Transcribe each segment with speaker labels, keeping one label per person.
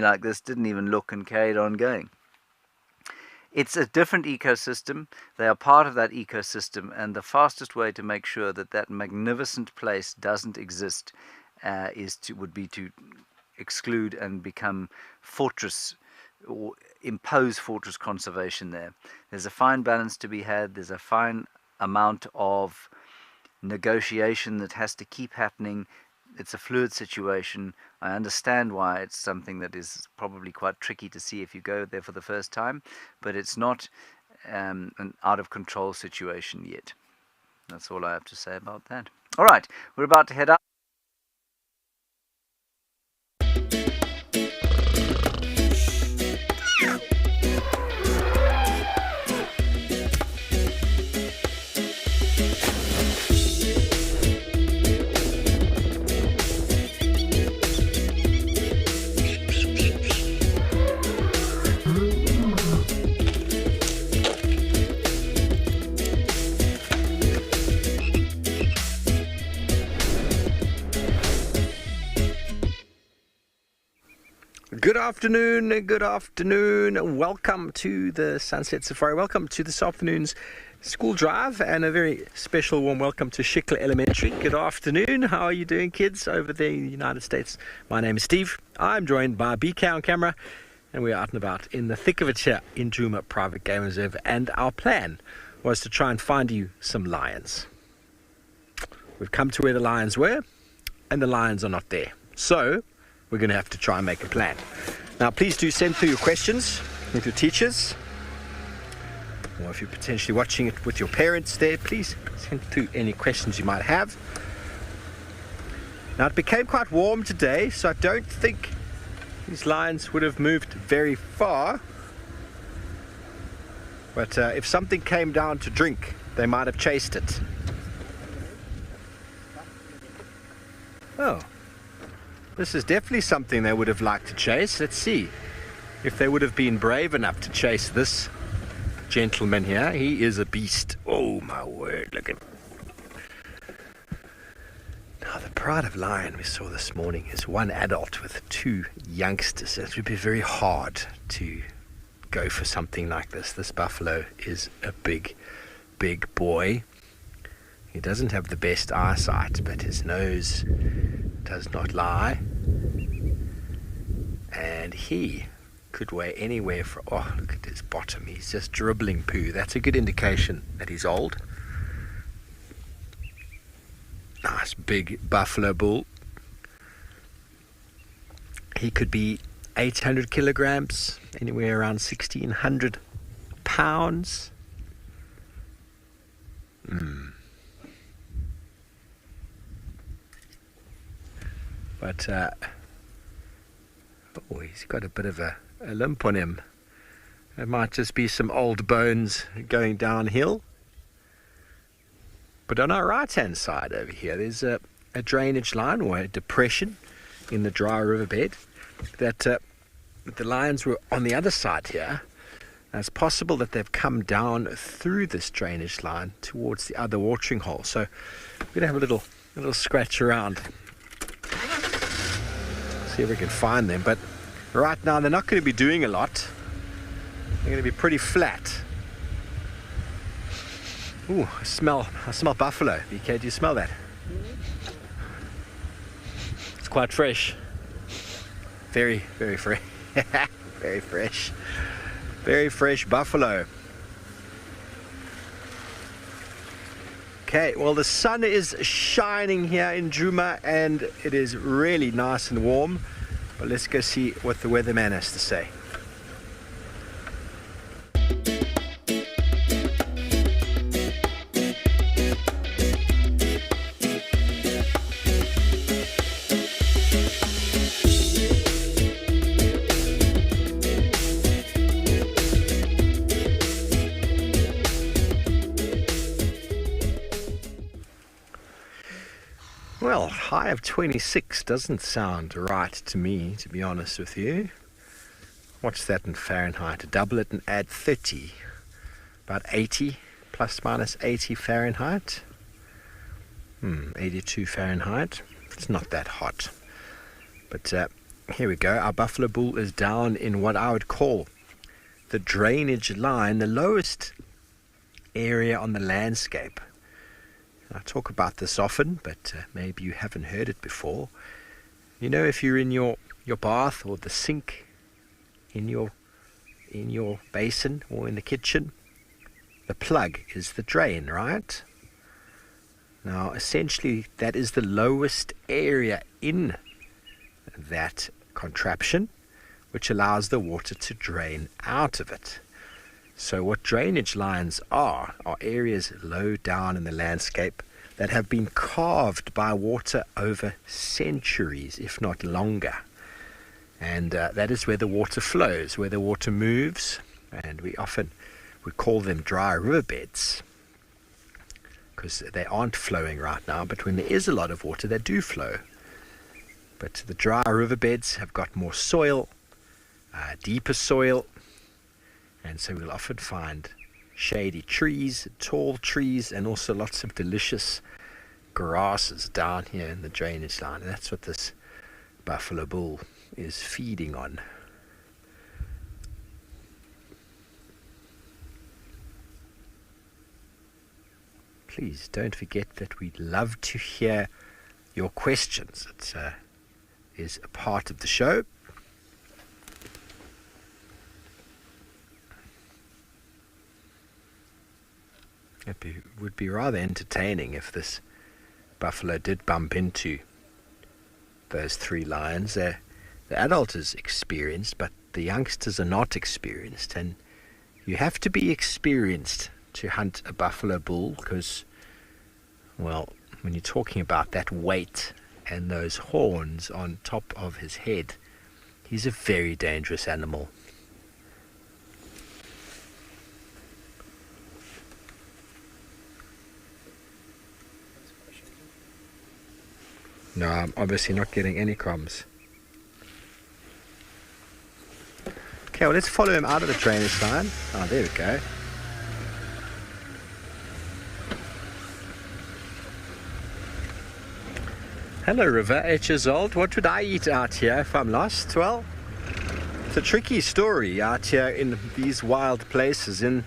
Speaker 1: like this didn't even look and carried on going. It's a different ecosystem. They are part of that ecosystem, and the fastest way to make sure that that magnificent place doesn't exist would be to exclude and become fortress or impose fortress conservation there. There's a fine balance to be had. There's a fine amount of negotiation that has to keep happening. It's a fluid situation. I understand why it's something that is probably quite tricky to see if you go there for the first time, but it's not an out of control situation yet. That's all I have to say about that. All right, we're about to head up.
Speaker 2: Good afternoon. Welcome to the Sunset Safari. Welcome to this afternoon's school drive, and a very special warm welcome to Shikla Elementary. Good afternoon. How are you doing, kids, over there in the United States? My name is Steve. I'm joined by BK on camera, and we're out and about in the thick of it here in Djuma Private Game Reserve, and our plan was to try and find you some lions. We've come to where the lions were, and the lions are not there. So we're going to have to try and make a plan. Now, please do send through your questions with your teachers, or if you're potentially watching it with your parents there, please send through any questions you might have. Now, it became quite warm today, so I don't think these lions would have moved very far. But if something came down to drink, they might have chased it. Oh. This is definitely something they would have liked to chase. Let's see if they would have been brave enough to chase this gentleman here. He is a beast. Oh my word, look at him. Now, the pride of lion we saw this morning is one adult with two youngsters. It would be very hard to go for something like this. This buffalo is a big boy. He doesn't have the best eyesight, but his nose does not lie, and he could weigh anywhere from, oh, look at his bottom, he's just dribbling poo. That's a good indication that he's old. Nice big buffalo bull. He could be 800 kilograms, anywhere around 1,600 pounds. But, oh, he's got a bit of a limp on him. It might just be some old bones going downhill. But on our right-hand side over here, there's a drainage line or a depression in the dry riverbed that the lions were on the other side here. Now, it's possible that they've come down through this drainage line towards the other watering hole. So we're going to have a little scratch around. See if we can find them, but right now they're not going to be doing a lot. They're going to be pretty flat. Ooh, I smell buffalo. BK, do you smell that? It's quite fresh. Very fresh. Very fresh. Very fresh buffalo. Okay, well, the sun is shining here in Djuma, and it is really nice and warm. But let's go see what the weatherman has to say. Well, high of 26 doesn't sound right to me, to be honest with you. What's that in Fahrenheit? Double it and add 30. About 80, plus minus 80 Fahrenheit. 82 Fahrenheit. It's not that hot. But Here we go. Our buffalo bull is down in what I would call the drainage line, the lowest area on the landscape. I talk about this often, but maybe you haven't heard it before. You know, if you're in your bath or the sink in your basin or in the kitchen, the plug is the drain, right? Now, essentially, that is the lowest area in that contraption, which allows the water to drain out of it. So what drainage lines are areas low down in the landscape that have been carved by water over centuries, if not longer. And that is where the water flows, where the water moves, and we call them dry riverbeds, because they aren't flowing right now, but when there is a lot of water, they do flow. But the dry riverbeds have got more soil, deeper soil, and so we'll often find shady trees, tall trees, and also lots of delicious grasses down here in the drainage line. And that's what this buffalo bull is feeding on. Please don't forget that we'd love to hear your questions. It is a part of the show. Would be rather entertaining if this buffalo did bump into those three lions. The adult is experienced, but the youngsters are not experienced, and you have to be experienced to hunt a buffalo bull, because, well, when you're talking about that weight and those horns on top of his head, he's a very dangerous animal. No, I'm obviously not getting any crumbs. Okay, well, let's follow him out of the drainage line. Oh, there we go. Hello, River. 8 years old. What would I eat out here if I'm lost? Well, it's a tricky story out here in these wild places in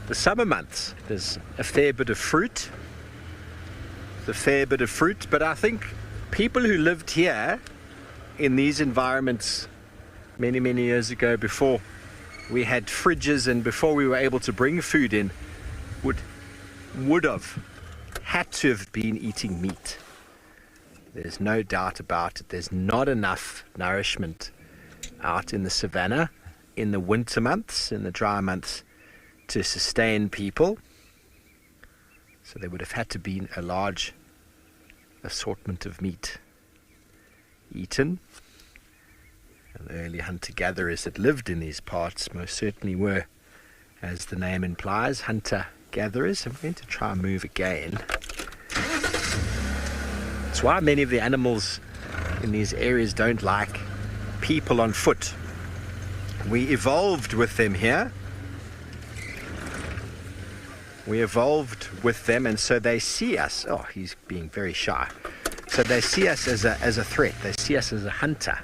Speaker 2: the summer months. There's a fair bit of fruit. But I think people who lived here in these environments many, many years ago, before we had fridges and before we were able to bring food in, would have had to have been eating meat. There's no doubt about it. There's not enough nourishment out in the savannah in the winter months, in the dry months, to sustain people. So there would have had to be a large assortment of meat eaten. And the early hunter-gatherers that lived in these parts most certainly were, as the name implies, hunter-gatherers. I'm going to try and move again. That's why many of the animals in these areas don't like people on foot. We evolved with them here. We evolved with them, and so they see us. Oh, he's being very shy. So they see us as a threat. They see us as a hunter.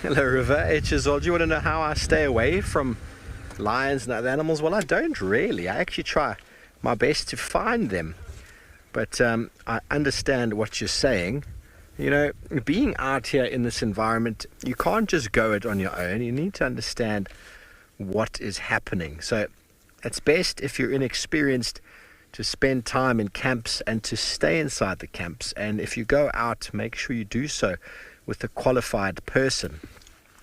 Speaker 2: Hello, River. 8 years old. Do you want to know how I stay away from lions and other animals? Well, I don't really. I actually try my best to find them. But I understand what you're saying. You know, being out here in this environment, you can't just go it on your own. You need to understand what is happening. So it's best, if you're inexperienced, to spend time in camps and to stay inside the camps. And if you go out, make sure you do so with a qualified person,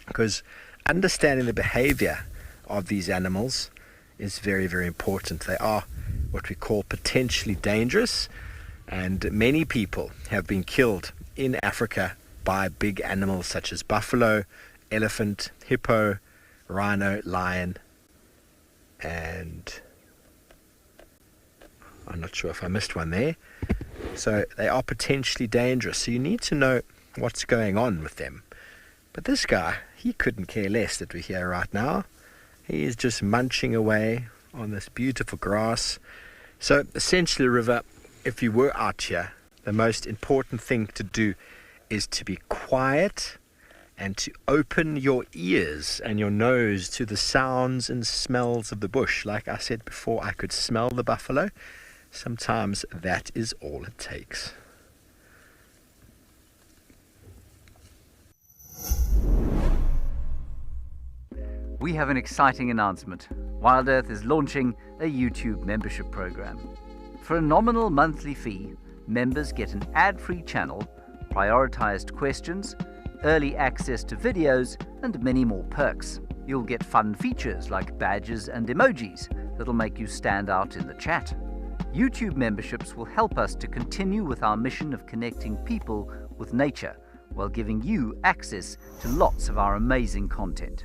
Speaker 2: because understanding the behavior of these animals is very, very important. They are what we call potentially dangerous, and many people have been killed in Africa by big animals such as buffalo, elephant, hippo, rhino, lion, and I'm not sure if I missed one there. So they are potentially dangerous. So you need to know what's going on with them. But this guy, he couldn't care less that we're here right now. He is just munching away on this beautiful grass. So essentially, River, if you were out here, the most important thing to do is to be quiet and to open your ears and your nose to the sounds and smells of the bush. Like I said before, I could smell the buffalo. Sometimes that is all it takes.
Speaker 1: We have an exciting announcement. WildEarth is launching a YouTube membership program. For a nominal monthly fee, members get an ad-free channel, prioritized questions, early access to videos, and many more perks. You'll get fun features like badges and emojis that'll make you stand out in the chat. YouTube memberships will help us to continue with our mission of connecting people with nature while giving you access to lots of our amazing content.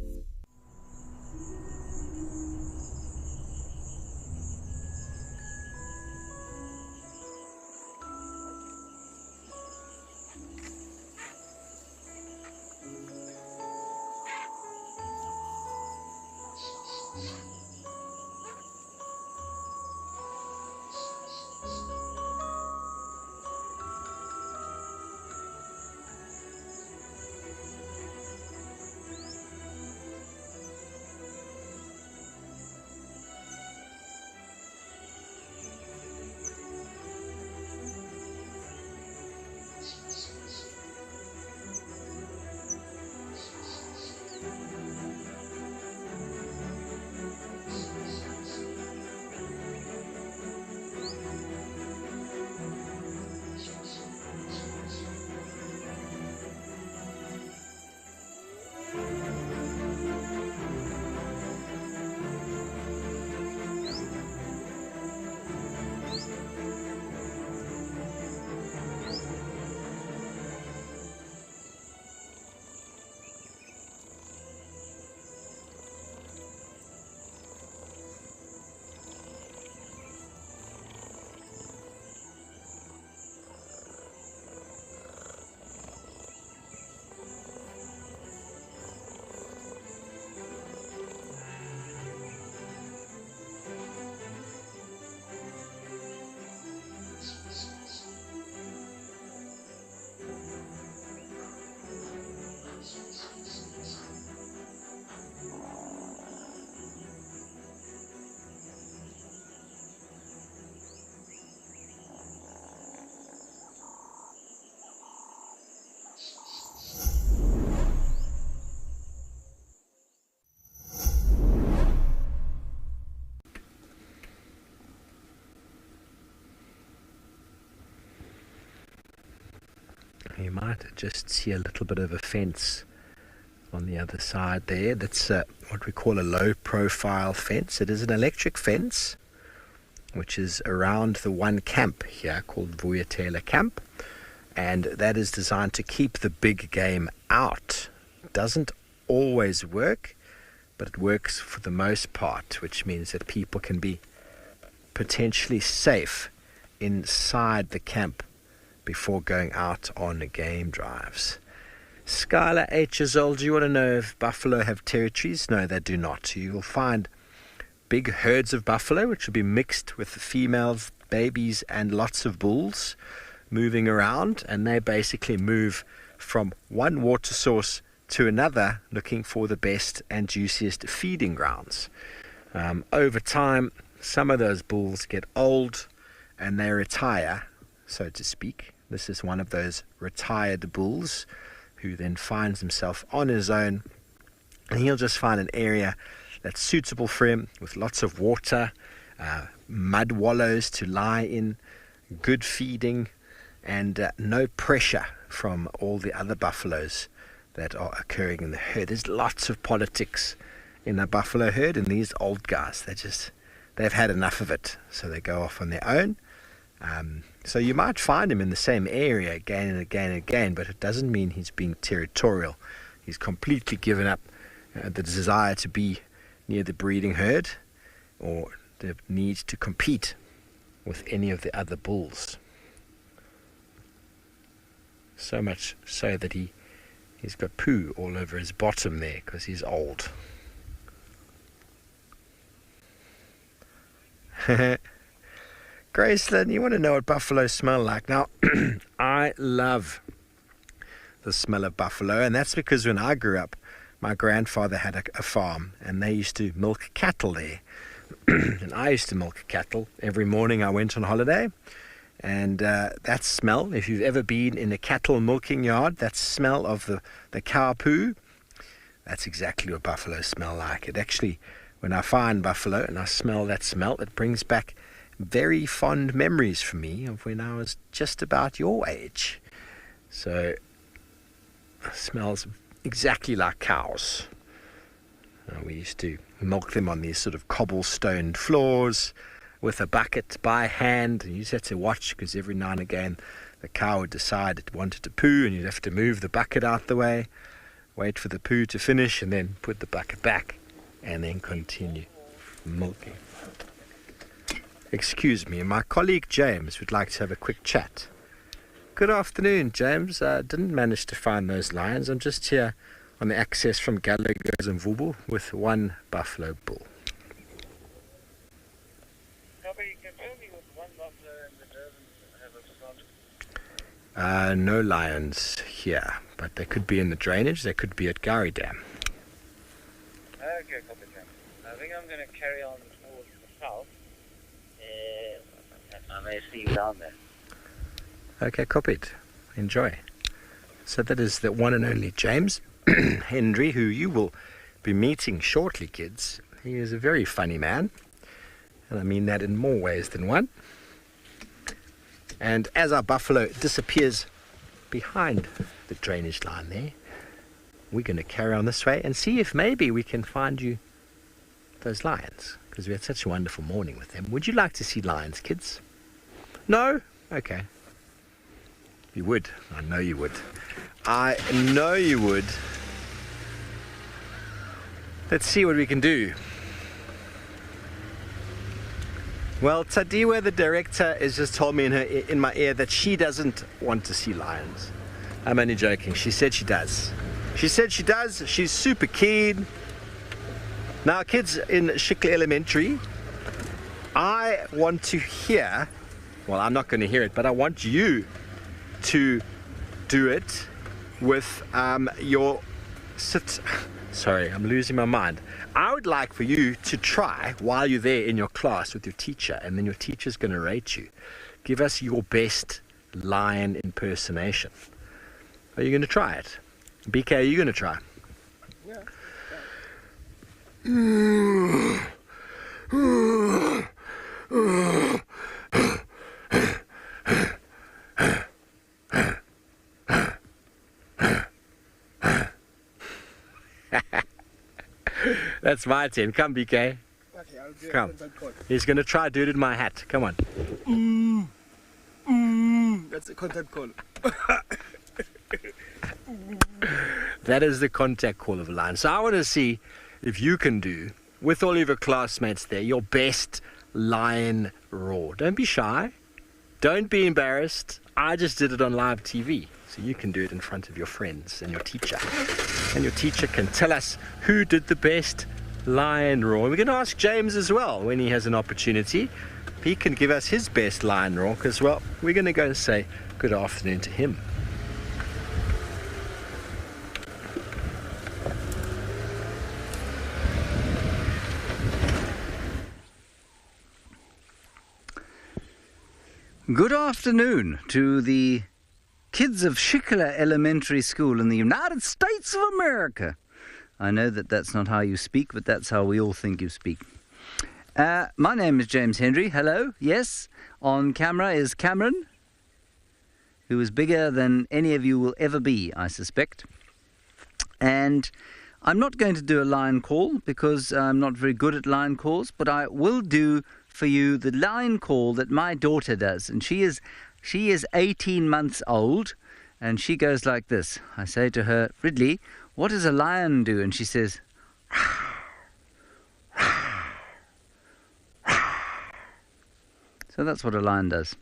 Speaker 2: You might just see a little bit of a fence on the other side there. That's what we call a low profile fence. It is an electric fence which is around the one camp here called Vuyatela Camp, and that is designed to keep the big game out. It doesn't always work, but it works for the most part, which means that people can be potentially safe inside the camp before going out on game drives. Skylar, 8 years old, do you want to know if buffalo have territories? No, they do not. You will find big herds of buffalo, which will be mixed with females, babies, and lots of bulls moving around, and they basically move from one water source to another looking for the best and juiciest feeding grounds. Over time, some of those bulls get old and they retire, so to speak. This is one of those retired bulls who then finds himself on his own, and he'll just find an area that's suitable for him with lots of water, mud wallows to lie in, good feeding, and no pressure from all the other buffaloes that are occurring in the herd. There's lots of politics in a buffalo herd, and these old guys, they've had enough of it, so they go off on their own. So you might find him in the same area again and again and again, but it doesn't mean he's being territorial. He's completely given up the desire to be near the breeding herd or the need to compete with any of the other bulls. So much so that he's got poo all over his bottom there because he's old. Graceland, you want to know what buffalo smell like? Now, I love the smell of buffalo, and that's because when I grew up, my grandfather had a farm, and they used to milk cattle there. And I used to milk cattle every morning I went on holiday. And that smell, if you've ever been in a cattle milking yard, that smell of the cow poo, that's exactly what buffalo smell like. It actually, when I find buffalo and I smell that smell, it brings back very fond memories for me of when I was just about your age. So it smells exactly like cows. We used to milk them on these sort of cobblestoned floors with a bucket by hand, and you just had to watch, because every now and again the cow would decide it wanted to poo, and you'd have to move the bucket out the way, wait for the poo to finish, and then put the bucket back, and then continue milking. Excuse me, my colleague James would like to have a quick chat. Good afternoon, James. I didn't manage to find those lions. I'm just here on the access from Gallagher's and Vubu with one buffalo bull. No lions here, but they could be in the drainage. They could be at Gowrie Dam.
Speaker 3: Okay, copy that. I think I'm going to carry on towards the south. I may see you down there.
Speaker 2: Okay, copied. Enjoy. So that is the one and only James Hendry, who you will be meeting shortly, kids. He is a very funny man, and I mean that in more ways than one. And as our buffalo disappears behind the drainage line there, we're going to carry on this way and see if maybe we can find you those lions, because we had such a wonderful morning with them. Would you like to see lions, kids? No? Okay. You would. I know you would. I know you would. Let's see what we can do. Well, Tadiwa, the director, has just told me in my ear that she doesn't want to see lions. I'm only joking. She said she does. She said she does. She's super keen. Now, kids in Shikla Elementary, I want to hear, well, I'm not going to hear it, but I want you to do it with your sit. Sorry, I'm losing my mind. I would like for you to try while you're there in your class with your teacher, and then your teacher's going to rate you. Give us your best lion impersonation. Are you going to try it? BK, are you going to try?
Speaker 3: Yeah.
Speaker 2: That's my turn. Come, BK.
Speaker 3: Okay, I'll do
Speaker 2: Come.
Speaker 3: it.
Speaker 2: He's going to try do it in my hat. Come on.
Speaker 3: That's a contact call.
Speaker 2: That is the contact call of a lion. So I want to see if you can do, with all of your classmates there, your best lion roar. Don't be shy. Don't be embarrassed. I just did it on live TV. So you can do it in front of your friends and your teacher. And your teacher can tell us who did the best lion roar. We're going to ask James as well when he has an opportunity. He can give us his best lion roar, because, well, we're going to go and say good afternoon to him.
Speaker 1: Good afternoon to the kids of Shikla Elementary School in the United States of America. I know that that's not how you speak, but that's how we all think you speak. My name is James Hendry. Hello. Yes. On camera is Cameron, who is bigger than any of you will ever be, I suspect. And I'm not going to do a lion call because I'm not very good at lion calls, but I will do for you the lion call that my daughter does. And she is 18 months old, and she goes like this. I say to her, Ridley, what does a lion do? And she says, so that's what a lion does,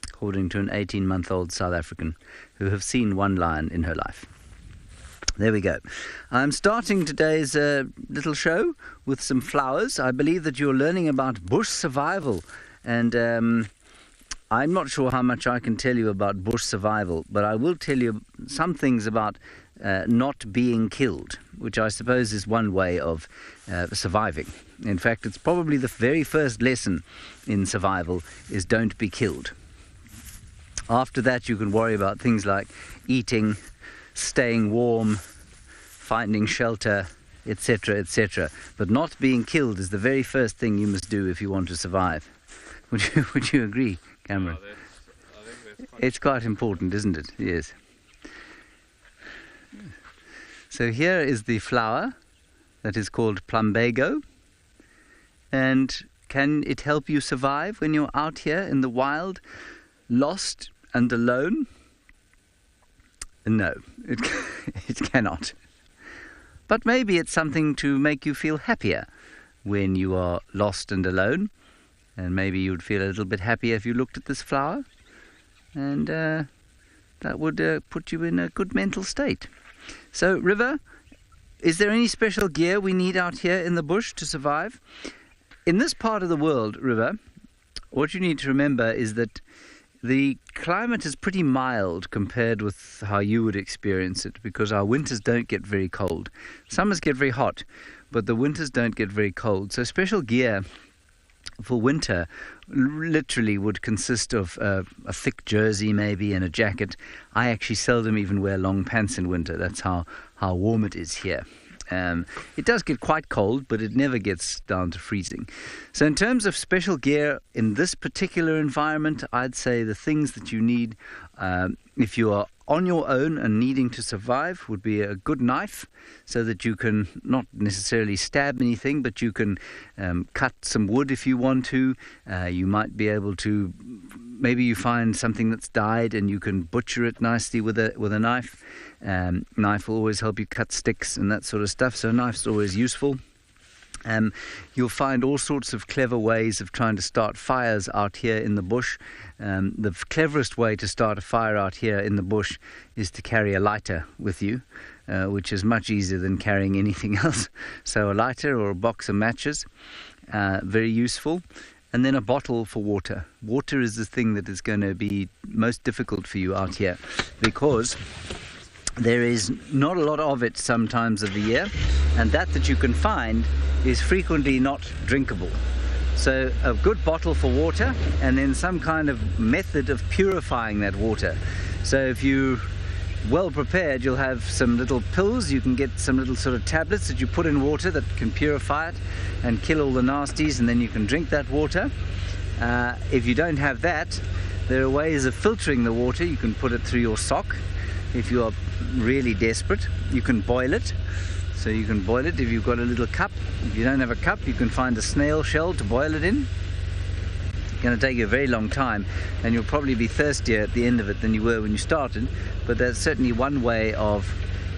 Speaker 1: according to an 18-month-old South African who have seen one lion in her life. There we go. I'm starting today's little show with some flowers. I believe that you're learning about bush survival And I'm not sure how much I can tell you about bush survival, but I will tell you some things about not being killed, which I suppose is one way of surviving. In fact, it's probably the very first lesson in survival is don't be killed. After that, you can worry about things like eating, staying warm, finding shelter, etc., etc. But not being killed is the very first thing you must do if you want to survive. Would you agree, Cameron?
Speaker 4: I think that's
Speaker 1: It's quite important, isn't it? Yes. So here is the flower that is called plumbago. And can it help you survive when you're out here in the wild, lost and alone? No, it cannot. But maybe it's something to make you feel happier when you are lost and alone. And maybe you'd feel a little bit happier if you looked at this flower. And that would put you in a good mental state. So, River, is there any special gear we need out here in the bush to survive? In this part of the world, River, what you need to remember is that the climate is pretty mild compared with how you would experience it, because our winters don't get very cold. Summers get very hot, but the winters don't get very cold. So special gear for winter literally would consist of a thick jersey maybe and a jacket. I actually seldom even wear long pants in winter. That's how warm it is here. It does get quite cold, but it never gets down to freezing. So in terms of special gear in this particular environment, I'd say the things that you need if you are on your own and needing to survive would be a good knife, so that you can not necessarily stab anything, but you can cut some wood if you want to. You might be able to, maybe you find something that's died and you can butcher it nicely with a knife. Knife will always help you cut sticks and that sort of stuff, so a knife's always useful. You'll find all sorts of clever ways of trying to start fires out here in the bush. The cleverest way to start a fire out here in the bush is to carry a lighter with you, which is much easier than carrying anything else. So a lighter or a box of matches, very useful. And then a bottle for water. Water is the thing that is going to be most difficult for you out here, because there is not a lot of it sometimes of the year, and that you can find is frequently not drinkable. So a good bottle for water, and then some kind of method of purifying that water. So if you're well prepared, you'll have some little pills. You can get some little sort of tablets that you put in water that can purify it and kill all the nasties, and then you can drink that water. If you don't have that, there are ways of filtering the water. You can put it through your sock. If you are really desperate, you can boil it. So you can boil it if you've got a little cup. If you don't have a cup, you can find a snail shell to boil it in. It's going to take you a very long time, and you'll probably be thirstier at the end of it than you were when you started, but that's certainly one way of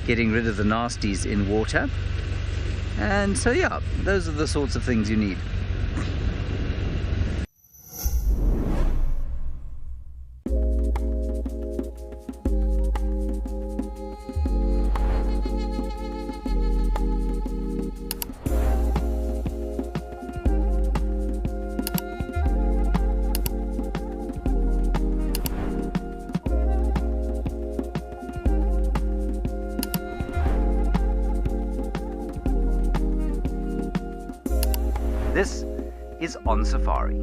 Speaker 1: getting rid of the nasties in water. And so yeah, those are the sorts of things you need. This is On Safari.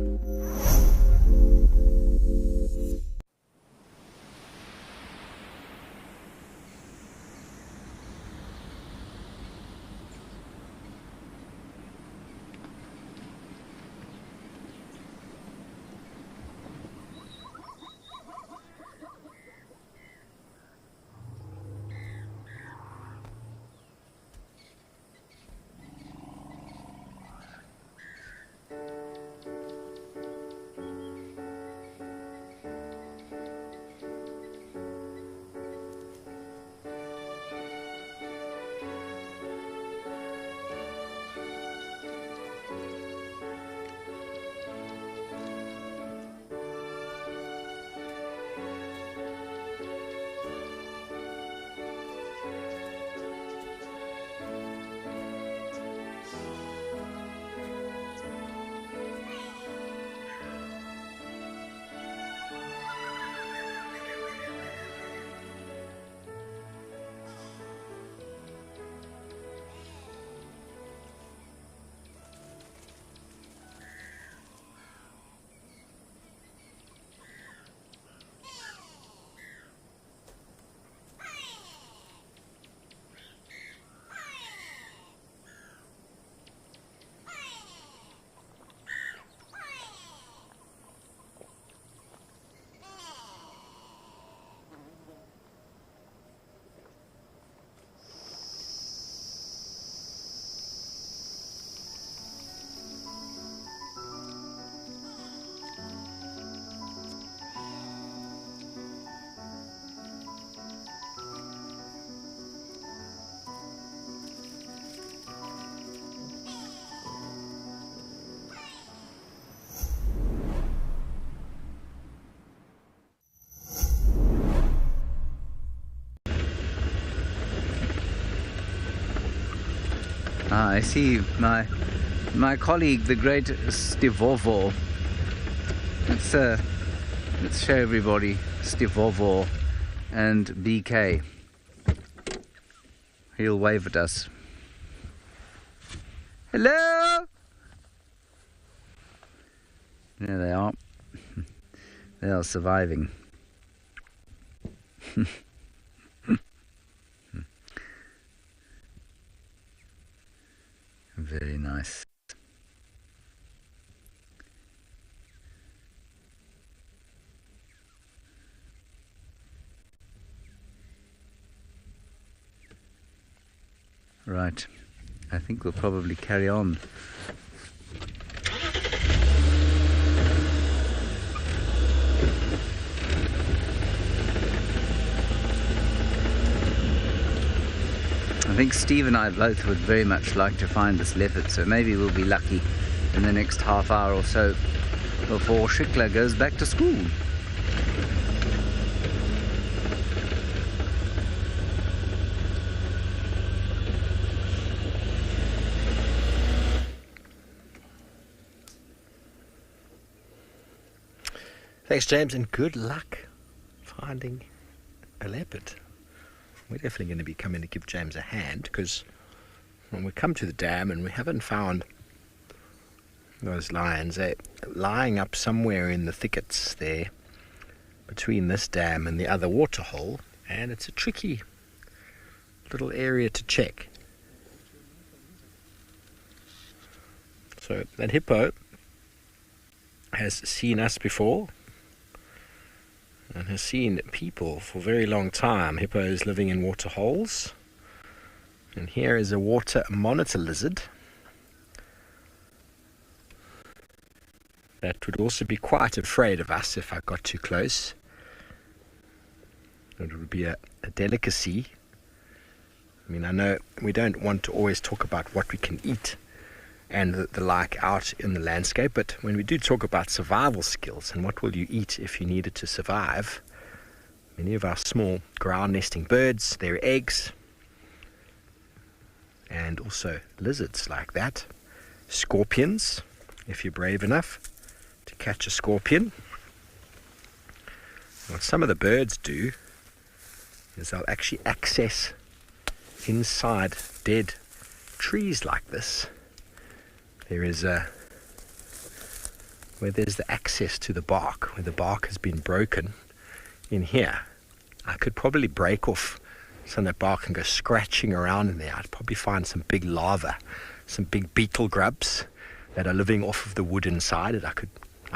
Speaker 1: I see my colleague, the great Stivovo. Let's show everybody Stivovo and BK. He'll wave at us. Hello! There they are. They are surviving. Very nice. Right, I think we'll probably carry on. I think Steve and I both would very much like to find this leopard, so maybe we'll be lucky in the next half hour or so before Shikla goes back to school.
Speaker 2: Thanks, James, and good luck finding a leopard. We're definitely going to be coming to give James a hand, because when we come to the dam and we haven't found those lions, they're lying up somewhere in the thickets there between this dam and the other waterhole, and it's a tricky little area to check. So that hippo has seen us before and has seen people for a very long time. Hippos living in water holes. And here is a water monitor lizard that would also be quite afraid of us if I got too close. It would be a delicacy. I mean, I know we don't want to always talk about what we can eat and the like out in the landscape, but when we do talk about survival skills and what will you eat if you needed to survive, many of our small ground nesting birds, their eggs, and also lizards like that, scorpions, if you're brave enough to catch a scorpion. What some of the birds do is they'll actually access inside dead trees like this. There is where there's the access to the bark, where the bark has been broken in here. I could probably break off some of that bark and go scratching around in there. I'd probably find some big larvae, some big beetle grubs that are living off of the wood inside it. I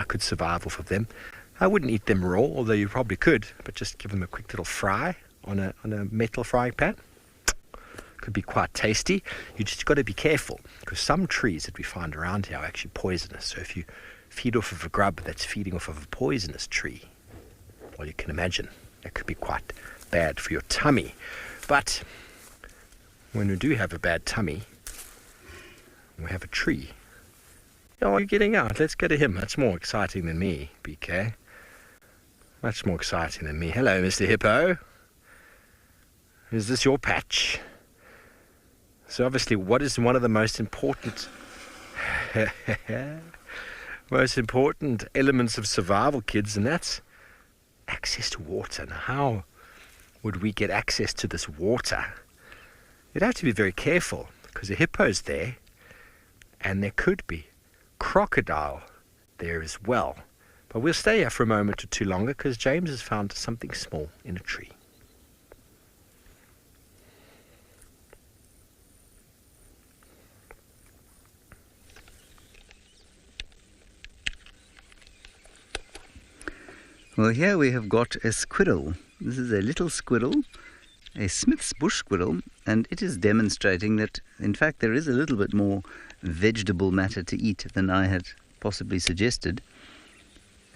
Speaker 2: could survive off of them. I wouldn't eat them raw, although you probably could, but just give them a quick little fry on a metal frying pan. Could be quite tasty. You just got to be careful, because some trees that we find around here are actually poisonous. So if you feed off of a grub that's feeding off of a poisonous tree, well, you can imagine that could be quite bad for your tummy. But when we do have a bad tummy, we have a tree. Oh, you're getting out. Let's go to him. That's more exciting than me, BK. Much more exciting than me. Hello, Mr. Hippo. Is this your patch? So obviously, what is one of the most important elements of survival, kids, and that's access to water. Now, how would we get access to this water? You'd have to be very careful, because the hippo's there, and there could be crocodile there as well. But we'll stay here for a moment or two longer, because James has found something small in a tree.
Speaker 1: Well, here we have got a squirrel. This is a little squirrel, a Smith's bush squirrel, and it is demonstrating that, in fact, there is a little bit more vegetable matter to eat than I had possibly suggested.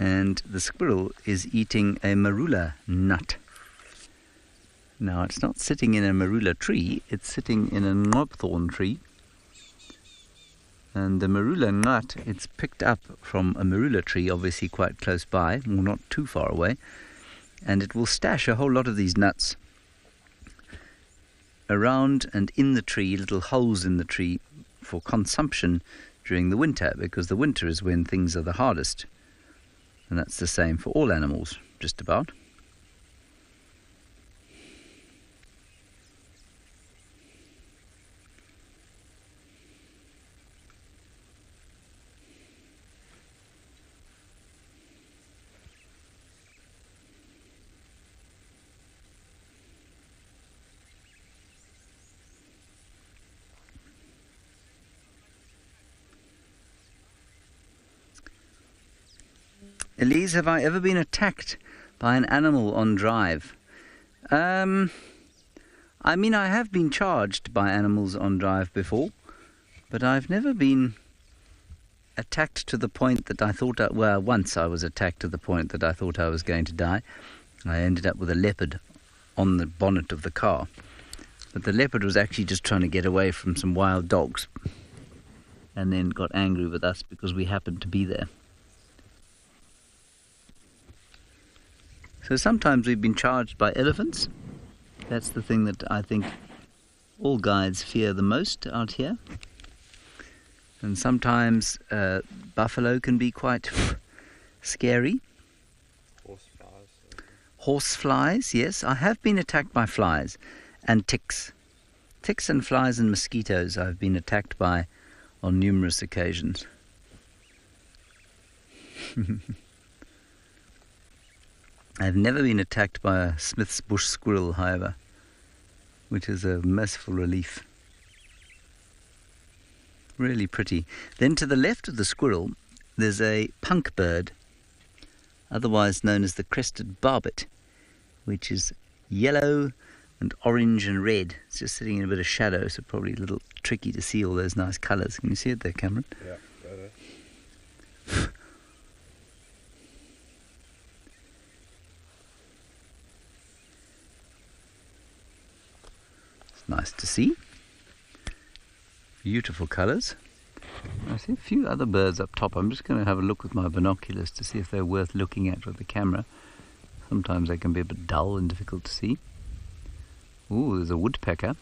Speaker 1: And the squirrel is eating a marula nut. Now, it's not sitting in a marula tree, it's sitting in a knobthorn tree. And the marula nut, it's picked up from a marula tree, obviously quite close by, or not too far away, and it will stash a whole lot of these nuts around and in the tree, little holes in the tree, for consumption during the winter, because the winter is when things are the hardest. And that's the same for all animals, just about. Elise, have I ever been attacked by an animal on drive? I mean, I have been charged by animals on drive before, but I've never been attacked to the point that I thought, well, once I was attacked to the point that I thought I was going to die. I ended up with a leopard on the bonnet of the car. But the leopard was actually just trying to get away from some wild dogs, and then got angry with us because we happened to be there. So sometimes we've been charged by elephants. That's the thing that I think all guides fear the most out here. And sometimes buffalo can be quite scary. Horse flies, yes. I have been attacked by flies and ticks. Ticks and flies and mosquitoes I've been attacked by on numerous occasions. I've never been attacked by a Smith's bush squirrel, however, which is a merciful relief. Really pretty. Then to the left of the squirrel, there's a punk bird, otherwise known as the crested barbet, which is yellow and orange and red. It's just sitting in a bit of shadow, so probably a little tricky to see all those nice colours. Can you see it there, Cameron?
Speaker 2: Yeah, better.
Speaker 1: Nice to see. Beautiful colours. I see a few other birds up top. I'm just going to have a look with my binoculars to see if they're worth looking at with the camera. Sometimes they can be a bit dull and difficult to see. Ooh, there's a woodpecker.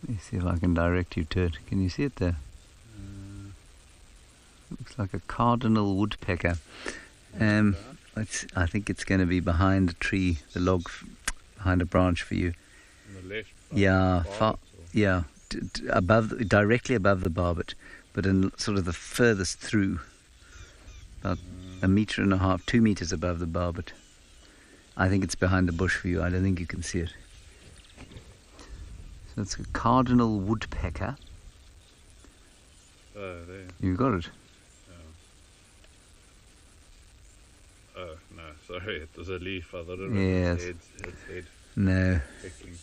Speaker 1: Let me see if I can direct you to it. Can you see it there? Looks like a cardinal woodpecker. I think it's going to be behind a tree, the log behind a branch for you.
Speaker 2: On the left.
Speaker 1: Yeah, yeah, directly above the barbet, but in sort of the furthest through, about 1.5 meters, 2 meters above the barbet. I think it's behind the bush for you. I don't think you can see it. So it's a cardinal woodpecker.
Speaker 2: Oh, there.
Speaker 1: You got it.
Speaker 2: Oh, no, sorry, it was a leaf. I thought it was
Speaker 1: Yes.
Speaker 2: its head.
Speaker 1: No.
Speaker 2: Picking.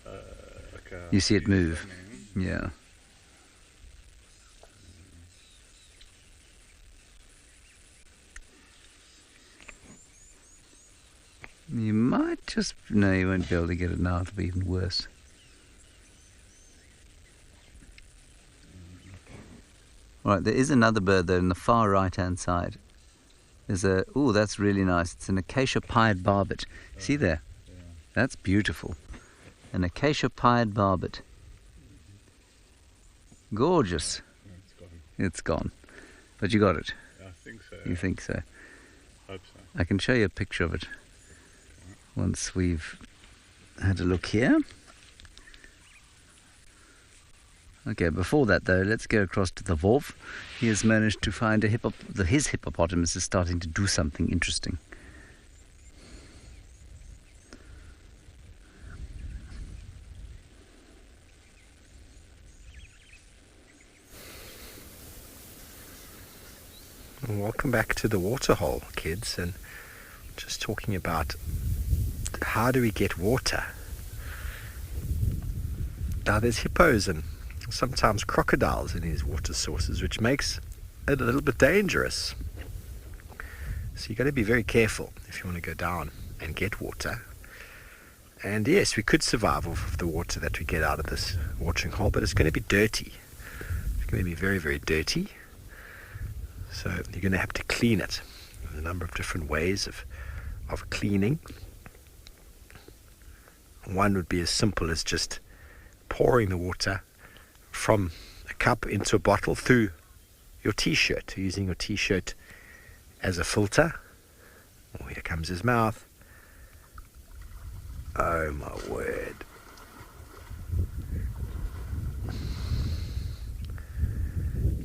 Speaker 2: Okay.
Speaker 1: You see it move. Yeah. You might just... No, you won't be able to get it now. It'll be even worse. Right, there is another bird there in the far right-hand side. There's a... Oh, that's really nice. It's an acacia-pied barbet. See there?
Speaker 2: Yeah.
Speaker 1: That's beautiful. An acacia-pied barbet. Gorgeous.
Speaker 2: It's gone.
Speaker 1: It's gone. But you got it.
Speaker 2: I think so.
Speaker 1: You think so?
Speaker 2: Hope so.
Speaker 1: I can show you a picture of it once we've had a look here. Okay, before that though, let's go across to the Wolf. He has managed to find a his hippopotamus is starting to do something interesting.
Speaker 2: Welcome back to the waterhole, kids, and just talking about how do we get water. Now there's hippos and sometimes crocodiles in these water sources, which makes it a little bit dangerous. So you got to be very careful if you want to go down and get water. And yes, we could survive off of the water that we get out of this watering hole, but it's going to be dirty. It's going to be very, very dirty. So you're going to have to clean it. There's a number of different ways of cleaning. One would be as simple as just pouring the water from a cup into a bottle through your t-shirt, using your t-shirt as a filter. Oh, here comes his mouth. Oh my word.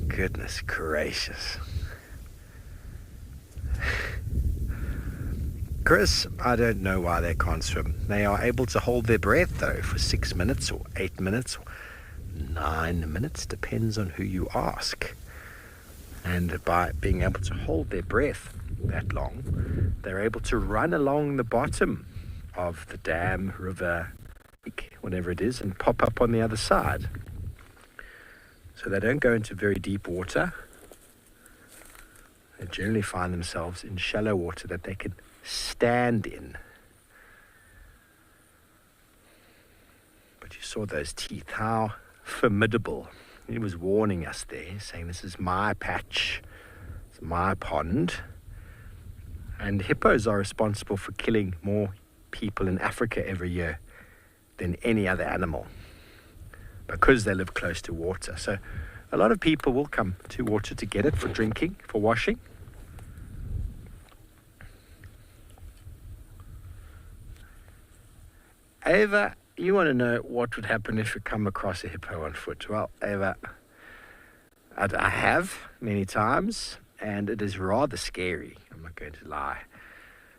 Speaker 2: Goodness gracious. Chris, I don't know why they can't swim. They are able to hold their breath though for 6 minutes or 8 minutes or 9 minutes, depends on who you ask. And by being able to hold their breath that long, they're able to run along the bottom of the dam, river, lake, whatever it is, and pop up on the other side. So they don't go into very deep water. They generally find themselves in shallow water that they can stand in. But you saw those teeth, how formidable. He was warning us there, saying this is my patch, it's my pond. And hippos are responsible for killing more people in Africa every year than any other animal, because they live close to water. So a lot of people will come to water to get it for drinking, for washing. Ava, you want to know what would happen if you come across a hippo on foot? Well, Ava, I have many times, and it is rather scary. I'm not going to lie.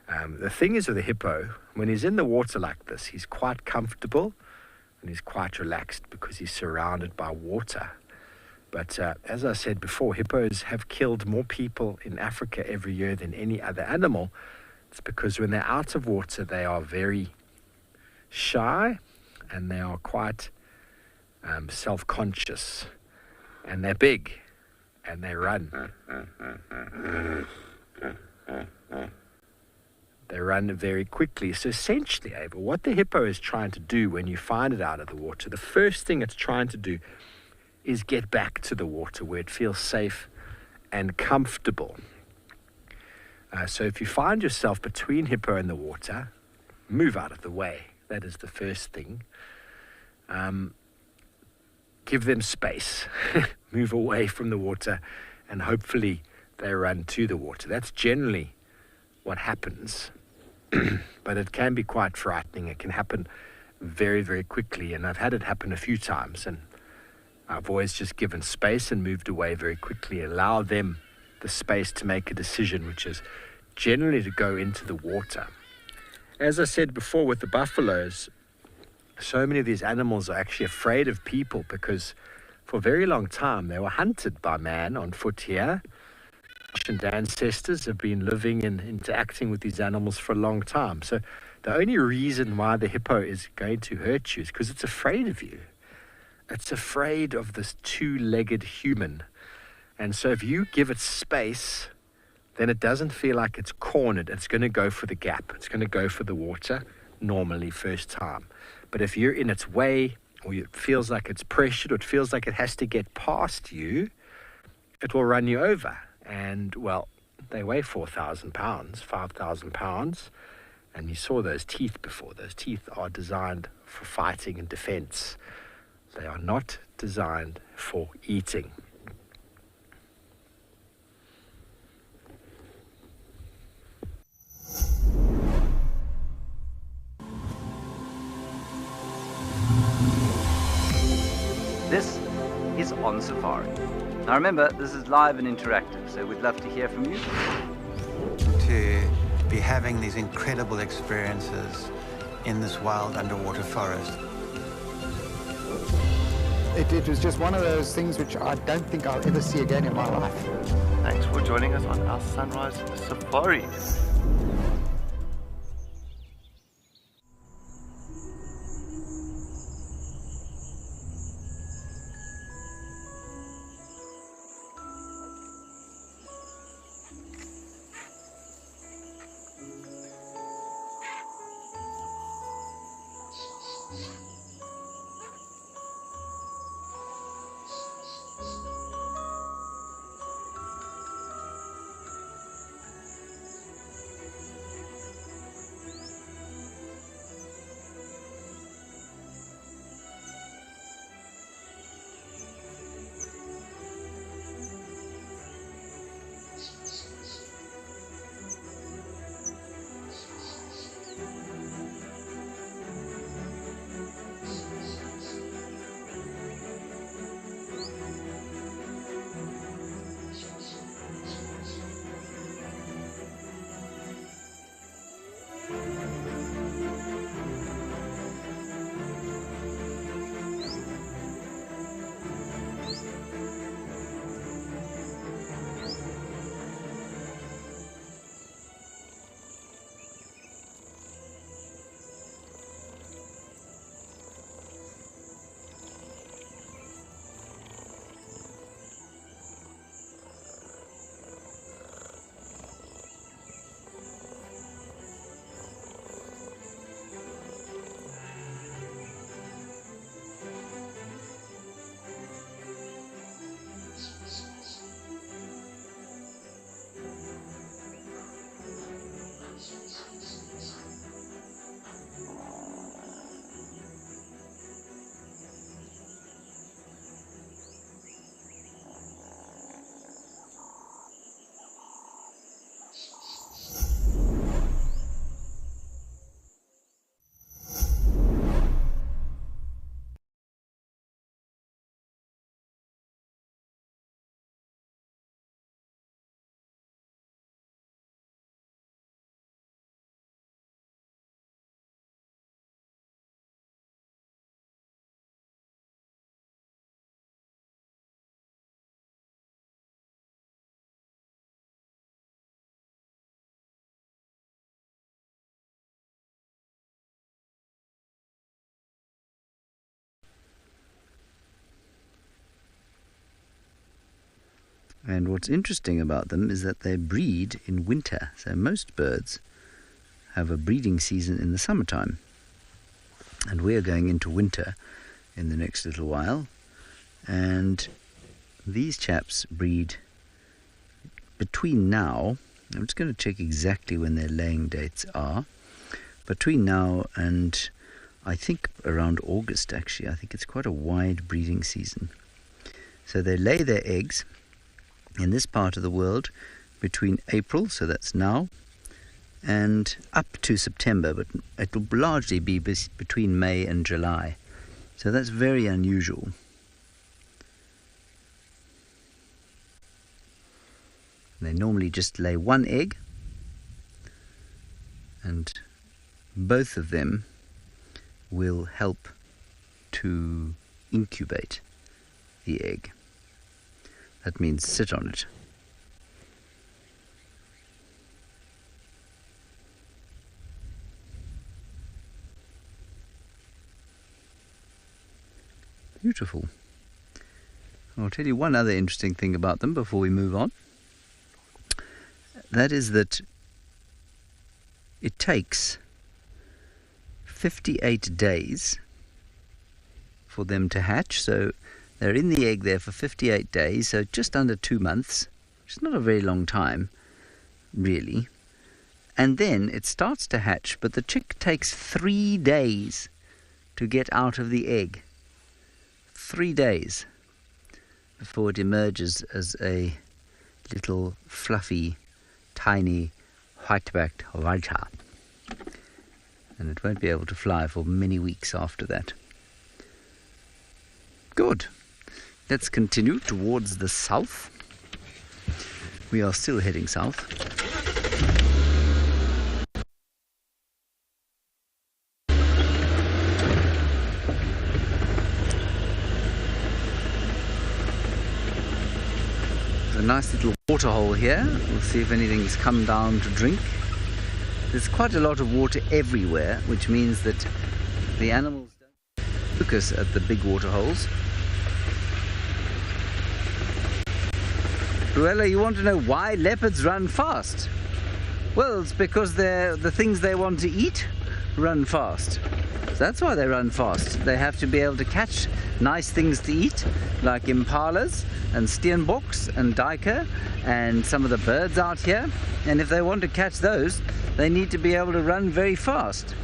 Speaker 2: The thing is with a hippo, when he's in the water like this, he's quite comfortable and he's quite relaxed because he's surrounded by water. But as I said before, hippos have killed more people in Africa every year than any other animal. It's because when they're out of water, they are very shy and they are quite self-conscious, and they're big and they run. They run very quickly. So essentially, Ava, what the hippo is trying to do when you find it out of the water, the first thing it's trying to do is get back to the water where it feels safe and comfortable. So if you find yourself between hippo and the water, move out of the way. That is the first thing. Give them space. Move away from the water, and hopefully they run to the water. That's generally what happens. But it can be quite frightening. It can happen very, very quickly. And I've had it happen a few times. And I've always just given space and moved away very quickly. Allow them the space to make a decision, which is generally to go into the water. As I said before with the buffaloes, so many of these animals are actually afraid of people because for a very long time they were hunted by man on foot here. Ancient ancestors have been living and interacting with these animals for a long time. So the only reason why the hippo is going to hurt you is because it's afraid of you. It's afraid of this two-legged human. And so if you give it space, then it doesn't feel like it's cornered. It's going to go for the gap. It's going to go for the water normally first time. But if you're in its way, or it feels like it's pressured, or it feels like it has to get past you, it will run you over. And, well, they weigh 4,000 pounds, 5,000 pounds. And you saw those teeth before. Those teeth are designed for fighting and defense. They are not designed for eating.
Speaker 1: This is On Safari. Now remember, this is live and interactive, so we'd love to hear from you.
Speaker 4: To be having these incredible experiences in this wild underwater forest.
Speaker 5: It was just one of those things which I don't think I'll ever see again in my life.
Speaker 6: Thanks for joining us on our Sunrise Safari.
Speaker 1: And what's interesting about them is that they breed in winter. So most birds have a breeding season in the summertime. And we're going into winter in the next little while. And these chaps breed between now, I'm just going to check exactly when their laying dates are, between now and I think around August actually. I think it's quite a wide breeding season. So they lay their eggs in this part of the world between April, so that's now, and up to September, but it will largely be between May and July. So that's very unusual. They normally just lay one egg, and both of them will help to incubate the egg. That means sit on it. Beautiful. I'll tell you one other interesting thing about them before we move on. That is that it takes 58 days for them to hatch. So they're in the egg there for 58 days, so just under 2 months, which is not a very long time, really. And then it starts to hatch, but the chick takes 3 days to get out of the egg. 3 days before it emerges as a little fluffy, tiny, white-backed vulture. And it won't be able to fly for many weeks after that. Good. Let's continue towards the south. We are still heading south. There's a nice little waterhole here. We'll see if anything's come down to drink. There's quite a lot of water everywhere, which means that the animals don't focus at the big waterholes. Ruella, you want to know why leopards run fast? Well, it's because the things they want to eat run fast. So that's why they run fast. They have to be able to catch nice things to eat, like impalas and steenboks and duiker and some of the birds out here. And if they want to catch those, they need to be able to run very fast.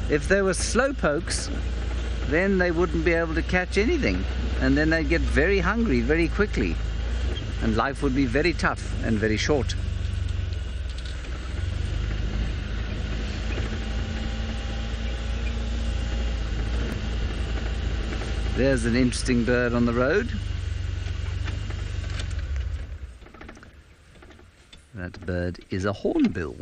Speaker 1: If they were slowpokes, then they wouldn't be able to catch anything. And then they'd get very hungry very quickly. And life would be very tough and very short. There's an interesting bird on the road. That bird is a hornbill.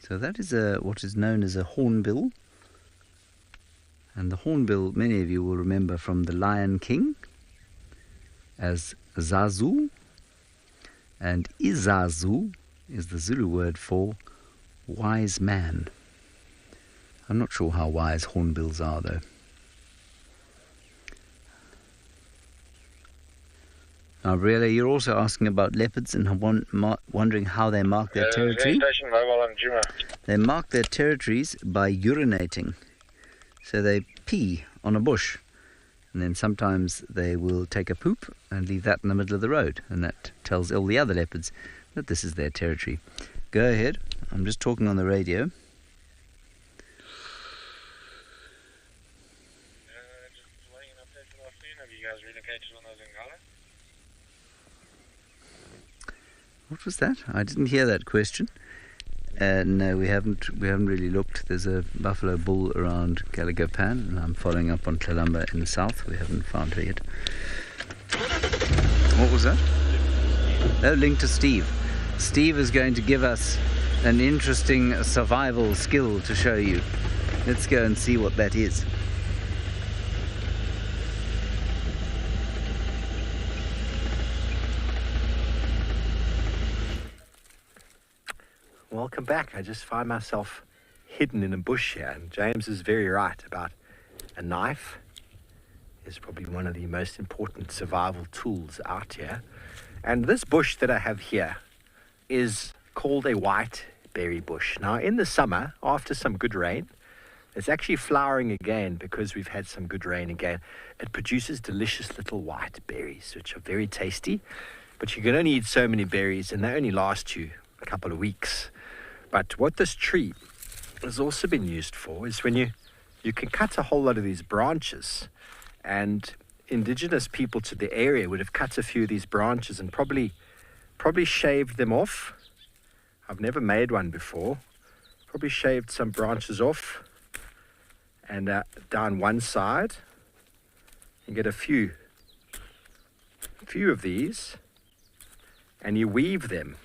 Speaker 1: So that is what is known as a hornbill. And the hornbill, many of you will remember from The Lion King as Zazu. And Izazu is the Zulu word for wise man. I'm not sure how wise hornbills are, though. Now, really, you're also asking about leopards and wondering how they mark their territory. They mark their territories by urinating. So they pee on a bush, and then sometimes they will take a poop and leave that in the middle of the road, and that tells all the other leopards that this is their territory. Go ahead, I'm just talking on the radio.
Speaker 3: Have you guys relocated on those Ngala?
Speaker 1: What was that? I didn't hear that question. No, we haven't really looked. There's a buffalo bull around Caligopan, and I'm following up on Kalamba in the south. We haven't found her yet. What was that? Oh, link to Steve. Steve is going to give us an interesting survival skill to show you. Let's go and see what that is.
Speaker 2: Welcome back. I just find myself hidden in a bush here. And James is very right about a knife is probably one of the most important survival tools out here. And this bush that I have here is called a white berry bush. Now in the summer, after some good rain, it's actually flowering again because we've had some good rain again. It produces delicious little white berries, which are very tasty. But you can only eat so many berries, and they only last you a couple of weeks. But what this tree has also been used for is when you can cut a whole lot of these branches, and indigenous people to the area would have cut a few of these branches and probably shaved them off. I've never made one before. Probably shaved some branches off and down one side. You get a few of these, and you weave them.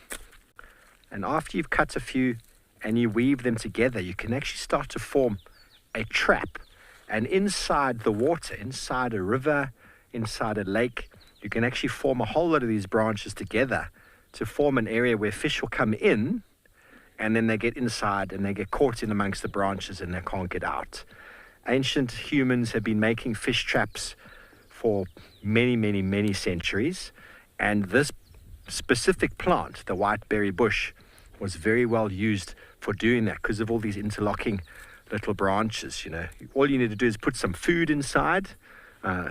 Speaker 2: And after you've cut a few and you weave them together, you can actually start to form a trap. And inside the water, inside a river, inside a lake, you can actually form a whole lot of these branches together to form an area where fish will come in, and then they get inside and they get caught in amongst the branches and they can't get out. Ancient humans have been making fish traps for many, many, many centuries, and this specific plant, the white berry bush, was very well used for doing that because of all these interlocking little branches. You know, all you need to do is put some food inside,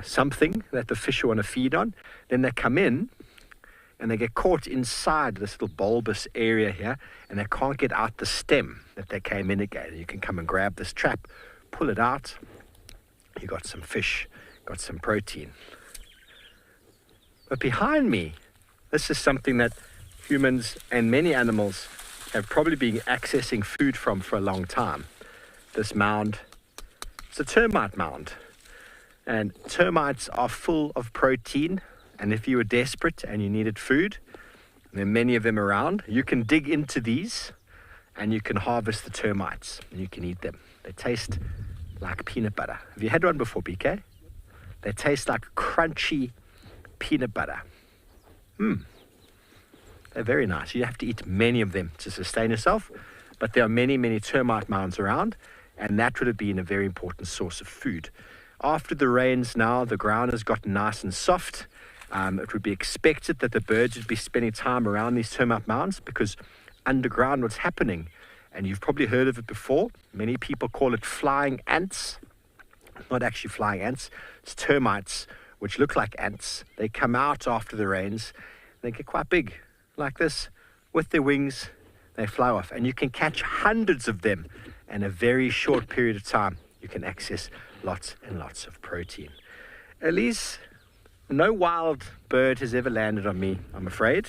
Speaker 2: something that the fish want to feed on. Then they come in and they get caught inside this little bulbous area here, and they can't get out the stem that they came in again. You can come and grab this trap, pull it out, you got some fish, got some protein. But behind me, this is something that humans and many animals have probably been accessing food from for a long time. This mound, it's a termite mound. And termites are full of protein. And if you were desperate and you needed food, and there are many of them around, you can dig into these and you can harvest the termites and you can eat them. They taste like peanut butter. Have you had one before, BK? They taste like crunchy peanut butter. They're very nice. You have to eat many of them to sustain yourself, but there are many, many termite mounds around, and that would have been a very important source of food. After the rains now, the ground has gotten nice and soft. It would be expected that the birds would be spending time around these termite mounds because underground what's happening, and you've probably heard of it before. Many people call it flying ants. Not actually flying ants, it's termites, which look like ants. They come out after the rains. They get quite big, like this. With their wings, they fly off. And you can catch hundreds of them in a very short period of time. You can access lots and lots of protein. Elise, no wild bird has ever landed on me, I'm afraid.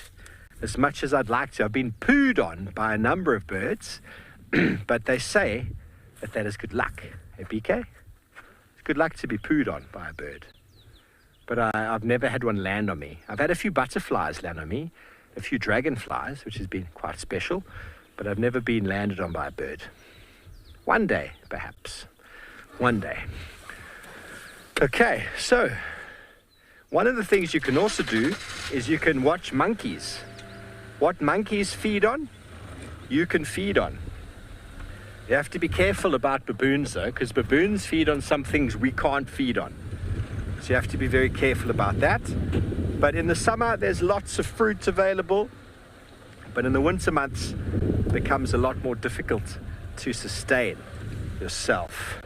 Speaker 2: As much as I'd like to. I've been pooed on by a number of birds, but they say that that is good luck. Hey, BK? It's good luck to be pooed on by a bird. But I've never had one land on me. I've had a few butterflies land on me, a few dragonflies, which has been quite special, but I've never been landed on by a bird. One day, perhaps. One day. Okay, so one of the things you can also do is you can watch monkeys. What monkeys feed on, you can feed on. You have to be careful about baboons though, because baboons feed on some things we can't feed on. So you have to be very careful about that. But in the summer, there's lots of fruit available. But in the winter months, it becomes a lot more difficult to sustain yourself.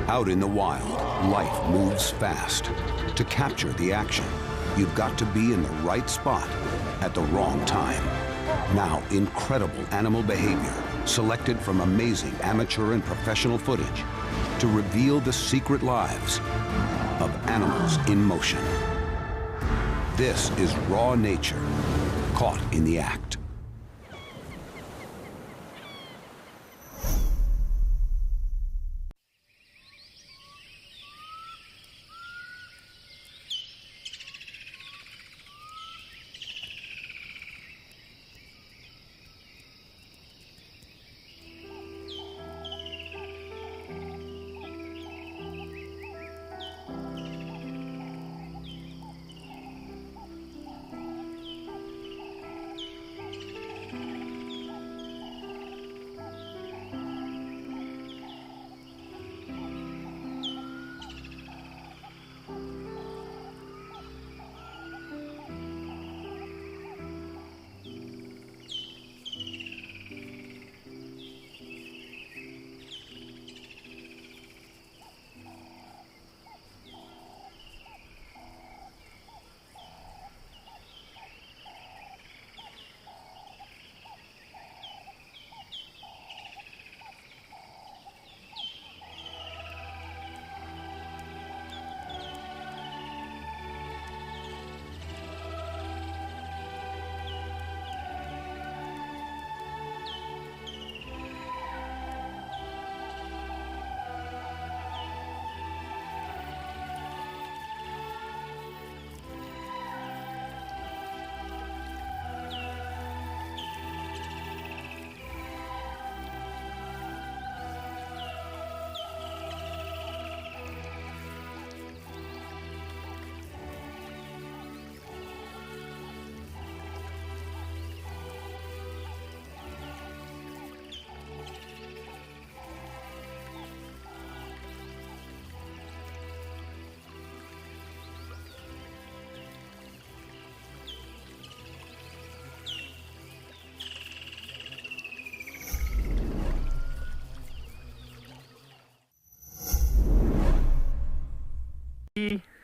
Speaker 7: Out in the wild, life moves fast. To capture the action, you've got to be in the right spot at the wrong time. Now, incredible animal behavior, selected from amazing amateur and professional footage, to reveal the secret lives of animals in motion. This is raw nature, caught in the act.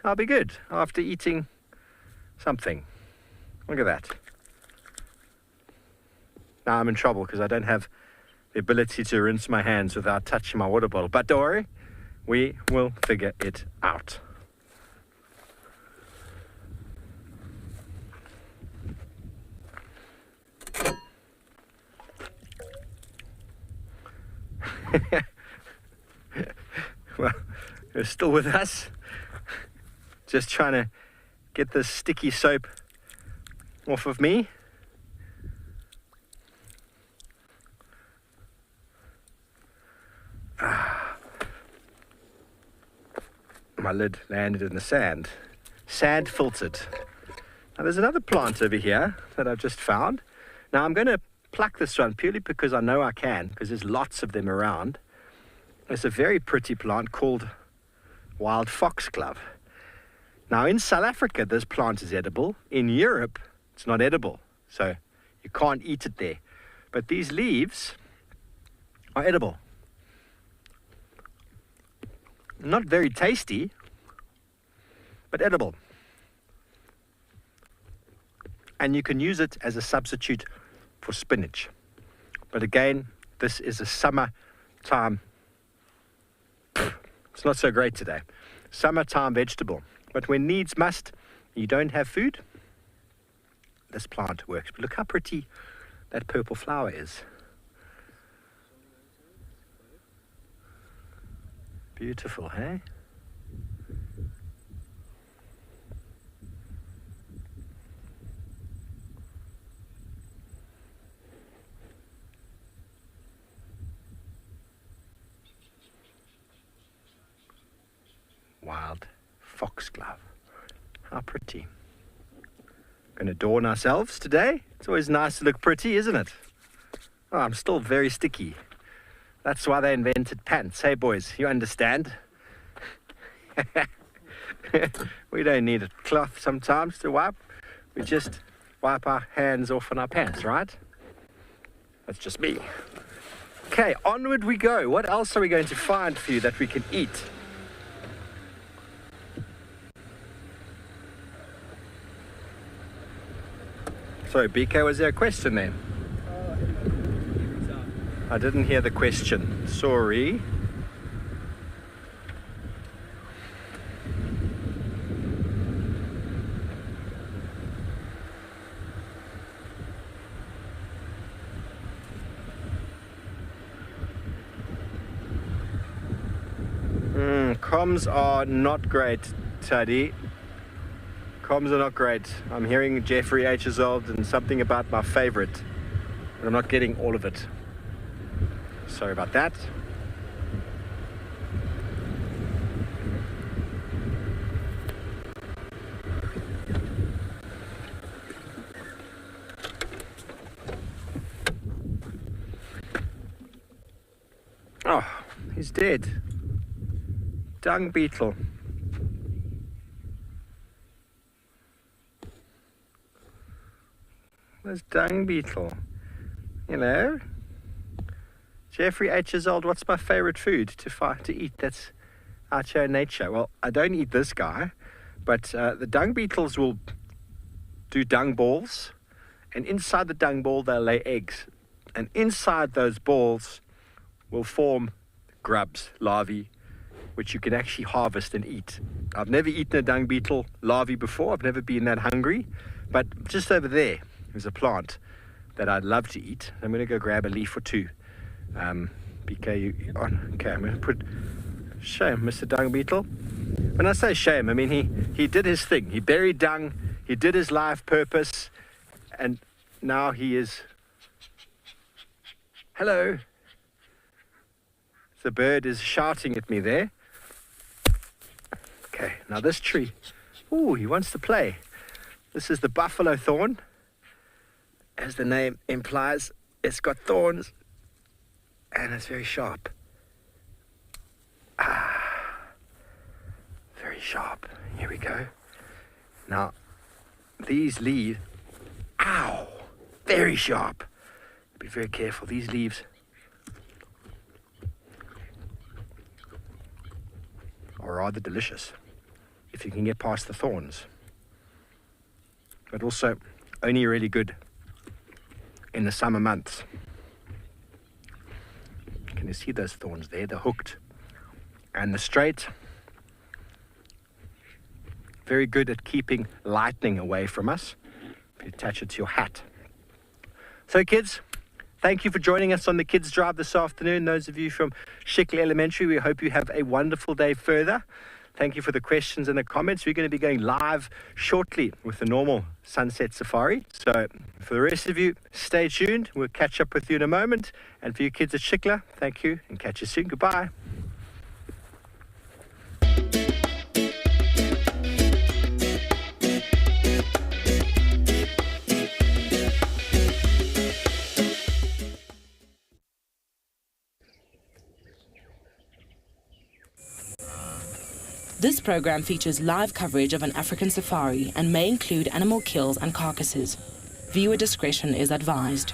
Speaker 2: I'll be good after eating something. Look at that. Now I'm in trouble because I don't have the ability to rinse my hands without touching my water bottle. But don't worry, we will figure it out. Well, you're still with us. Just trying to get this sticky soap off of me. My lid landed in the sand. Sand filtered. Now there's another plant over here that I've just found. Now I'm going to pluck this one purely because I know I can, because there's lots of them around. It's a very pretty plant called wild foxglove. Now in South Africa this plant is edible. In Europe it's not edible, so you can't eat it there. But these leaves are edible. Not very tasty, but edible. And you can use it as a substitute for spinach. But again, this is a summertime, it's not so great today, summertime vegetable. But when needs must, you don't have food, this plant works. But look how pretty that purple flower is. Beautiful, hey? Wild foxglove. How pretty. Going to adorn ourselves today. It's always nice to look pretty, isn't it? Oh, I'm still very sticky. That's why they invented pants. Hey boys, you understand? We don't need a cloth sometimes to wipe. We just wipe our hands off on our pants, right? That's just me. Okay, onward we go. What else are we going to find for you that we can eat? Sorry, BK, was there a question there? I didn't hear the question. Sorry. Comms are not great, Taddy. Comms are not great. I'm hearing Jeffrey H. Isolde and something about my favorite, but I'm not getting all of it. Sorry about that. Oh, he's dead. Dung beetle. Where's dung beetle? Hello? Jeffrey H. Isolde, what's my favorite food to eat that's out here in nature? Well, I don't eat this guy, but the dung beetles will do dung balls, and inside the dung ball they'll lay eggs, and inside those balls will form grubs, larvae, which you can actually harvest and eat. I've never eaten a dung beetle larvae before. I've never been that hungry, but just over there is a plant that I'd love to eat. I'm going to go grab a leaf or two. BK, you on? Okay, I'm going to put shame, Mr. Dung Beetle. When I say shame, I mean he did his thing. He buried dung. He did his life purpose, and now he is. Hello. The bird is shouting at me there. Okay, now this tree. Ooh, he wants to play. This is the buffalo thorn. As the name implies, it's got thorns and it's very sharp. Very sharp. Here we go. Now, these leaves, ow, very sharp. Be very careful. These leaves are rather delicious. if you can get past the thorns. But also only really good in the summer months. Can you see those thorns there? The hooked and the straight. Very good at keeping lightning away from us. If you attach it to your hat. So kids, thank you for joining us on the Kids Drive this afternoon. Those of you from Shikla Elementary, we hope you have a wonderful day further. Thank you for the questions and the comments. We're going to be going live shortly with the normal Sunset Safari. So for the rest of you, stay tuned. We'll catch up with you in a moment. And for you kids at Shikla, thank you and catch you soon. Goodbye.
Speaker 8: This program features live coverage of an African safari and may include animal kills and carcasses. Viewer discretion is advised.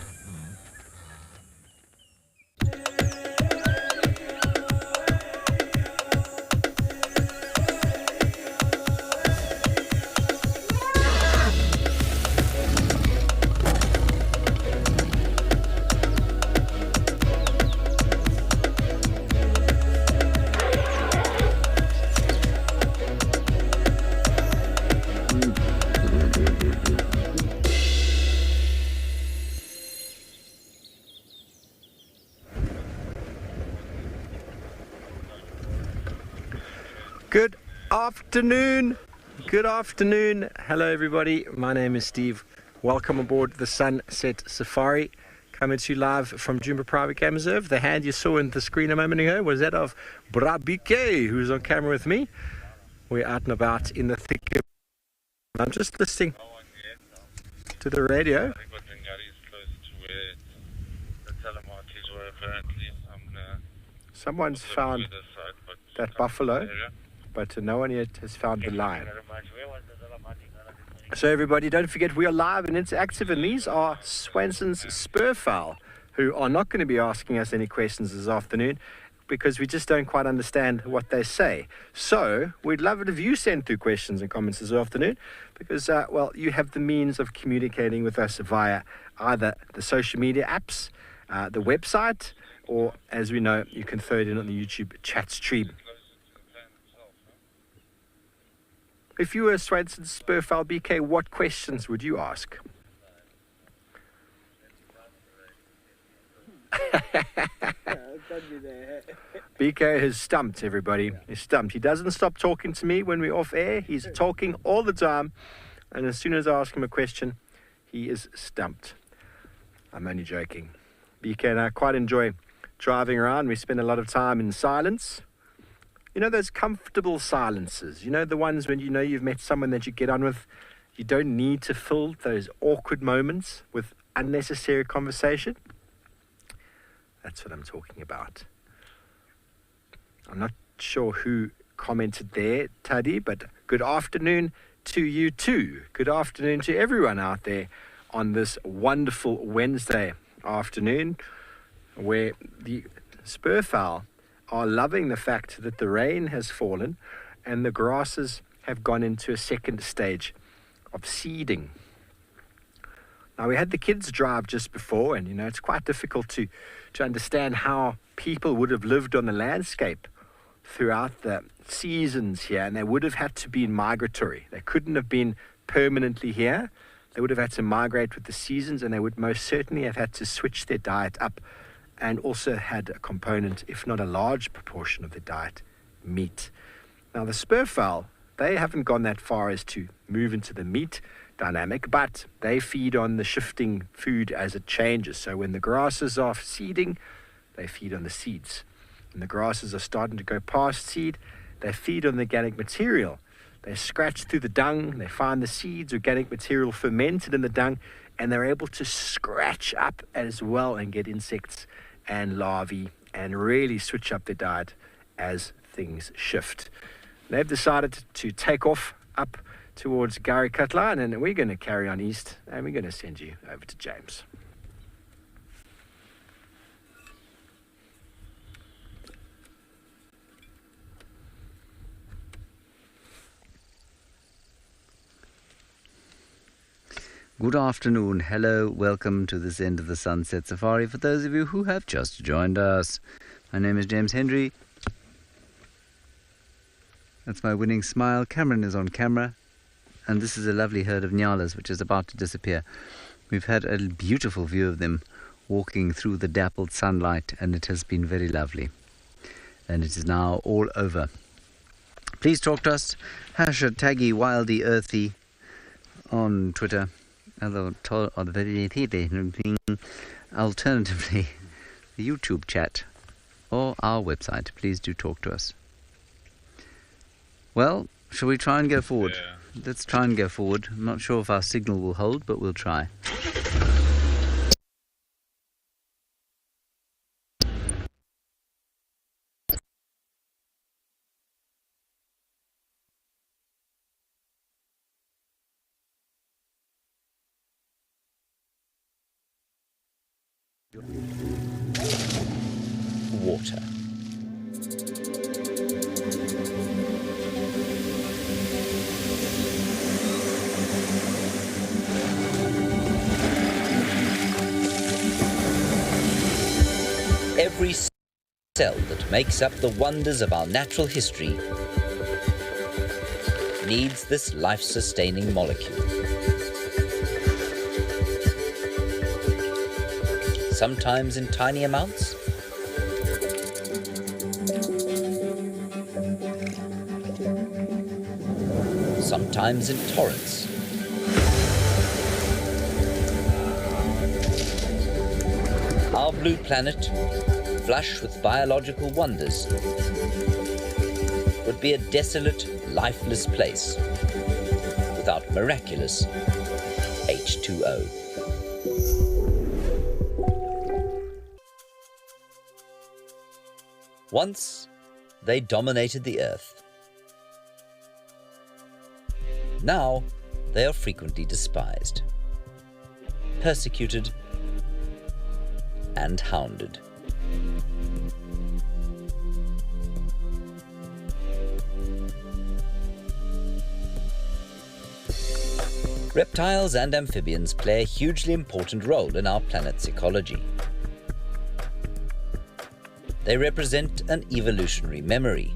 Speaker 2: Good afternoon. Good afternoon. Hello, everybody. My name is Steve. Welcome aboard the Sunset Safari. Coming to you live from Jumba Private Game Reserve. The hand you saw in the screen a moment ago was that of Brabike, who's on camera with me. We're out and about in the thick of... I'm just listening to the radio. Someone's found that buffalo, but no one yet has found the lion. So everybody, don't forget we are live and interactive, and these are Swanson's spurfowl, who are not going to be asking us any questions this afternoon because we just don't quite understand what they say. So we'd love it if you send through questions and comments this afternoon because, well, you have the means of communicating with us via either the social media apps, the website, or as we know, you can throw it in on the YouTube chat stream. If you were Swanson's spurfowl, BK, what questions would you ask? BK has stumped, everybody. He's stumped. He doesn't stop talking to me when we're off air. He's talking all the time. And as soon as I ask him a question, he is stumped. I'm only joking. BK and I quite enjoy driving around. We spend a lot of time in silence. You know those comfortable silences, you know the ones when you know you've met someone that you get on with. You don't need to fill those awkward moments with unnecessary conversation. That's what I'm talking about. I'm not sure who commented there, Taddy, but good afternoon to you too. Good afternoon to everyone out there on this wonderful Wednesday afternoon where the spurfowl are loving the fact that the rain has fallen and the grasses have gone into a second stage of seeding. Now, we had the kids drive just before, and you know it's quite difficult to understand how people would have lived on the landscape throughout the seasons here, and they would have had to be migratory. They couldn't have been permanently here. They would have had to migrate with the seasons, and they would most certainly have had to switch their diet up and also had a component, if not a large proportion of the diet, meat. Now the spurfowl, they haven't gone that far as to move into the meat dynamic, but they feed on the shifting food as it changes. So when the grasses are seeding, they feed on the seeds. When the grasses are starting to go past seed, they feed on the organic material. They scratch through the dung, they find the seeds, organic material fermented in the dung, and they're able to scratch up as well and get insects and larvae and really switch up their diet as things shift. They've decided to take off up towards Garikatla, and then we're going to carry on east and we're going to send you over to James.
Speaker 1: Good afternoon, hello, welcome to this end of the Sunset Safari for those of you who have just joined us. My name is James Hendry. That's my winning smile. Cameron is on camera, and this is a lovely herd of nyalas which is about to disappear. We've had a beautiful view of them walking through the dappled sunlight, and it has been very lovely. And it is now all over. Please talk to us. #taggy WildEarthy on Twitter. Alternatively, the YouTube chat or our website. Please do talk to us. Well, shall we try and go forward?
Speaker 9: Yeah.
Speaker 1: Let's try and go forward. I'm not sure if our signal will hold, but we'll try. Water. Every cell that makes up the wonders of our natural history needs this life-sustaining molecule. Sometimes in tiny amounts, sometimes in torrents. Our blue planet, flush with biological wonders, would be a desolate, lifeless place without miraculous H2O. Once, they dominated the Earth. Now, they are frequently despised, persecuted, and hounded. Reptiles and amphibians play a hugely important role in our planet's ecology. They represent an evolutionary memory.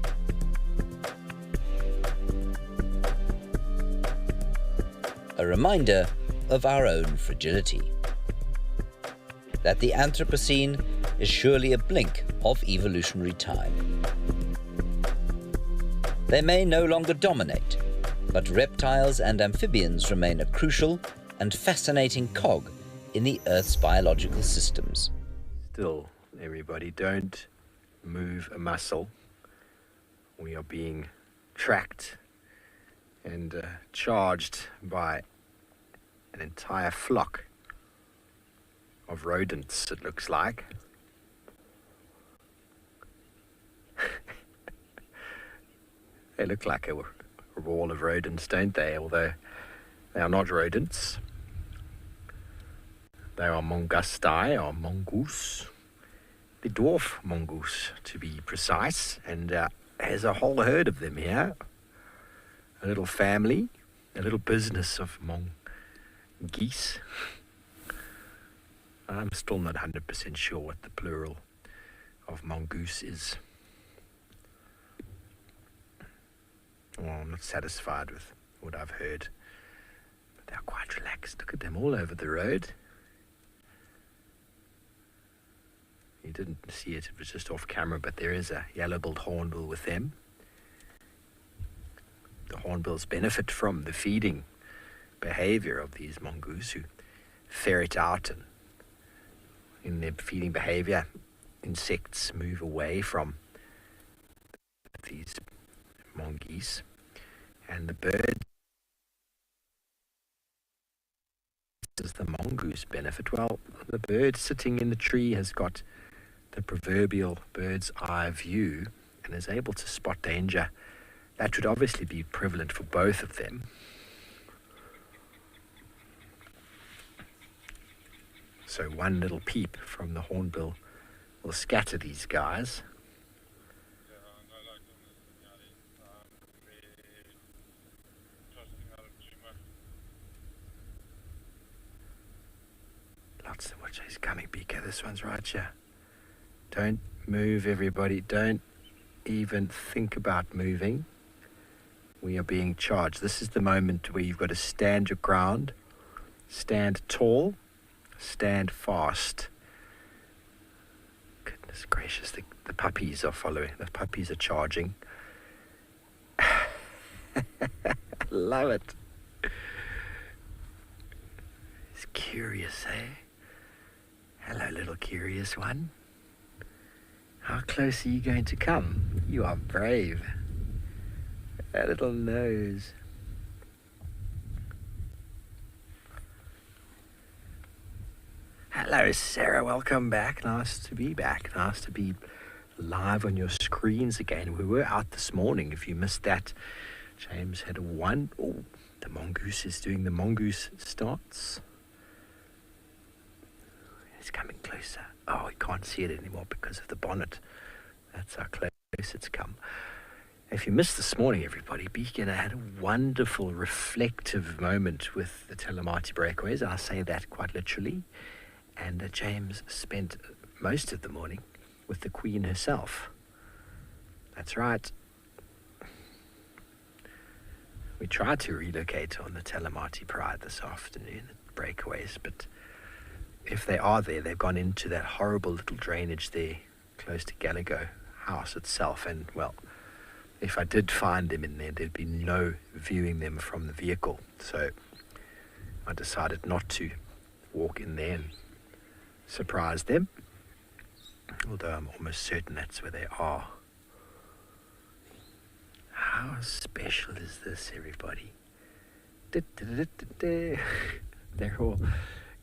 Speaker 1: A reminder of our own fragility. That the Anthropocene is surely a blink of evolutionary time. They may no longer dominate, but reptiles and amphibians remain a crucial and fascinating cog in the Earth's biological systems.
Speaker 2: Still, everybody, don't move a muscle. We are being tracked and charged by an entire flock of rodents, it looks like. They look like a wall of rodents, don't they? Although they are not rodents. They are mongusti, or mongoose. The dwarf mongoose, to be precise. And there's a whole herd of them here. A little family, a little business of geese. I'm still not 100% sure what the plural of mongoose is. Well, I'm not satisfied with what I've heard. But they're quite relaxed. Look at them all over the road. You didn't see it was just off camera, but there is a yellow-billed hornbill with them. The hornbills benefit from the feeding behavior of these mongoose who ferret out, and in their feeding behavior, insects move away from these mongoose, and the bird does the mongoose benefit? Well, the bird sitting in the tree has got the proverbial bird's eye view and is able to spot danger. That would obviously be prevalent for both of them. So one little peep from the hornbill will scatter these guys. Watch, he's coming, BK. This one's right here. Don't move, everybody. Don't even think about moving. We are being charged. This is the moment where you've got to stand your ground, stand tall, stand fast. Goodness gracious, the puppies are following. The puppies are charging. Love it. It's curious, eh? Hello, little curious one. How close are you going to come? You are brave. That little nose. Hello, Sarah. Welcome back. Nice to be back. Nice to be live on your screens again. We were out this morning. If you missed that, James had one. Oh, the mongoose is doing the mongoose starts. It's coming closer. Oh, we can't see it anymore because of the bonnet. That's how close it's come. If you missed this morning, everybody, Beacon had a wonderful reflective moment with the Telemati breakaways. I say that quite literally. And James spent most of the morning with the Queen herself. That's right. We tried to relocate on the Telemati Pride this afternoon at breakaways, but if they are there, they've gone into that horrible little drainage there close to Gallagher House itself. And, well, if I did find them in there, there'd be no viewing them from the vehicle. So I decided not to walk in there and surprise them, although I'm almost certain that's where they are. How special is this, everybody? They're all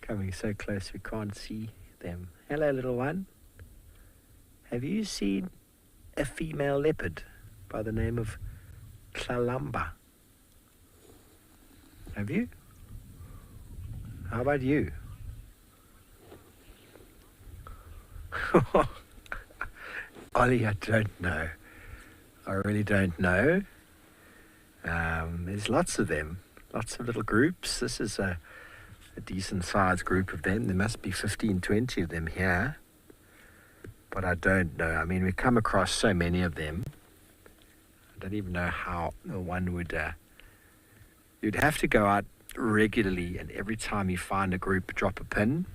Speaker 2: coming so close we can't see them. Hello, little one. Have you seen a female leopard by the name of Klalamba? Have you? How about you? Ollie, I don't know. I really don't know. There's lots of them, lots of little groups. This is a decent sized group of them. There must be 15, 20 of them here. But I don't know. I mean, we come across so many of them. I don't even know how one would... you'd have to go out regularly, and every time you find a group, drop a pin.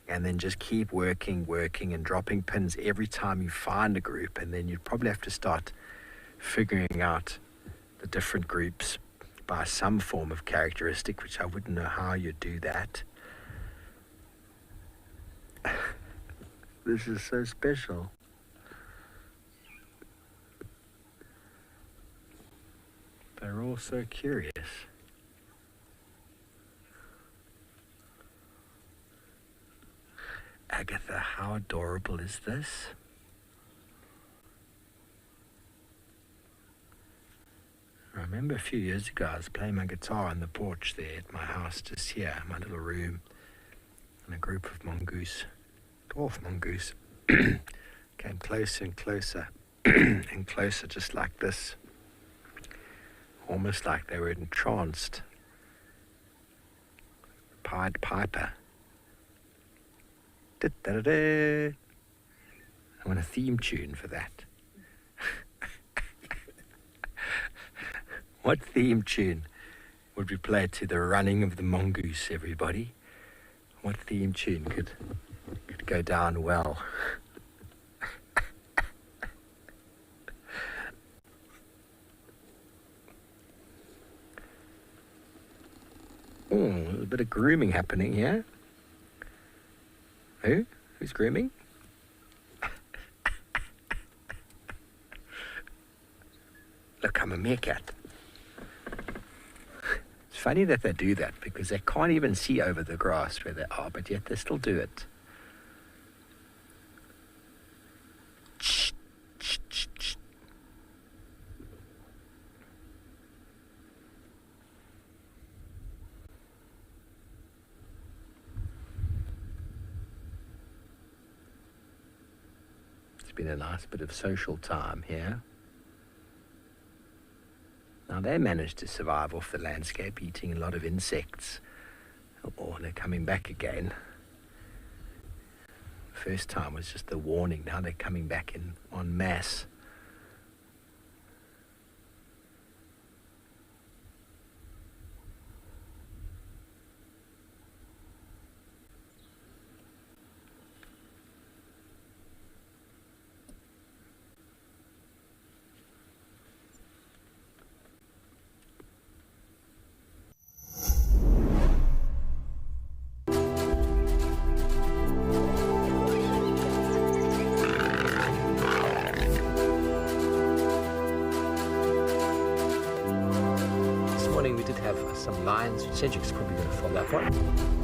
Speaker 2: And then just keep working and dropping pins every time you find a group. And then you'd probably have to start figuring out the different groups by some form of characteristic, which I wouldn't know how you'd do that. This is so special. They're all so curious. Agatha, how adorable is this? I remember a few years ago I was playing my guitar on the porch there at my house, just here, my little room, and a group of mongoose, dwarf mongoose, came closer and closer and closer, just like this, almost like they were entranced. Pied Piper. I want a theme tune for that. What theme tune would we play to the running of the mongoose, everybody? What theme tune could go down well? Oh, a little bit of grooming happening here. Who? Who's grooming? Look, I'm a meerkat. It's funny that they do that because they can't even see over the grass where they are, but yet they still do it. Been a nice bit of social time here. Now they managed to survive off the landscape, eating a lot of insects, or they're coming back again. First time was just the warning. Now they're coming back in en masse. We did have some lions. Cedric's probably going to follow that one.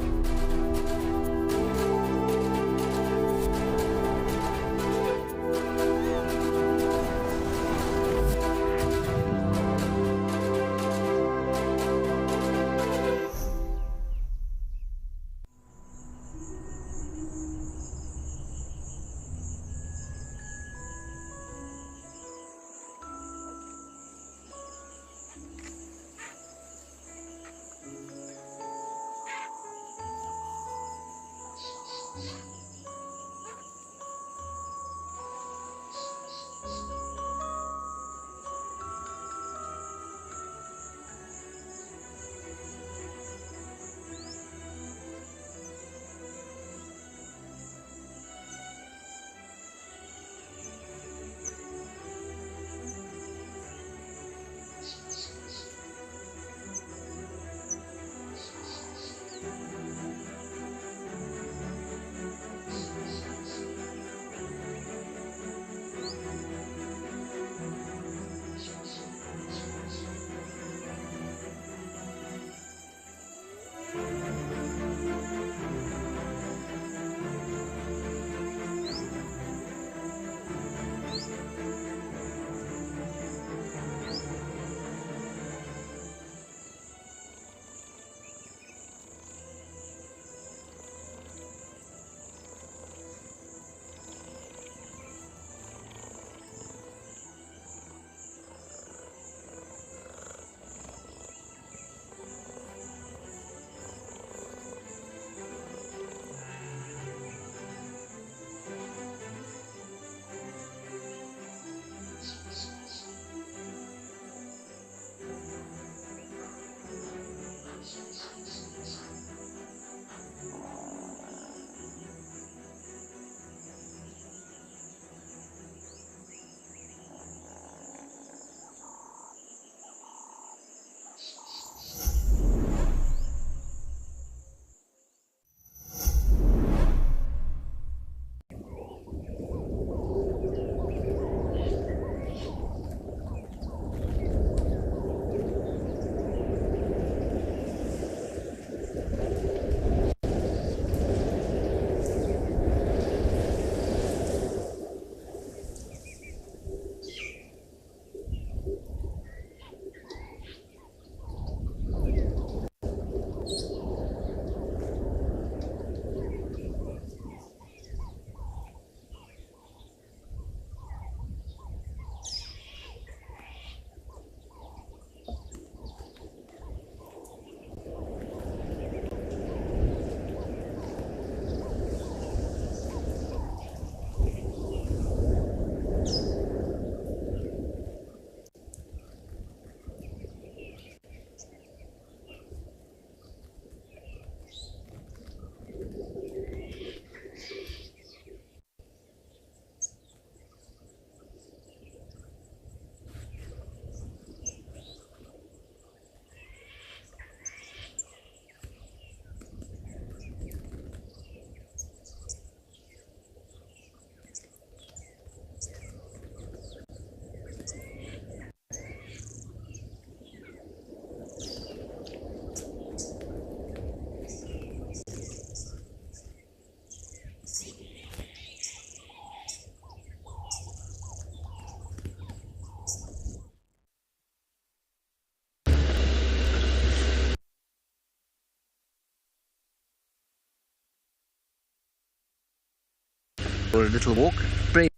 Speaker 1: For a little walk. Very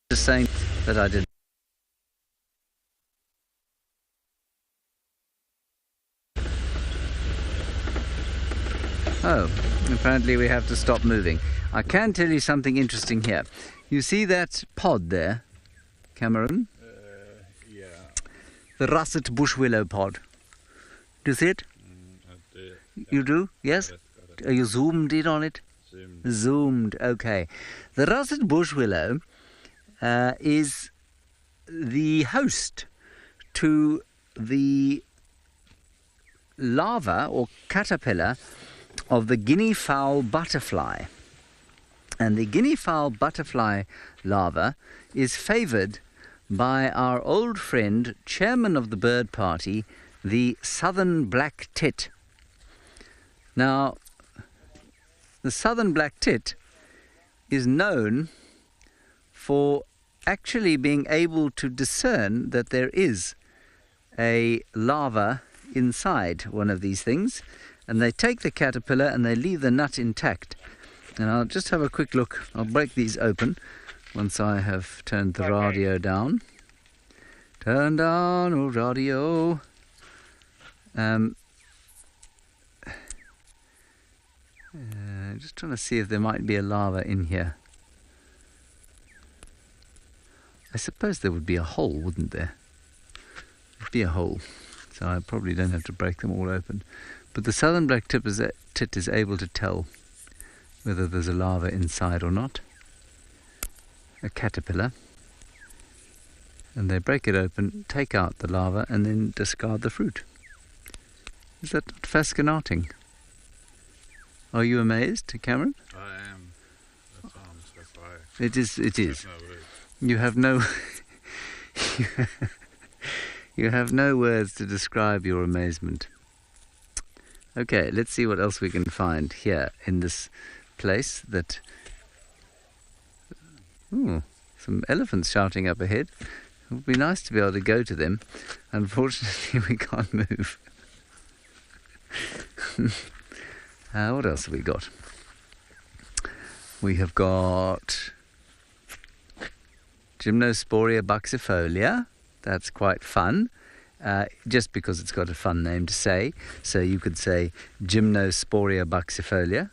Speaker 1: the same that I did. Oh, apparently we have to stop moving. I can tell you something interesting here. You see that pod there, Cameron?
Speaker 9: Yeah.
Speaker 1: The russet bush willow pod. Do you see it? You do? Yes? Are you zoomed in on it? Zoomed, okay. The russet bush willow is the host to the larva or caterpillar of the guinea fowl butterfly. And the guinea fowl butterfly larva is favoured by our old friend, chairman of the bird party, the southern black tit. Now, the southern black tit is known for actually being able to discern that there is a larva inside one of these things, and they take the caterpillar and they leave the nut intact. And I'll just have a quick look. I'll break these open once I have turned the radio down. Turn down, oh radio. Just trying to see if there might be a larva in here. I suppose there would be a hole, wouldn't there? There'd be a hole, so I probably don't have to break them all open. But the southern black tit is able to tell whether there's a larva inside or not. A caterpillar. And they break it open, take out the larva, and then discard the fruit. Is that not fascinating? Are you amazed, Cameron?
Speaker 9: I am. That sounds so fire.
Speaker 1: It is. It is.
Speaker 9: No words.
Speaker 1: You have no. You have no words to describe your amazement. Okay, let's see what else we can find here in this place. That. Ooh, some elephants shouting up ahead. It would be nice to be able to go to them. Unfortunately, we can't move. What else have we got? We have got Gymnosporia buxifolia. That's quite fun, just because it's got a fun name to say. So you could say Gymnosporia buxifolia.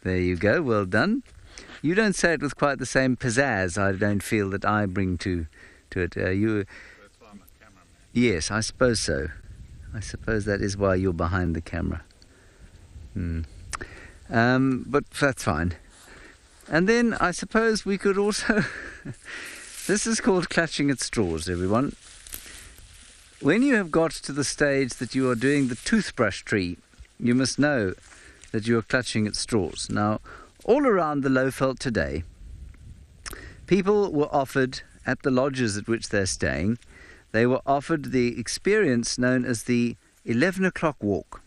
Speaker 1: There you go, well done. You don't say it with quite the same pizzazz, I don't feel, that I bring to it.
Speaker 9: That's why I'm a cameraman.
Speaker 1: Yes, I suppose so. I suppose that is why you're behind the camera. But that's fine. And then I suppose we could also... This is called clutching at straws, everyone. When you have got to the stage that you are doing the toothbrush tree, you must know that you are clutching at straws. Now, all around the Lowveld today, people were offered, at the lodges at which they're staying, they were offered the experience known as the 11 o'clock walk.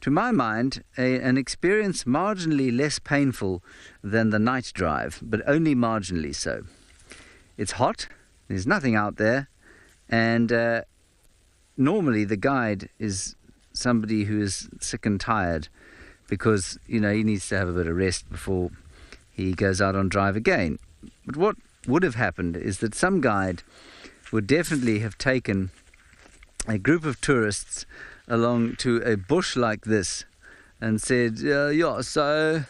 Speaker 1: To my mind, an experience marginally less painful than the night drive, but only marginally so. It's hot, there's nothing out there, and normally the guide is somebody who is sick and tired because, you know, he needs to have a bit of rest before he goes out on drive again. But what would have happened is that some guide would definitely have taken a group of tourists along to a bush like this and said, so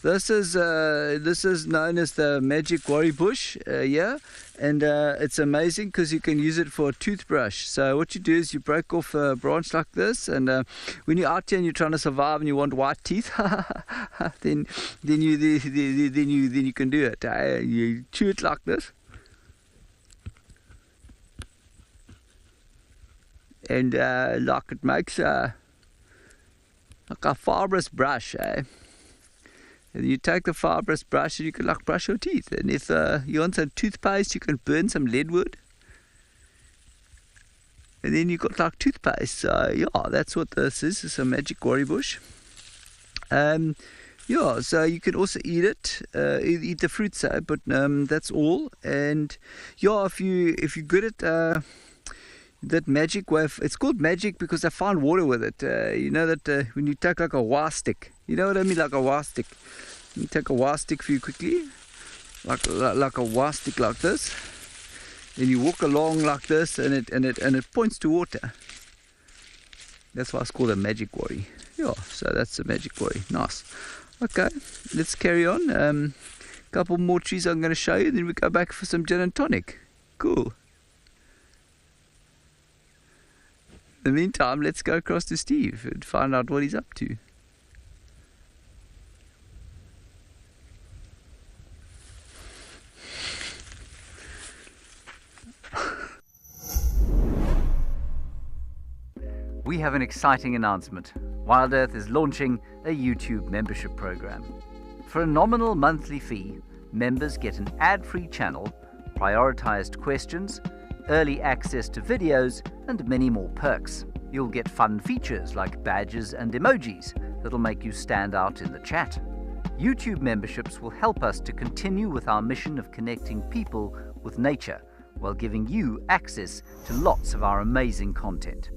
Speaker 1: this is known as the magic worry bush, and it's amazing because you can use it for a toothbrush. So what you do is you break off a branch like this, and when you're out here and you're trying to survive and you want white teeth, then you can do it. You chew it like this. And like it makes like a fibrous brush, And you take the fibrous brush and you can like brush your teeth. And if you want some toothpaste, you can burn some lead wood. And then you got like toothpaste. So yeah, that's what this is. It's a magic worry bush. So you can also eat it, eat the fruit, but that's all. And yeah, if you're good at that magic wave, it's called magic because I found water with it. You know that when you take like a wah stick, you know what I mean, like a wah stick. You take a wah stick for you quickly, like a wah stick like this. Then you walk along like this, and it points to water. That's why it's called a magic worry. Yeah, so that's a magic worry. Nice. Okay, let's carry on. Couple more trees I'm going to show you, then we go back for some gin and tonic. Cool. In the meantime, let's go across to Steve and find out what he's up to. We have an exciting announcement. WildEarth is launching a YouTube membership program. For a nominal monthly fee, members get an ad-free channel, prioritized questions, early access to videos, and many more perks. You'll get fun features like badges and emojis that'll make you stand out in the chat. YouTube memberships will help us to continue with our mission of connecting people with nature while giving you access to lots of our amazing content.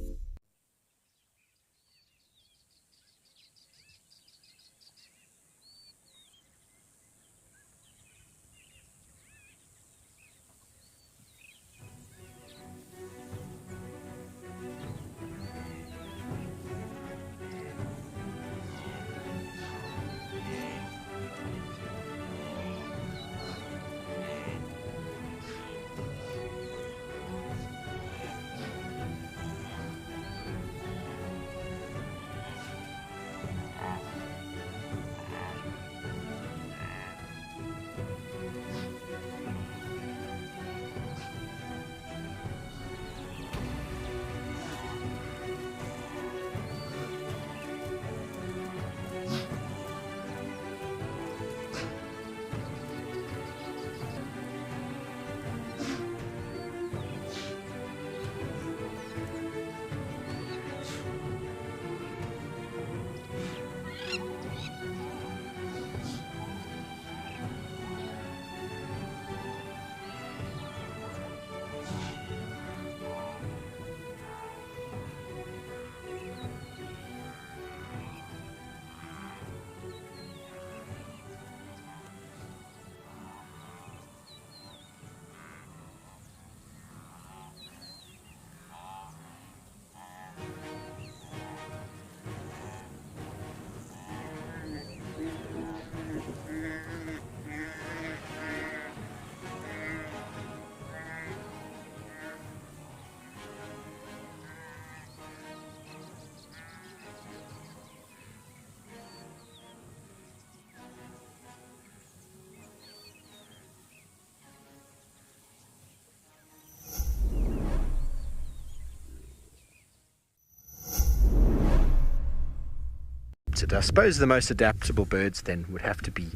Speaker 2: I suppose the most adaptable birds then would have to be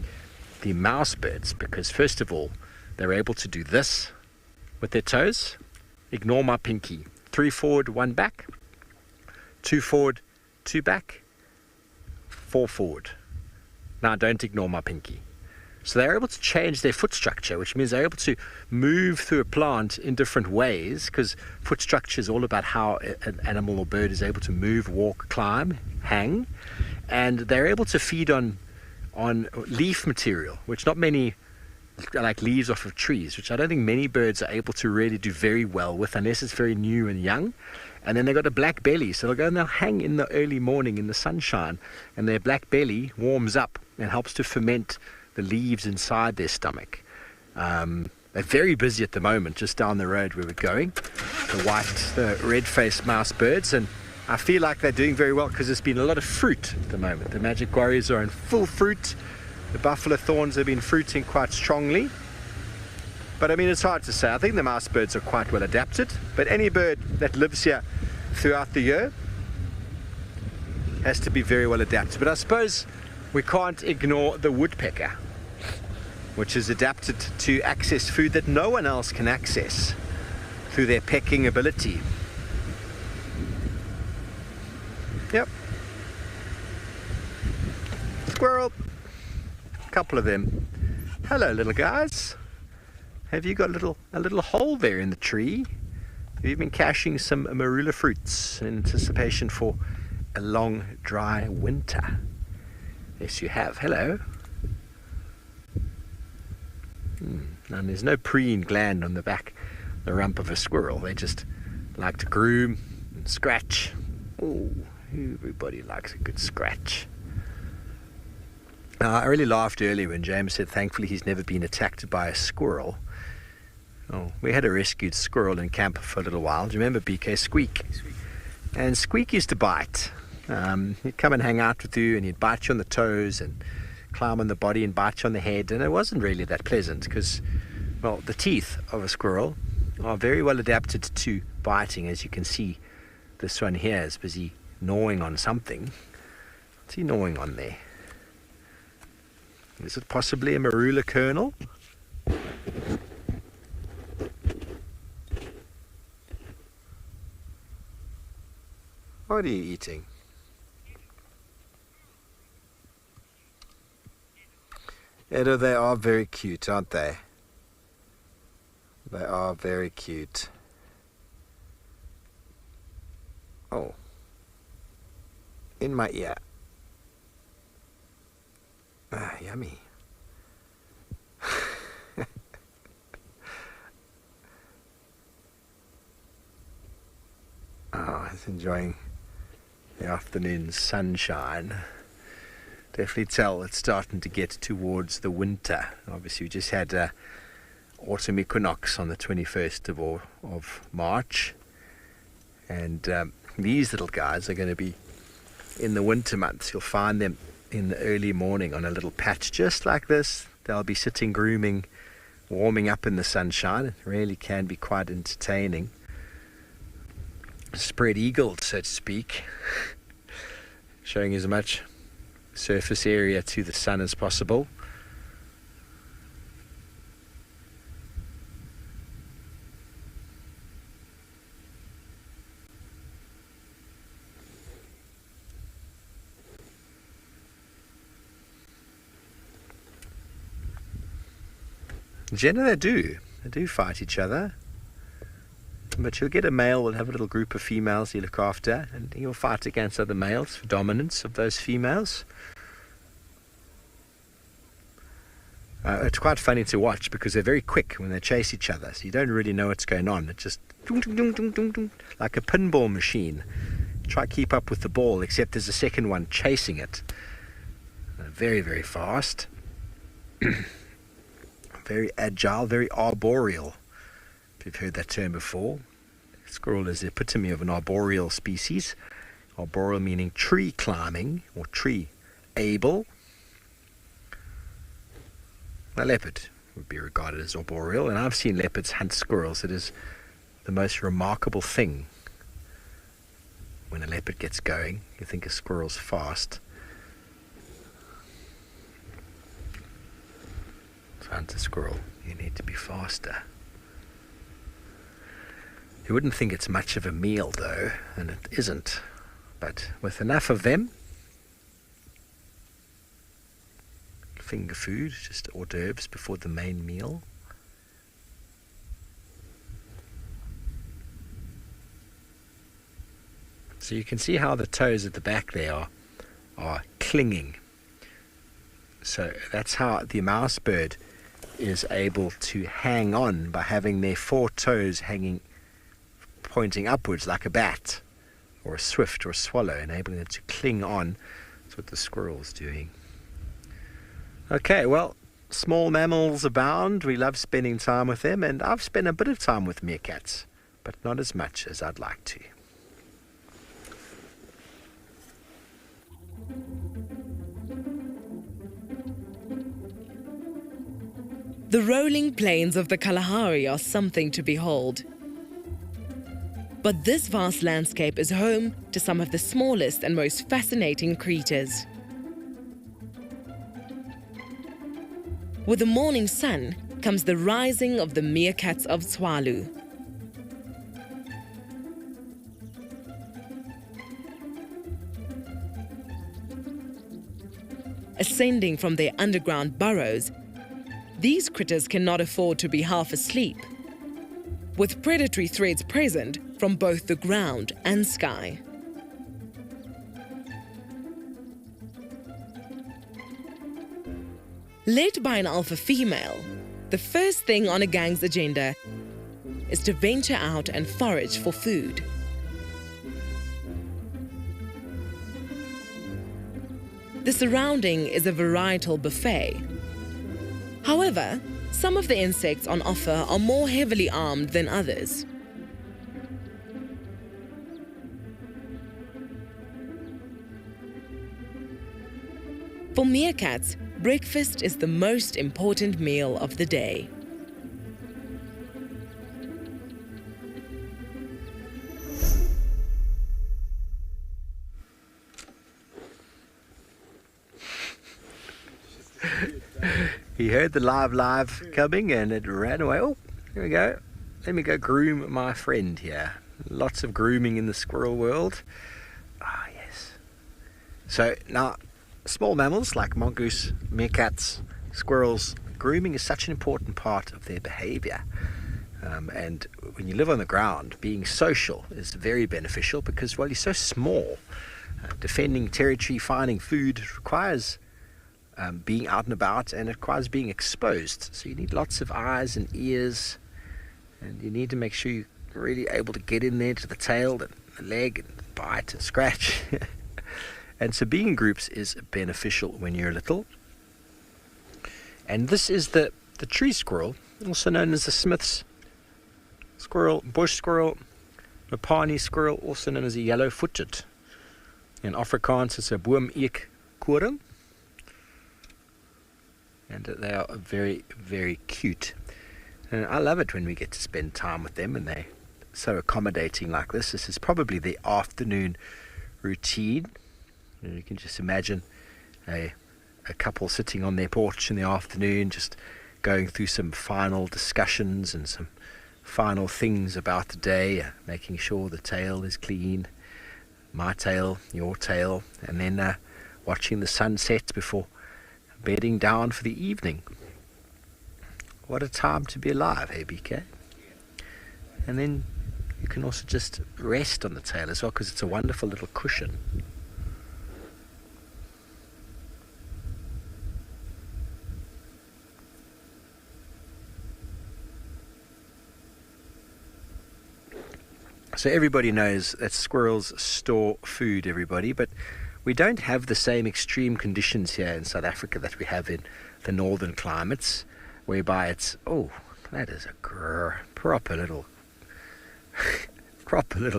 Speaker 2: the mouse birds, because first of all, they're able to do this with their toes. Ignore my pinky. 3 forward, 1 back. 2 forward, 2 back. 4 forward. Now don't ignore my pinky. So they're able to change their foot structure, which means they're able to move through a plant in different ways, because foot structure is all about how an animal or bird is able to move, walk, climb, hang. And they're able to feed on leaf material, which not many, like leaves off of trees, which I don't think many birds are able to really do very well with unless it's very new and young. And then they've got a black belly, so they'll go and they'll hang in the early morning in the sunshine, and their black belly warms up and helps to ferment the leaves inside their stomach. They're very busy at the moment, just down the road where we're going, the red-faced mouse birds, and I feel like they're doing very well because there's been a lot of fruit at the moment. The magic warriors are in full fruit. The buffalo thorns have been fruiting quite strongly. But I mean, it's hard to say. I think the mouse birds are quite well adapted, but any bird that lives here throughout the year has to be very well adapted. But I suppose we can't ignore the woodpecker, which is adapted to access food that no one else can access through their pecking ability. Yep. Squirrel. A couple of them. Hello, little guys. Have you got a little hole there in the tree? Have you been caching some marula fruits in anticipation for a long, dry winter? Yes, you have. Hello. And there's no preen gland on the back, the rump of a squirrel. They just like to groom and scratch Oh, everybody likes a good scratch. I really laughed earlier when James said thankfully he's never been attacked by a squirrel. Oh, we had a rescued squirrel in camp for a little while. Do you remember BK? Squeak. And Squeak used to bite. He'd come and hang out with you and he'd bite you on the toes and climb on the body and bite you on the head, and it wasn't really that pleasant because, well, the teeth of a squirrel are very well adapted to biting. As you can see, this one here is busy gnawing on something. What's he gnawing on there? Is it possibly a marula kernel? What are you eating? Edo, they are very cute, aren't they? They are very cute. Oh. In my ear. Ah, yummy. Oh, he's enjoying the afternoon sunshine. Definitely tell it's starting to get towards the winter. Obviously, we just had autumn equinox on the 21st of March. And these little guys are going to be in the winter months. You'll find them in the early morning on a little patch just like this. They'll be sitting grooming, warming up in the sunshine. It really can be quite entertaining. Spread eagled, so to speak, showing as much surface area to the sun as possible. Generally they do fight each other, but you'll get a male will have a little group of females you look after, and he'll fight against other males for dominance of those females. It's quite funny to watch because they're very quick when they chase each other, so you don't really know what's going on. It's just ding, ding, ding, ding, ding, ding, like a pinball machine. Try to keep up with the ball, except there's a second one chasing it. Very, very fast. Very agile, very arboreal. If you've heard that term before. Squirrel is the epitome of an arboreal species. Arboreal meaning tree climbing or tree able. A leopard would be regarded as arboreal, and I've seen leopards hunt squirrels. It is the most remarkable thing. When a leopard gets going, you think a squirrel's fast. To hunt a squirrel, you need to be faster. You wouldn't think it's much of a meal though, and it isn't. But with enough of them, finger food, just hors d'oeuvres before the main meal. So you can see how the toes at the back there are clinging. So that's how the mouse bird is able to hang on, by having their four toes pointing upwards like a bat or a swift or a swallow, enabling them to cling on. That's what the squirrel's doing. Okay, well, small mammals abound. We love spending time with them, and I've spent a bit of time with meerkats, but not as much as I'd like to.
Speaker 8: The rolling plains of the Kalahari are something to behold. But this vast landscape is home to some of the smallest and most fascinating creatures. With the morning sun comes the rising of the meerkats of Tswalu. Ascending from their underground burrows, these critters cannot afford to be half asleep, with predatory threats present from both the ground and sky. Led by an alpha female, the first thing on a gang's agenda is to venture out and forage for food. The surrounding is a varietal buffet. However, some of the insects on offer are more heavily armed than others. For meerkats, breakfast is the most important meal of the day.
Speaker 2: He heard the live coming and it ran away. Oh, here we go. Let me go groom my friend here. Lots of grooming in the squirrel world. Ah, yes. So now, small mammals like mongoose, meerkats, squirrels, grooming is such an important part of their behavior. And when you live on the ground, being social is very beneficial because, well, you're so small. Defending territory, finding food requires being out and about, and it requires being exposed. So you need lots of eyes and ears, and you need to make sure you're really able to get in there to the tail and the leg and bite and scratch. And so being in groups is beneficial when you're little. And this is the tree squirrel, also known as the Smith's squirrel, bush squirrel, Mopani squirrel, also known as a yellow-footed. In Afrikaans, it's a boom-eek-koring. And they are very, very cute. And I love it when we get to spend time with them and they're so accommodating like this. This is probably the afternoon routine. You can just imagine a couple sitting on their porch in the afternoon, just going through some final discussions and some final things about the day, making sure the tail is clean, my tail, your tail, and then watching the sunset before bedding down for the evening. What a time to be alive, hey BK? And then you can also just rest on the tail as well, because it's a wonderful little cushion. So everybody knows that squirrels store food, everybody, but we don't have the same extreme conditions here in South Africa that we have in the northern climates, whereby it's, oh, that is a proper little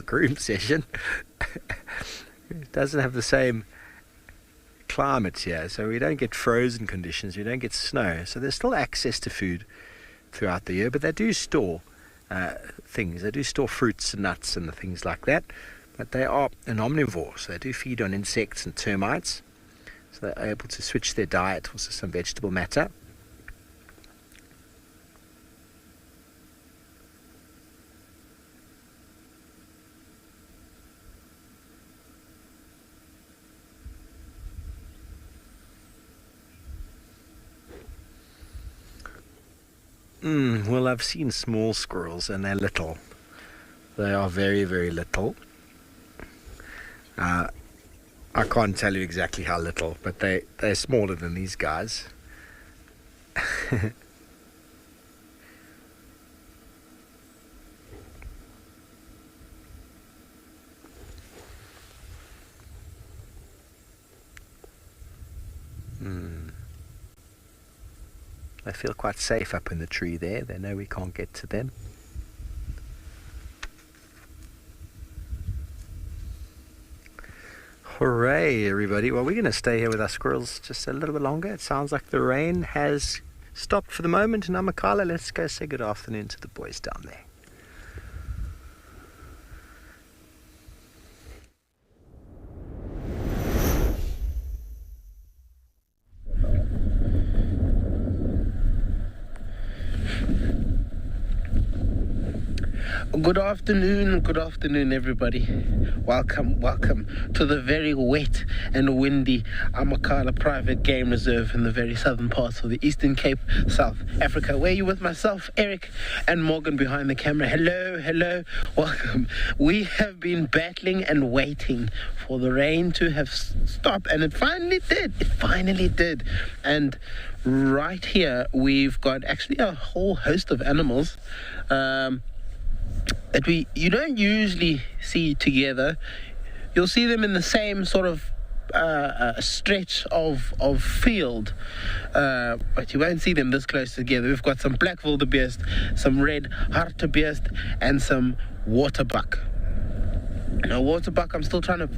Speaker 2: groom session. It doesn't have the same climate here, so we don't get frozen conditions, we don't get snow, so there's still access to food throughout the year, but they do store things. They do store fruits and nuts and the things like that. But they are an omnivore, so they do feed on insects and termites. So they're able to switch their diet, also some vegetable matter. Well, I've seen small squirrels and they're little. They are very, very little. I can't tell you exactly how little, but they're smaller than these guys. They feel quite safe up in the tree there. They know we can't get to them. Hooray, everybody. Well, we're going to stay here with our squirrels just a little bit longer. It sounds like the rain has stopped for the moment. Now, Makala, let's go say good afternoon to the boys down there.
Speaker 10: Good afternoon everybody. Welcome to the very wet and windy Amakala Private Game Reserve in the very southern parts of the Eastern Cape, South Africa, where you with myself, Eric, and Morgan behind the camera. Hello, welcome. We have been battling and waiting for the rain to have stopped, and it finally did. And right here we've got actually a whole host of animals that you don't usually see together. You'll see them in the same sort of stretch of field, but you won't see them this close together. We've got some black wildebeest, some red hartebeest, and some waterbuck. Now, waterbuck, I'm still trying to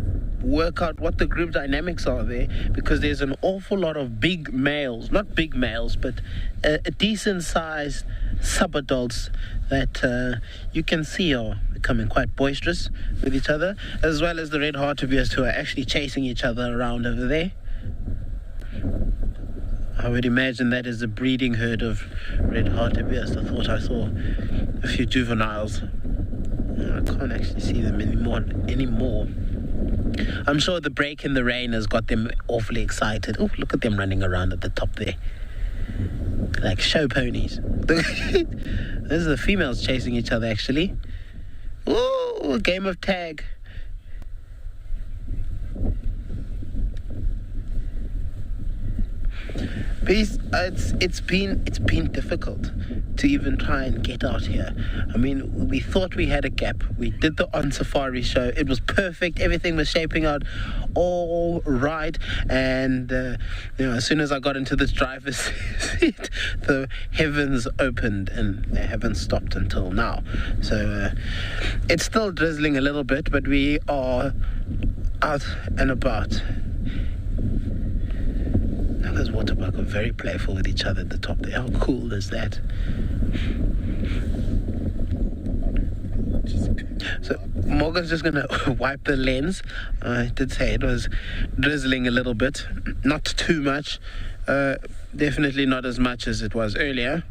Speaker 10: work out what the group dynamics are there, because there's an awful lot of big males, not big males, but a decent-sized subadults that you can see are becoming quite boisterous with each other, as well as the red hartebeest, who are actually chasing each other around over there. I would imagine that is a breeding herd of red hartebeest. I thought I saw a few juveniles. I can't actually see them anymore. I'm sure the break in the rain has got them awfully excited. Oh, look at them running around at the top there, like show ponies. Those are the females chasing each other, actually. Oh, a game of tag. But it's been difficult to even try and get out here. I mean, we thought we had a gap. We did the On Safari show. It was perfect. Everything was shaping out all right. And as soon as I got into this driver's seat, the heavens opened, and they haven't stopped until now. So it's still drizzling a little bit, but we are out and about. Those waterbuck are very playful with each other at the top there. How cool is that? So Morgan's just going to wipe the lens. I did say it was drizzling a little bit. Not too much. Definitely not as much as it was earlier.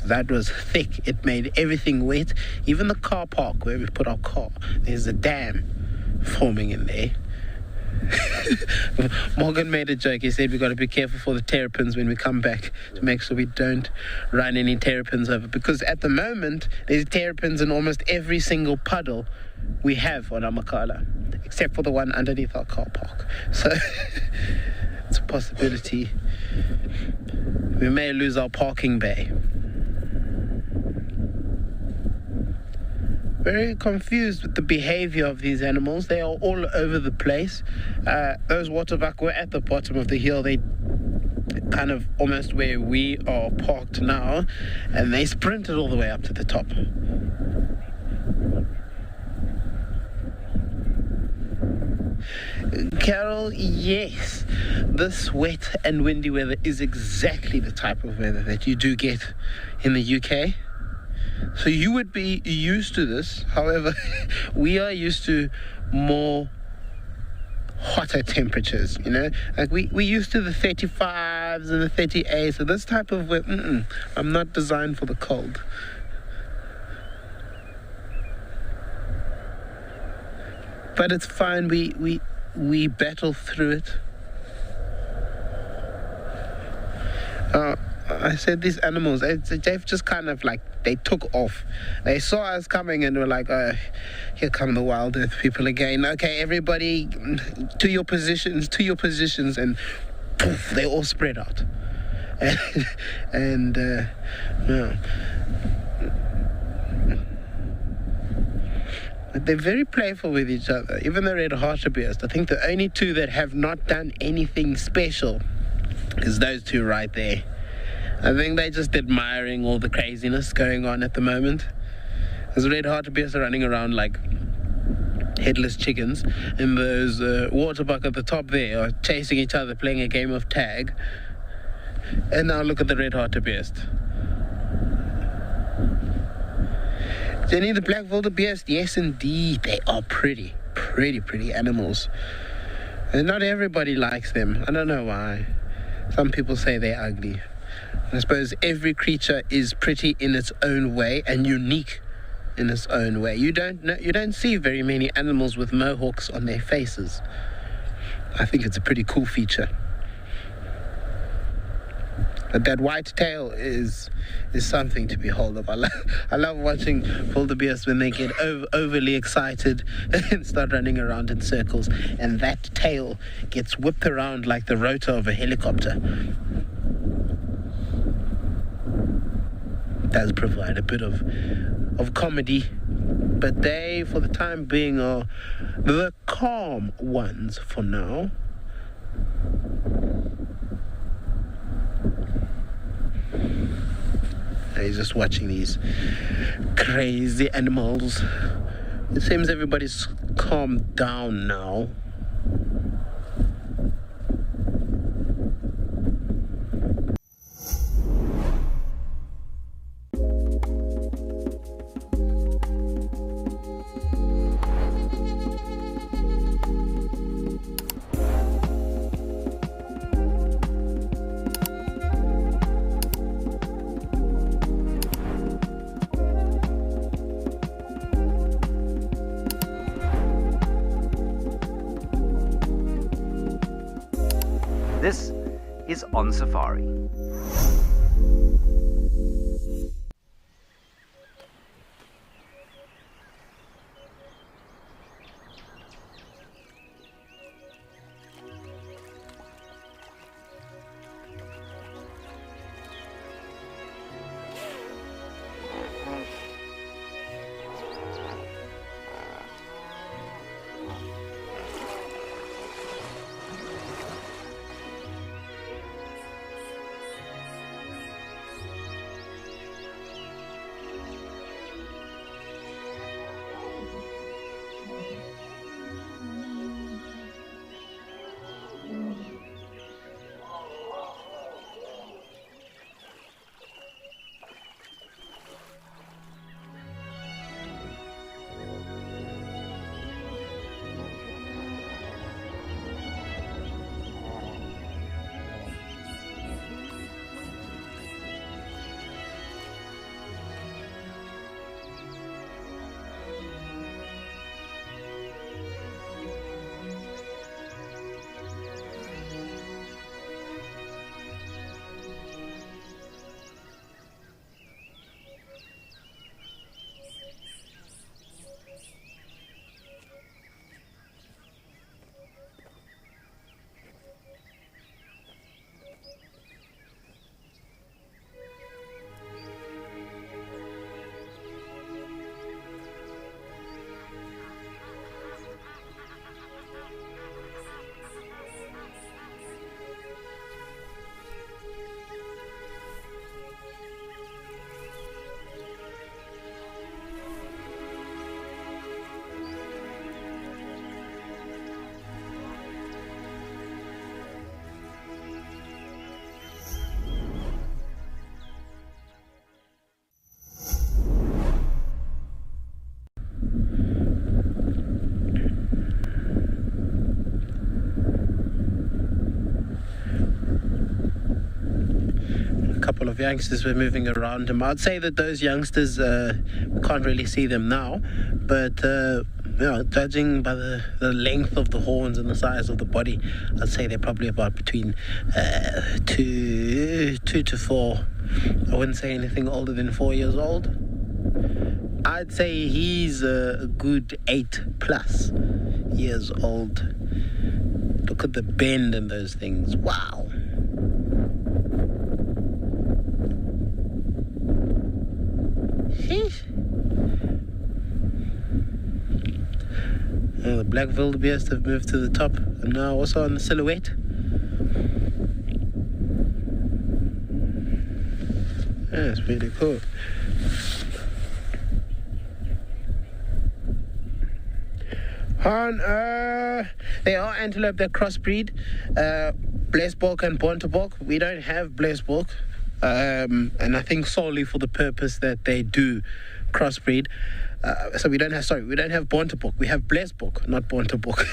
Speaker 10: That was thick. It made everything wet. Even the car park where we put our car, there's a dam forming in there. Morgan made a joke. He said we got to be careful for the terrapins when we come back, to make sure we don't run any terrapins over, because at the moment there's terrapins in almost every single puddle we have on Amakala, except for the one underneath our car park. So it's a possibility we may lose our parking bay. Very confused with the behavior of these animals. They are all over the place. Those waterbuck were at the bottom of the hill. They kind of almost where we are parked now, and they sprinted all the way up to the top. Carol, yes, this wet and windy weather is exactly the type of weather that you do get in the UK. So you would be used to this. However, we are used to more hotter temperatures, like we used to the 35s and the 38s. So this type of weather, I'm not designed for the cold. But it's fine. We battle through it. I said these animals, they've just kind of they took off. They saw us coming and were like, here come the WildEarth people again. Okay, everybody to your positions, and poof, they all spread out. And they're very playful with each other. Even the red hartebeest, I think the only two that have not done anything special is those two right there. I think they're just admiring all the craziness going on at the moment. Those red hartebeest are running around like headless chickens, and those waterbuck at the top there are chasing each other, playing a game of tag. And now look at the red hartebeest. Jenny, the black wildebeest, yes indeed, they are pretty animals. And not everybody likes them. I don't know why. Some people say they're ugly. I suppose every creature is pretty in its own way and unique in its own way. You don't see very many animals with mohawks on their faces. I think it's a pretty cool feature. But that white tail is something to behold of. I love watching wildebeest when they get overly excited and start running around in circles, and that tail gets whipped around like the rotor of a helicopter. It does provide a bit of of comedy, but they, for the time being, are the calm ones for now. He's just watching these crazy animals. It seems everybody's calmed down now.
Speaker 1: This is On Safari. Couple of youngsters were moving around him. I'd say that those youngsters can't really see them now, but judging by the length of the horns and the size of the body, I'd say they're probably about between 2 to 4. I wouldn't say anything older than 4 years old. I'd say he's a good 8+ years old. Look at the bend in those things. Wow. The black wildebeest have moved to the top and now also on the silhouette. That's pretty cool. They are antelope that crossbreed. Blesbok and Bontebok. We don't have Blesbok. And I think solely for the purpose that they do crossbreed. So we don't have Bontebok. We have Blesbok, not Bontebok.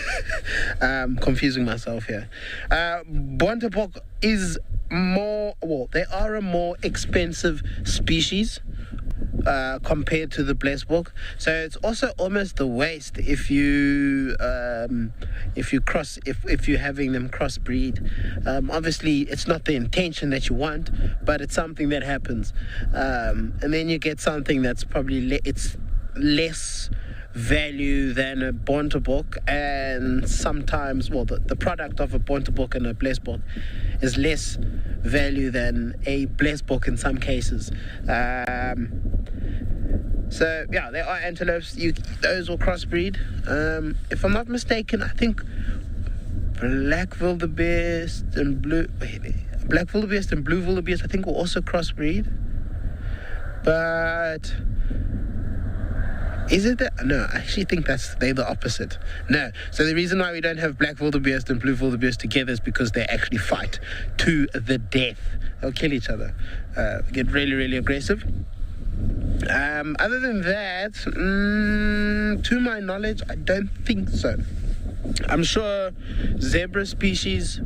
Speaker 1: Confusing myself here. Bontebok is they are a more expensive species compared to the Blesbok. So it's also almost a waste if you're having them crossbreed. Obviously, it's not the intention that you want, but it's something that happens. And then you get something that's probably less value than a Bontebok, and sometimes the product of a Bontebok and a Blesbok is less value than a Blesbok in some cases.
Speaker 10: So yeah, there are antelopes. Those will crossbreed. If I'm not mistaken, I think black wildebeest and blue wildebeest I think will also crossbreed. But is it that? No, I actually think they're the opposite. No. So the reason why we don't have black wildebeest and blue wildebeest together is because they actually fight to the death. They'll kill each other. Get really, really aggressive. Other than that, to my knowledge, I don't think so. I'm sure zebra species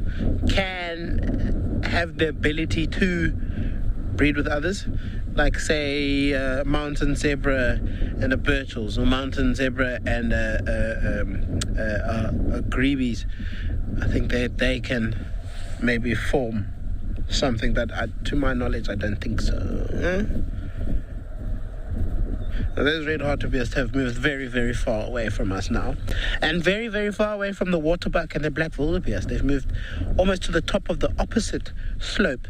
Speaker 10: can have the ability to breed with others, like say a mountain zebra and a Birchall's, or mountain zebra and a Greebies. I think they can maybe form something, but to my knowledge, I don't think so. Those red hartebeests have moved very, very far away from us now, and very, very far away from the waterbuck and the black wildebeest. They've moved almost to the top of the opposite slope,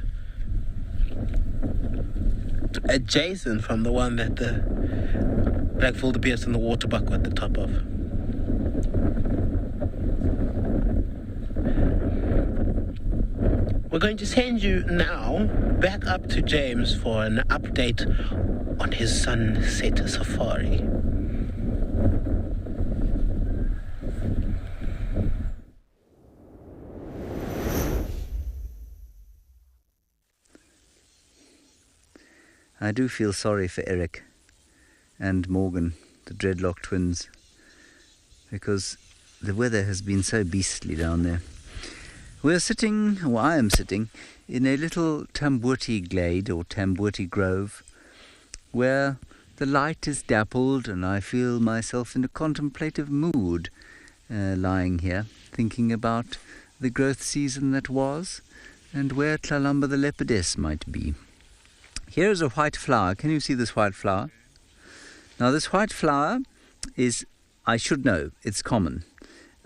Speaker 10: adjacent from the one that the black wildebeest and the waterbuck were at the top of. We're going to send you now back up to James for an update on his sunset safari.
Speaker 1: I do feel sorry for Eric and Morgan, the dreadlock twins, because the weather has been so beastly down there. We're sitting, or I am sitting, in a little Tamboti glade or Tamboti grove, where the light is dappled and I feel myself in a contemplative mood, lying here, thinking about the growth season that was and where Tlalamba the leopardess might be. Here is a white flower. Can you see this white flower? Now this white flower is, I should know, it's common.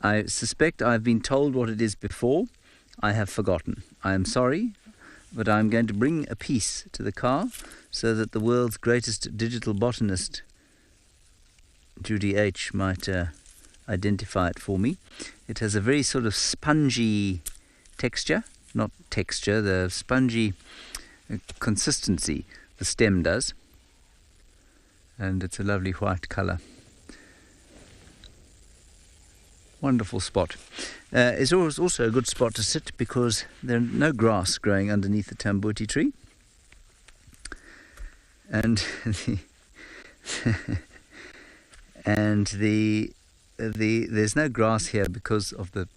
Speaker 1: I suspect I've been told what it is before. I have forgotten. I am sorry, but I'm going to bring a piece to the car so that the world's greatest digital botanist, Judy H., might identify it for me. It has a very sort of spongy texture, not texture, the spongy consistency the stem does, and it's a lovely white colour. Wonderful spot. It's also a good spot to sit because there's no grass growing underneath the Tamboti tree, and there's no grass here because of the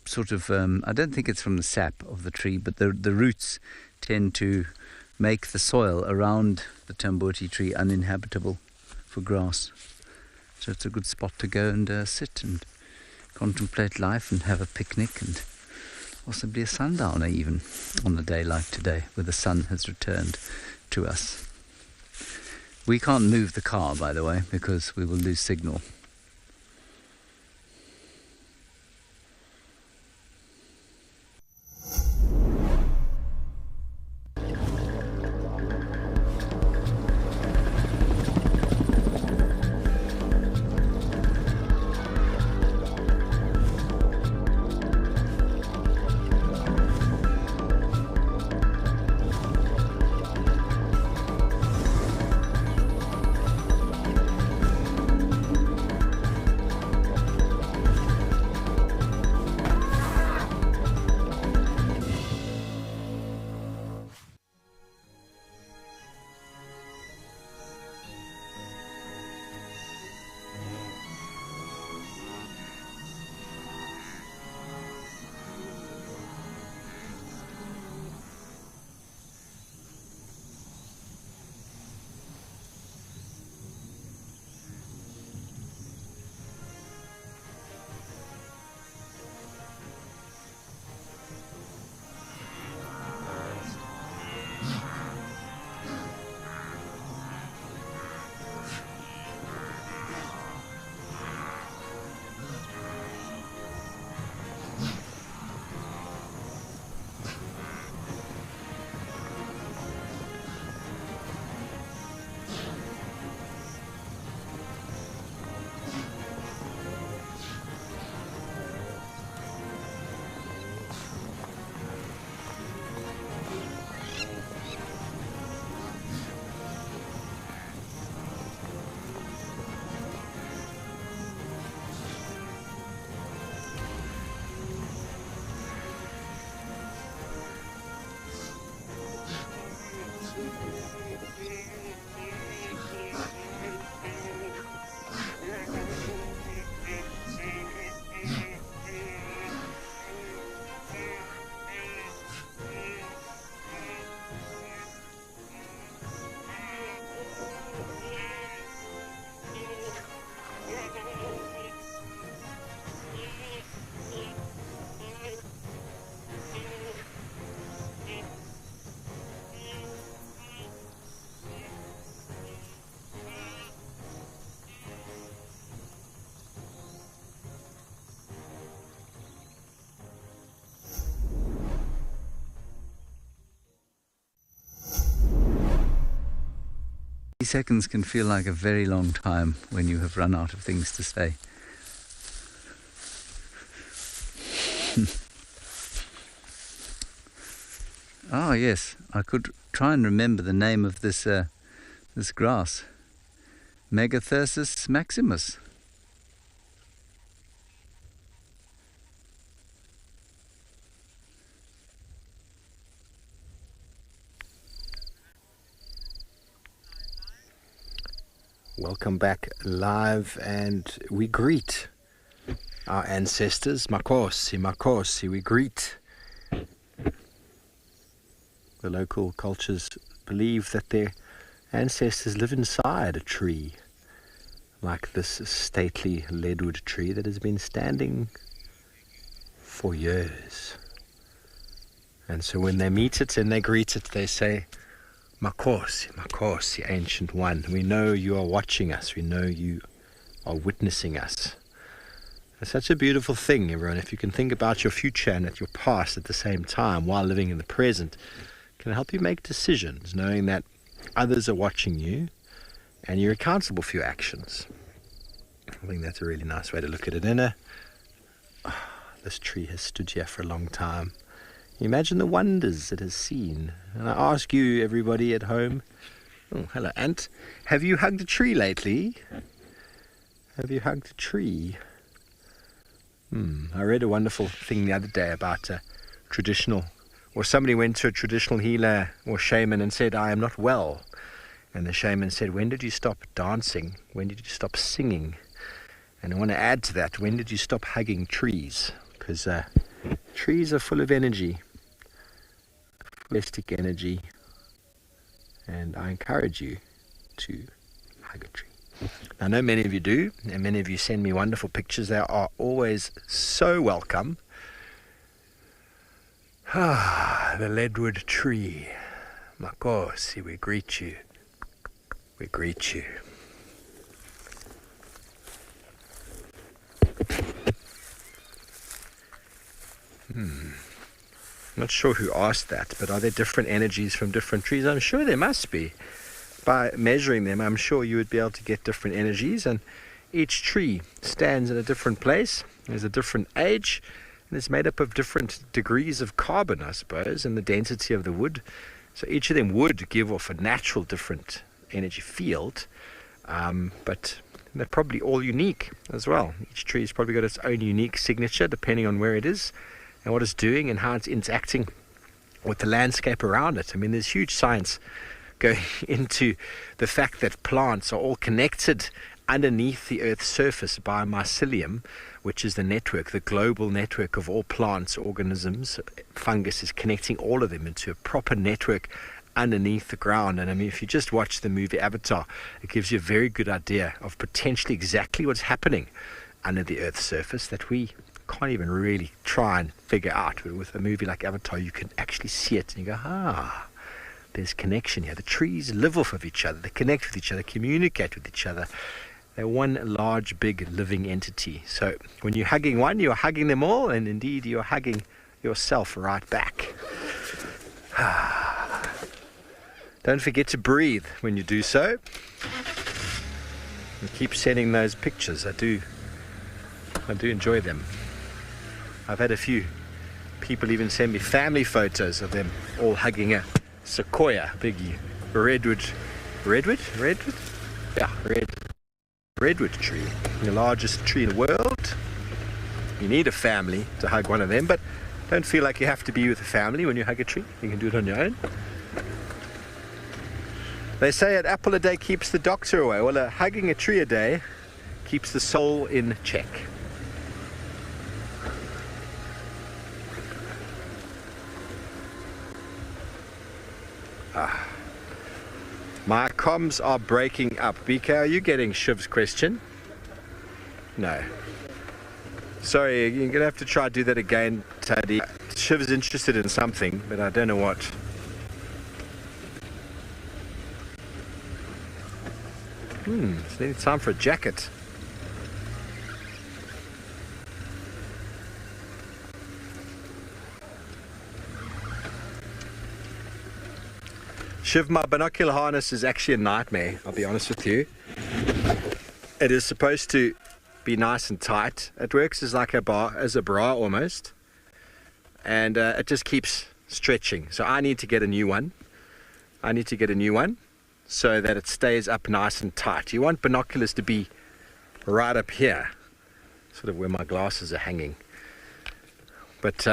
Speaker 1: sort of I don't think it's from the sap of the tree, but the roots tend to make the soil around the Tamboti tree uninhabitable for grass. So it's a good spot to go and sit and contemplate life and have a picnic and possibly a sundowner even on a day like today where the sun has returned to us. We can't move the car, by the way, because we will lose signal. seconds can feel like a very long time when you have run out of things to say. Oh yes, I could try and remember the name of this this grass. Megathyrsus maximus.
Speaker 2: Welcome back live, and we greet our ancestors. Makosi, Makosi, we greet. The local cultures believe that their ancestors live inside a tree, like this stately leadwood tree that has been standing for years. And so when they meet it and they greet it, they say, Makosi, Makosi, Ancient One, we know you are watching us, we know you are witnessing us. It's such a beautiful thing, everyone, if you can think about your future and at your past at the same time while living in the present. It can help you make decisions, knowing that others are watching you and you're accountable for your actions. I think that's a really nice way to look at it. This tree has stood here for a long time. Imagine the wonders it has seen. And I ask you, everybody at home, oh, hello, Ant, have you hugged a tree lately? Have you hugged a tree? I read a wonderful thing the other day about a traditional, or somebody went to a traditional healer or shaman and said, I am not well. And the shaman said, when did you stop dancing? When did you stop singing? And I want to add to that, when did you stop hugging trees? Because trees are full of energy, holistic energy, and I encourage you to hug a tree. I know many of you do, and many of you send me wonderful pictures. They are always so welcome. The leadwood tree. Makosi, we greet you. We greet you. Not sure who asked that, but are there different energies from different trees? I'm sure there must be. By measuring them, I'm sure you would be able to get different energies, and each tree stands in a different place. There's a different age, and it's made up of different degrees of carbon, I suppose, and the density of the wood. So each of them would give off a natural different energy field, but they're probably all unique as well. Each tree has probably got its own unique signature depending on where it is and what it's doing and how it's interacting with the landscape around it. I mean, there's huge science going into the fact that plants are all connected underneath the Earth's surface by mycelium, which is the network, the global network of all plants, organisms. Fungus is connecting all of them into a proper network underneath the ground. And I mean, if you just watch the movie Avatar, it gives you a very good idea of potentially exactly what's happening under the Earth's surface that we can't even really try and figure out. But with a movie like Avatar, you can actually see it and you go, there's connection here. The trees live off of each other, they connect with each other, communicate with each other. They're one large, big living entity. So when you're hugging one, you're hugging them all, and indeed you're hugging yourself right back. Don't forget to breathe when you do so. And keep sending those pictures. I do enjoy them. I've had a few people even send me family photos of them all hugging a sequoia, big redwood? Yeah, redwood tree, the largest tree in the world. You need a family to hug one of them, but don't feel like you have to be with a family when you hug a tree. You can do it on your own. They say an apple a day keeps the doctor away. Well, hugging a tree a day keeps the soul in check. My comms are breaking up. BK, are you getting Shiv's question? No. Sorry, you're going to have to try to do that again, Taddy. Shiv's interested in something, but I don't know what. It's nearly time for a jacket. Shiv, my binocular harness is actually a nightmare, I'll be honest with you. It is supposed to be nice and tight. It works as like a bra almost. And it just keeps stretching. So I need to get a new one. So that it stays up nice and tight. You want binoculars to be right up here, sort of where my glasses are hanging. But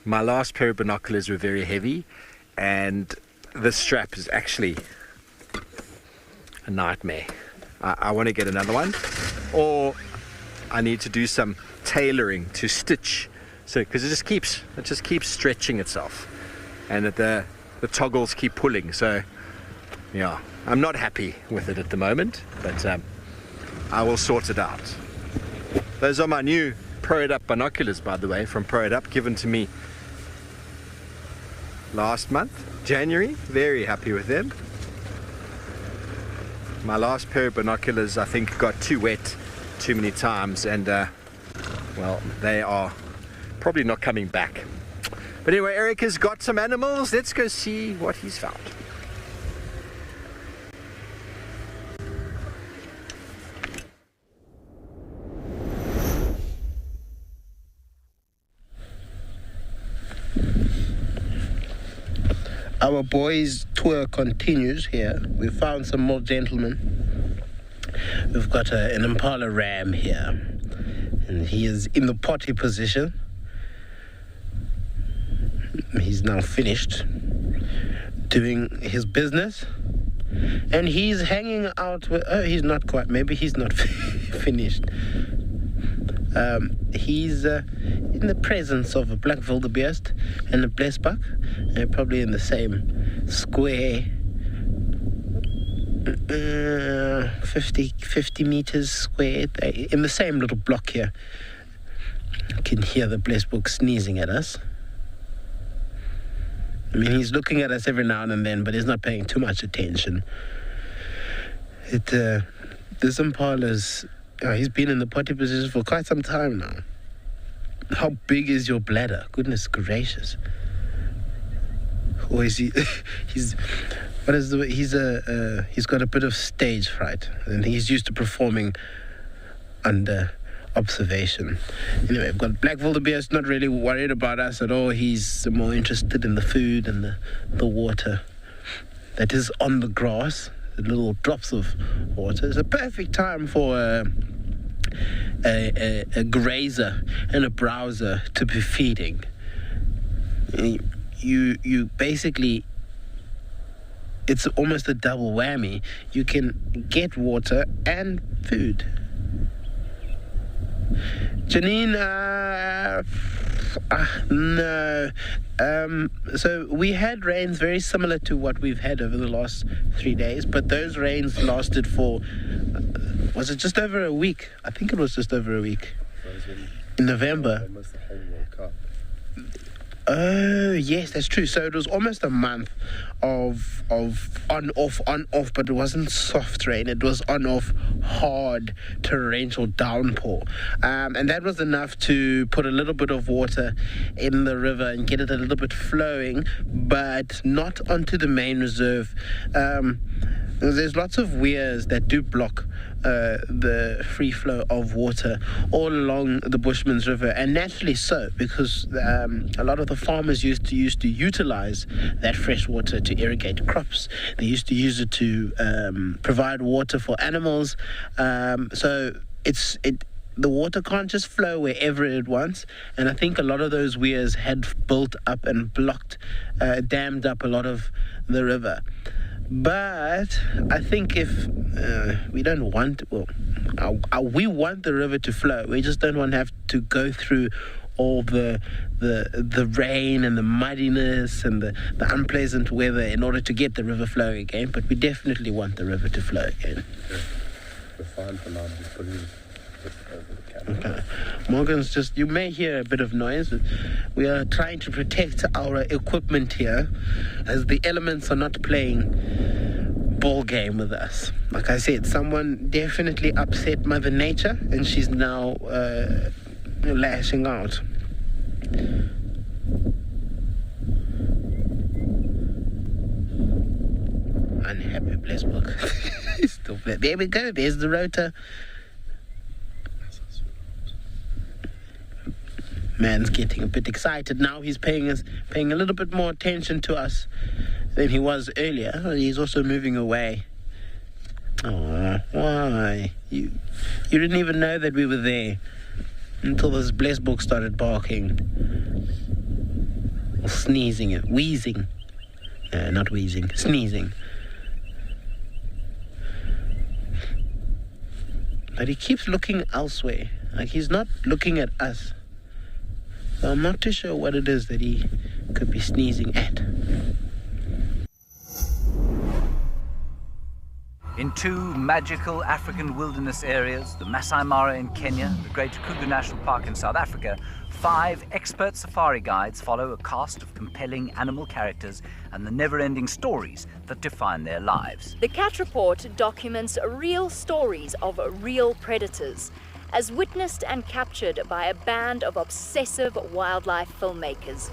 Speaker 2: my last pair of binoculars were very heavy, and this strap is actually a nightmare. I want to get another one, or I need to do some tailoring to stitch, so because it just keeps stretching itself, and the toggles keep pulling. So yeah, I'm not happy with it at the moment, but I will sort it out. Those are my new Pro Up binoculars, by the way, from Pro Up, given to me last month, January. Very happy with them. My last pair of binoculars, I think, got too wet too many times, and well, they are probably not coming back. But anyway, Eric has got some animals. Let's go see what he's found.
Speaker 10: Our boys' tour continues here. We found some more gentlemen. We've got an Impala ram here, and he is in the potty position. He's now finished doing his business, and he's hanging out with, he's not quite, maybe he's not finished. He's in the presence of a black wildebeest and a blesbok, probably in the same square, 50 meters square, in the same little block here. You can hear the blesbok sneezing at us. I mean, he's looking at us every now and then, but he's not paying too much attention. This impala's, he's been in the potty position for quite some time now. How big is your bladder? Goodness gracious. Or is he? He's got a bit of stage fright, and he's used to performing under observation. Anyway, we've got black wildebeest, not really worried about us at all. He's more interested in the food and the water that is on the grass, the little drops of water. It's a perfect time for a grazer and a browser to be feeding. You basically, it's almost a double whammy. You can get water and food. Janine, no. So we had rains very similar to what we've had over the last 3 days, but those rains lasted for, was it just over a week? I think it was just over a week. In November.
Speaker 6: Almost the whole World Cup.
Speaker 10: Oh, yes, that's true. So it was almost a month of on, off, but it wasn't soft rain. It was on, off, hard, torrential downpour. And that was enough to put a little bit of water in the river and get it a little bit flowing, but not onto the main reserve. There's lots of weirs that do block the free flow of water all along the Bushman's River, and naturally so, because a lot of the farmers used to utilize that fresh water to irrigate crops. They used to use it to provide water for animals. So the water can't just flow wherever it wants, and I think a lot of those weirs had built up and blocked, dammed up a lot of the river. But I think if we don't want, we want the river to flow. We just don't want to have to go through all the rain and the muddiness and the unpleasant weather in order to get the river flowing again. But we definitely want the river to flow again.
Speaker 6: Yeah. We're fine for now. Just putting it over the camera.
Speaker 10: Okay. Morgan's you may hear a bit of noise. We are trying to protect our equipment here, as the elements are not playing ball game with us. Like I said, someone definitely upset Mother Nature, and she's now lashing out. unhappy Blessbook. Still, there we go. There's the rotor. Man's getting a bit excited now. He's paying a little bit more attention to us than he was earlier. He's also moving away. Oh, why? You didn't even know that we were there until this Blessbook started barking. Or sneezing, wheezing. Not wheezing, sneezing. But he keeps looking elsewhere. Like he's not looking at us. So I'm not too sure what it is that he could be sneezing at.
Speaker 1: In two magical African wilderness areas, the Masai Mara in Kenya, the Great Kruger National Park in South Africa, 5 expert safari guides follow a cast of compelling animal characters and the never-ending stories that define their lives.
Speaker 11: The Cat Report documents real stories of real predators, as witnessed and captured by a band of obsessive wildlife filmmakers.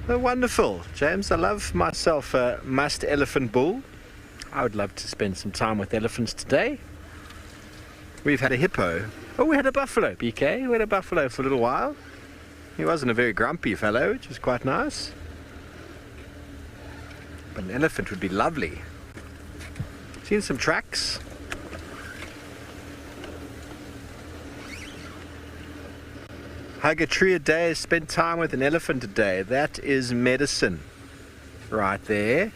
Speaker 2: Oh, wonderful, James. I love myself a musk elephant bull. I would love to spend some time with elephants today. We've had a hippo. Oh, we had a buffalo, BK. We had a buffalo for a little while. He wasn't a very grumpy fellow, which was quite nice. But an elephant would be lovely. Seen some tracks. Hug a tree a day, spend time with an elephant a day. That is medicine right there.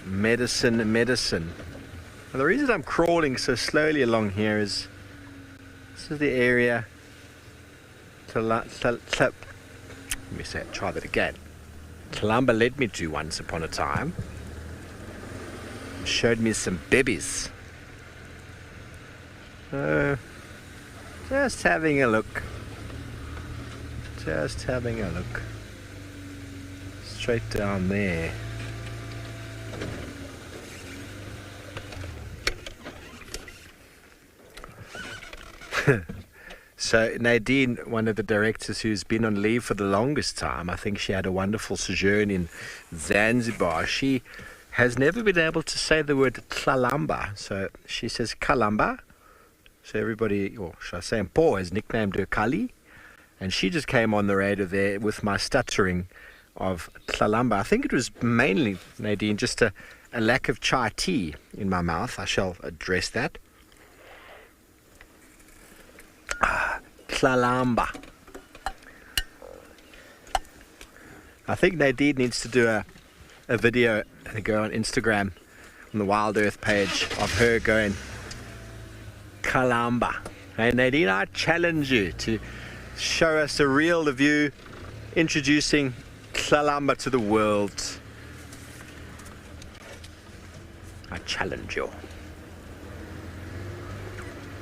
Speaker 2: Medicine, medicine. And the reason I'm crawling so slowly along here is this is the area let me say it, try that again. Columba led me to once upon a time. Showed me some babies. Just having a look. Just having a look. Straight down there. So Nadine, one of the directors who's been on leave for the longest time, I think she had a wonderful sojourn in Zanzibar. She has never been able to say the word Tlalamba. So she says Kalamba. So everybody, or should I say Mpo, has nicknamed her Kali. And she just came on the radio there with my stuttering of Tlalamba. I think it was mainly, Nadine, just a lack of chai tea in my mouth. I shall address that. Tlalamba. I think Nadine needs to do a video and go on Instagram on the WildEarth page of her going Kalamba. Hey Nadine, I challenge you to show us a reel of you introducing Tlalamba to the world. I challenge you.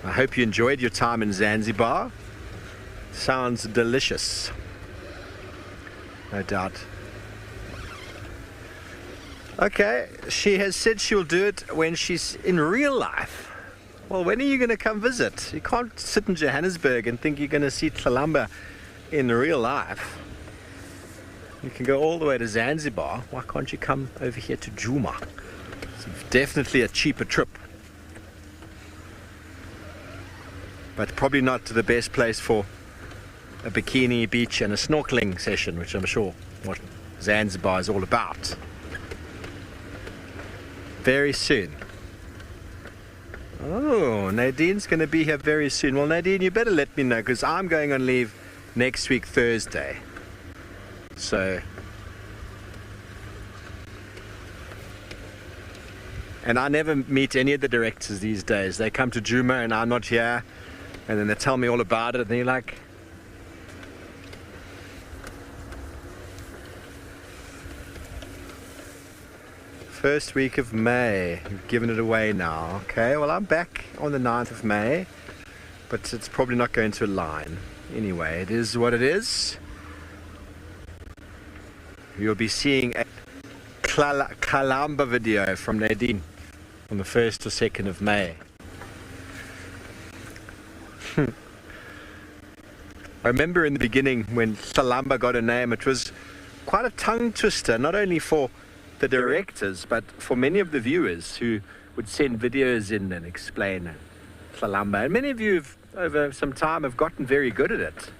Speaker 2: I hope you enjoyed your time in Zanzibar. Sounds delicious. No doubt. Okay, she has said she'll do it when she's in real life. Well, when are you going to come visit? You can't sit in Johannesburg and think you're going to see Tlalamba in real life. You can go all the way to Zanzibar. Why can't you come over here to Juma? It's definitely a cheaper trip. But probably not the best place for a bikini beach and a snorkeling session, which I'm sure what Zanzibar is all about. Very soon. Oh, Nadine's going to be here very soon. Well, Nadine, you better let me know, because I'm going on leave next week, Thursday. So, and I never meet any of the directors these days. They come to Juma and I'm not here, and then they tell me all about it, and you're like, first week of May, you've given it away now. Okay, well, I'm back on the 9th of May, but it's probably not going to align. Anyway, it is what it is. You'll be seeing a Kalamba video from Nadine on the 1st or 2nd of May. I remember in the beginning when Tlalamba got a name, it was quite a tongue twister, not only for the directors, but for many of the viewers who would send videos in and explain Tlalamba. And many of you have, over some time, have gotten very good at it.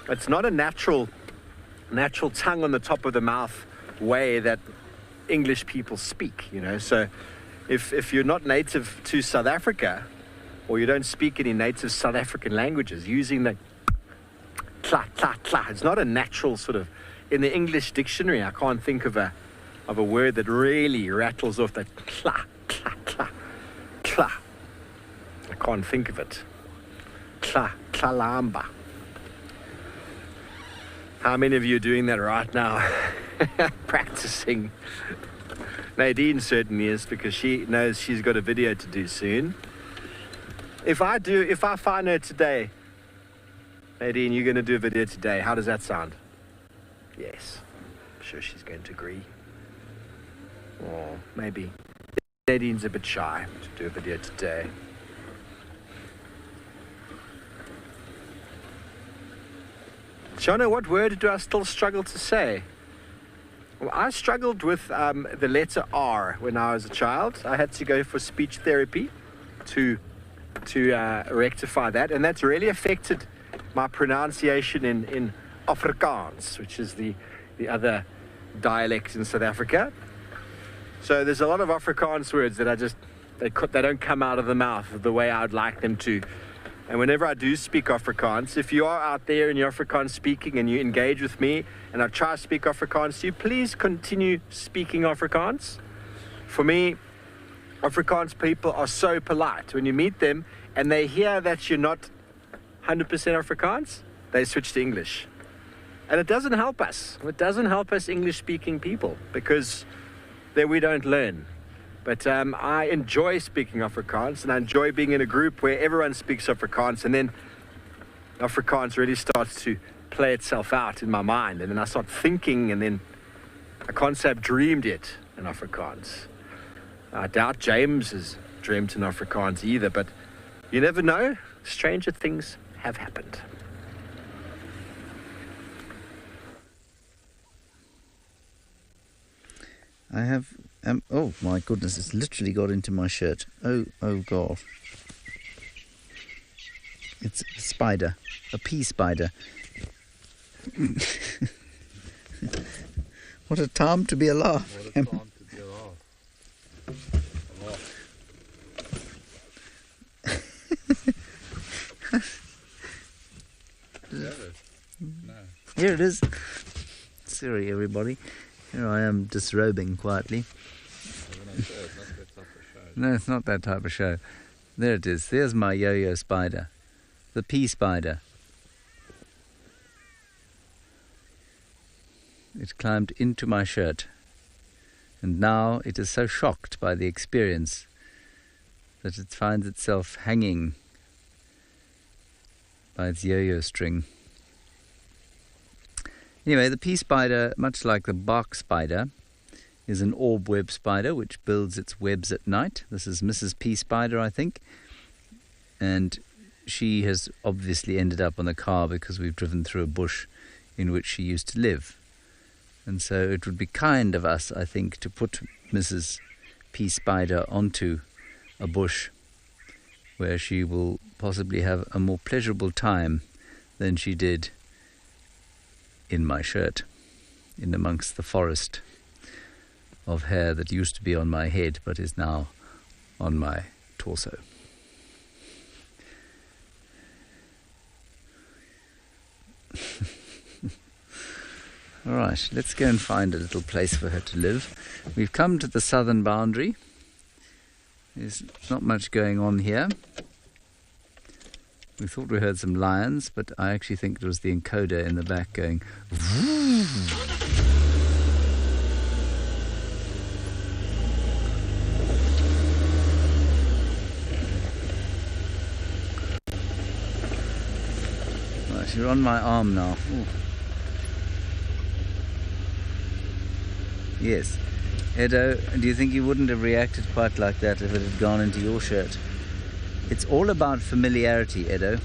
Speaker 2: It's not a natural tongue on the top of the mouth way that English people speak, you know. So if you're not native to South Africa, or you don't speak any native South African languages, using the tla tla tla, it's not a natural sort of, in the English dictionary I can't think of a word that really rattles off that tla tla tla tla. I can't think of it. Tlalamba. How many of you are doing that right now? Practicing. Nadine certainly is, because she knows she's got a video to do soon. If I find her today, Nadine, you're going to do a video today. How does that sound? Yes. I'm sure she's going to agree. Or maybe Nadine's a bit shy to do a video today. Shona, what word do I still struggle to say? Well, I struggled with the letter R when I was a child. I had to go for speech therapy to rectify that, and that's really affected my pronunciation in Afrikaans, which is the other dialect in South Africa. So there's a lot of Afrikaans words that they don't come out of the mouth the way I'd like them to. And whenever I do speak Afrikaans, if you are out there and you're Afrikaans speaking and you engage with me and I try to speak Afrikaans to you, please continue speaking Afrikaans. For me, Afrikaans people are so polite. When you meet them and they hear that you're not 100% Afrikaans, they switch to English. And it doesn't help us. It doesn't help us English-speaking people, because then we don't learn. But I enjoy speaking Afrikaans, and I enjoy being in a group where everyone speaks Afrikaans, and then Afrikaans really starts to play itself out in my mind, and then I start thinking, and then I can't say I've dreamed yet in Afrikaans. I doubt James has dreamt in Afrikaans either, but you never know. Stranger things have happened.
Speaker 12: I have
Speaker 1: Oh my goodness, it's literally got into my shirt. Oh God. It's a spider, a pea spider. What a time to be alive.
Speaker 9: What a time to be alive. Is that it? No.
Speaker 1: Here it is. Sorry everybody. Here I am disrobing quietly. No, it's not that type of show. There it is. There's my yo-yo spider. The pea spider. It climbed into my shirt. And now it is so shocked by the experience that it finds itself hanging by its yo-yo string. Anyway, the pea spider, much like the bark spider, is an orb web spider which builds its webs at night. This is Mrs. Pea Spider, I think. And she has obviously ended up on the car because we've driven through a bush in which she used to live. And so it would be kind of us, I think, to put Mrs. Pea Spider onto a bush where she will possibly have a more pleasurable time than she did in my shirt, in amongst the forest of hair that used to be on my head but is now on my torso. All right, let's go and find a little place for her to live. We've come to the southern boundary. There's not much going on here. We thought we heard some lions, but I actually think it was the encoder in the back going vroom. Right, you're on my arm now. Ooh. Yes. Edo, do you think you wouldn't have reacted quite like that if it had gone into your shirt? It's all about familiarity, Edo.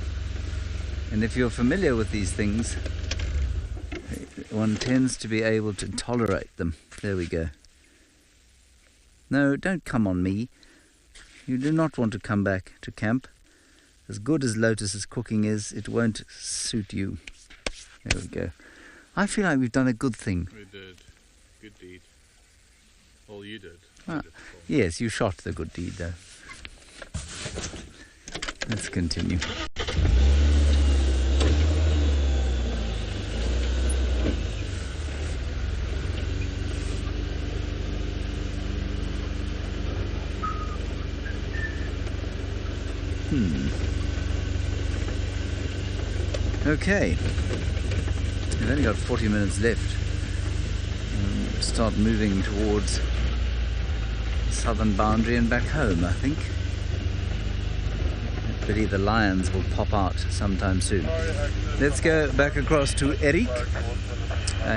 Speaker 1: And if you're familiar with these things, one tends to be able to tolerate them. There we go. No, don't come on me. You do not want to come back to camp. As good as Lotus's cooking is, it won't suit you. There we go. I feel like we've done a good thing.
Speaker 9: We did. Good deed. Well, you did.
Speaker 1: Ah, yes, you shot the good deed, though. Let's continue. Okay. We've only got 40 minutes left. Start moving towards the southern boundary and back home, I think. I believe the lions will pop out sometime soon. Let's go back across to Eric.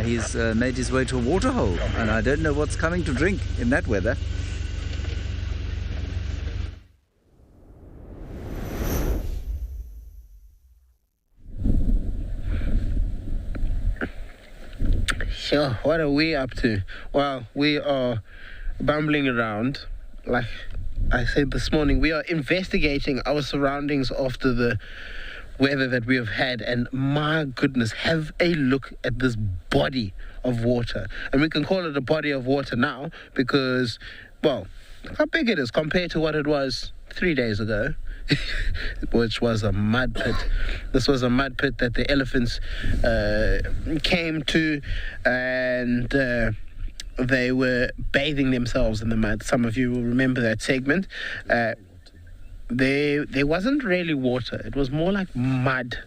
Speaker 1: He's made his way to a waterhole, and I don't know what's coming to drink in that weather.
Speaker 10: Sure, what are we up to? Well, we are bumbling around. Like I said this morning, we are investigating our surroundings after the weather that we have had, and my goodness, have a look at this body of water. And we can call it a body of water now because, well, look how big it is compared to what it was 3 days ago. Which was a mud pit. This was a mud pit that the elephants came to, and they were bathing themselves in the mud. Some of you will remember that segment. There wasn't really water. It was more like mud.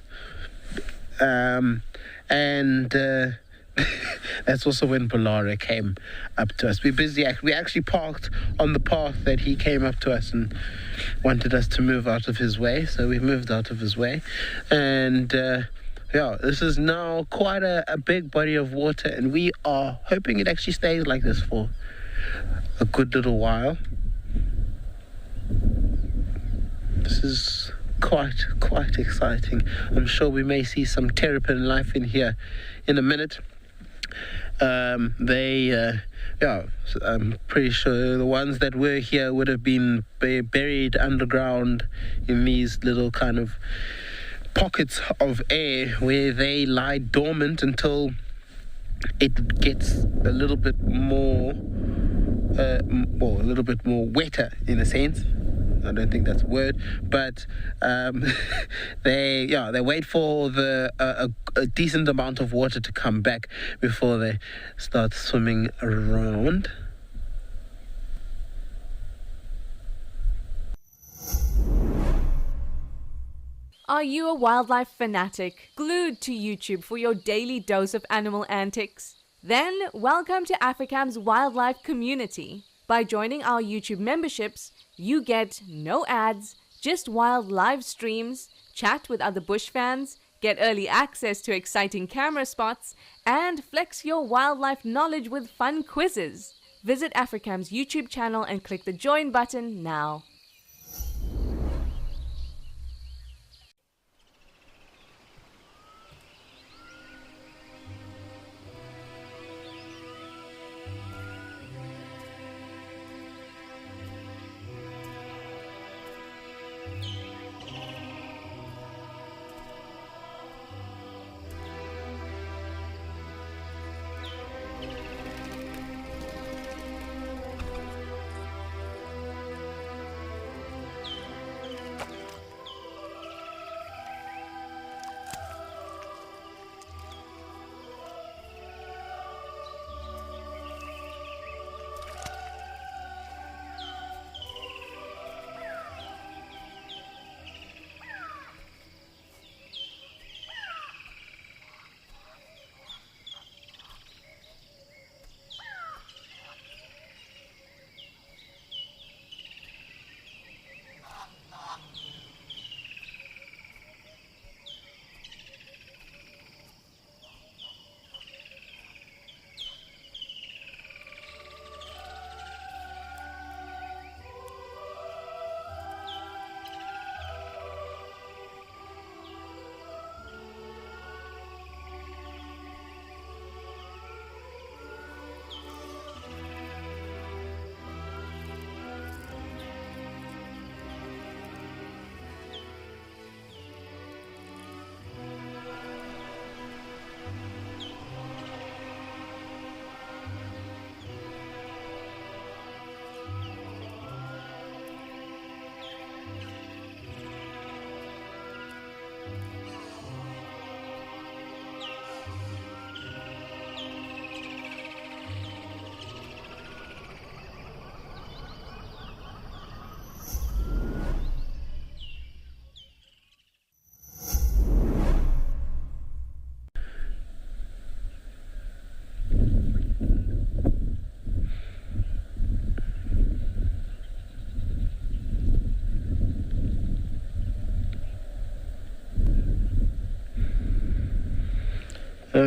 Speaker 10: That's also when Bolara came up to us. We actually parked on the path that he came up to us and wanted us to move out of his way, so we moved out of his way. And this is now quite a big body of water, and we are hoping it actually stays like this for a good little while. This is quite exciting. I'm sure we may see some terrapin life in here in a minute. Yeah, I'm pretty sure the ones that were here would have been buried underground in these little kind of pockets of air where they lie dormant until it gets a little bit more, well, a little bit more wetter in a sense. I don't think that's a word, but they wait for a decent amount of water to come back before they start swimming around.
Speaker 12: Are you a wildlife fanatic, glued to YouTube for your daily dose of animal antics? Then welcome to Africam's wildlife community. By joining our YouTube memberships, you get no ads, just wild live streams, chat with other bush fans, get early access to exciting camera spots, and flex your wildlife knowledge with fun quizzes. Visit Africam's YouTube channel and click the join button now.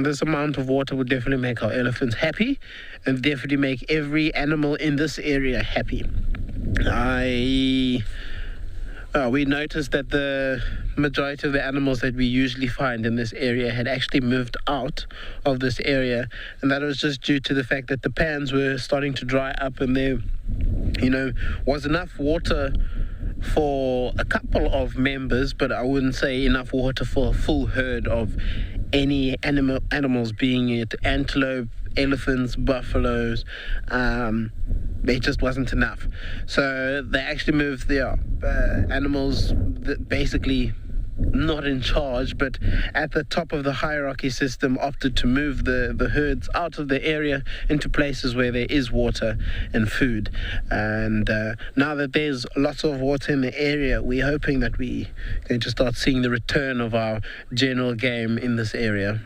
Speaker 10: This amount of water would definitely make our elephants happy and definitely make every animal in this area happy. We noticed that the majority of the animals that we usually find in this area had actually moved out of this area, and that was just due to the fact that the pans were starting to dry up and there, was enough water for a couple of members, but I wouldn't say enough water for a full herd of any animals, being it antelope, elephants, buffaloes. It just wasn't enough. So they actually moved their animals that basically not in charge, but at the top of the hierarchy system, opted to move the herds out of the area into places where there is water and food. And now that there's lots of water in the area, we're hoping that we're going to start seeing the return of our general game in this area.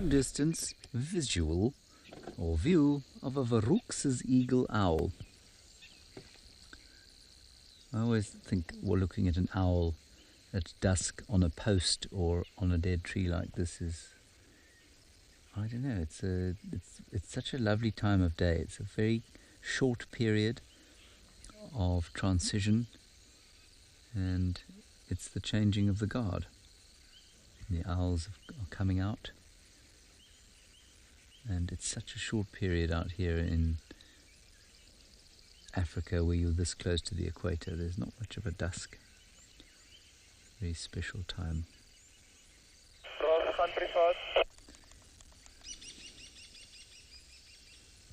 Speaker 1: Distance visual or view of a Verruch's eagle owl. I always think we're looking at an owl at dusk on a post or on a dead tree like this is I don't know, it's such a lovely time of day. It's a very short period of transition, and it's the changing of the guard. The owls are coming out, and it's such a short period out here in Africa where you're this close to the equator. There's not much of a dusk. Very special time.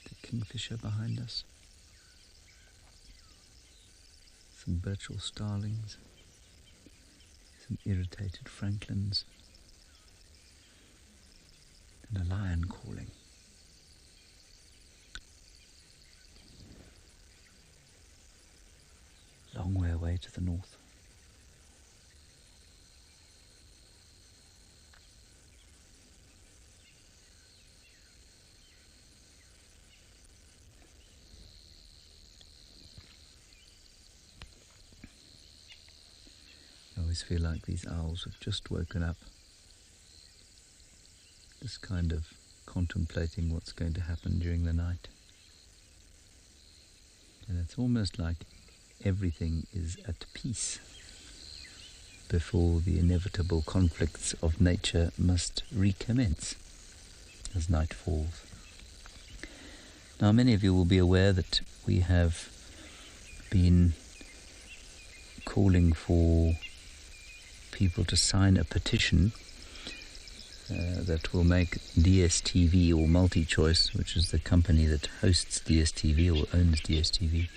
Speaker 1: The kingfisher behind us. Some birchall starlings. Some irritated franklins. And a lion calling. Long way away to the north. I always feel like these owls have just woken up, just kind of contemplating what's going to happen during the night. And it's almost like everything is at peace before the inevitable conflicts of nature must recommence as night falls. Now, many of you will be aware that we have been calling for people to sign a petition that will make DSTV, or MultiChoice, which is the company that hosts DSTV or owns DSTV,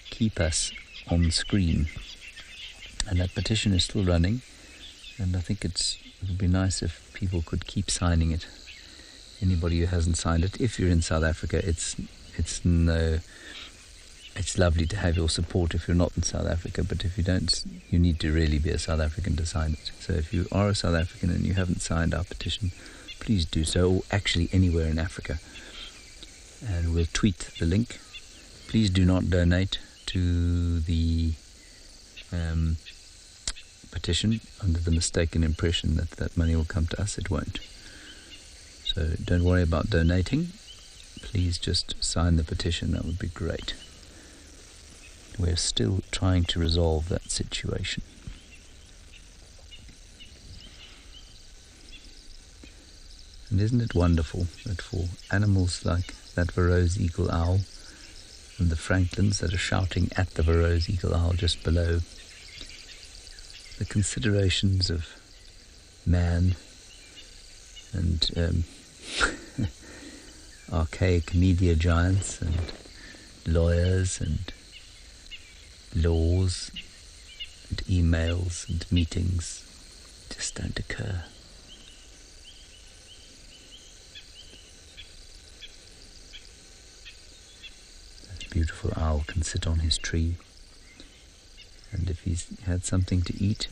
Speaker 1: keep us on screen. And that petition is still running, and I think it would be nice if people could keep signing it. Anybody who hasn't signed it, if you're in South Africa, it's lovely to have your support if you're not in South Africa, but if you don't, you need to really be a South African to sign it. So if you are a South African and you haven't signed our petition, please do so, or actually anywhere in Africa. And we'll tweet the link. Please do not donate to the petition under the mistaken impression that that money will come to us. It won't. So don't worry about donating. Please just sign the petition. That would be great. We're still trying to resolve that situation. And isn't it wonderful that for animals like that Varro's eagle owl and the franklins that are shouting at the Varro's eagle owl just below, the considerations of man and archaic media giants and lawyers and laws and emails and meetings just don't occur. That beautiful owl can sit on his tree, and if he's had something to eat,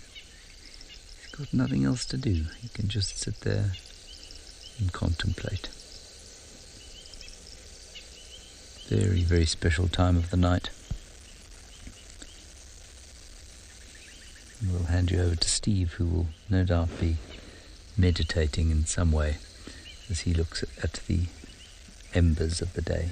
Speaker 1: he's got nothing else to do. He can just sit there and contemplate. Very, very special time of the night. And we'll hand you over to Steve, who will no doubt be meditating in some way as he looks at the embers of the day.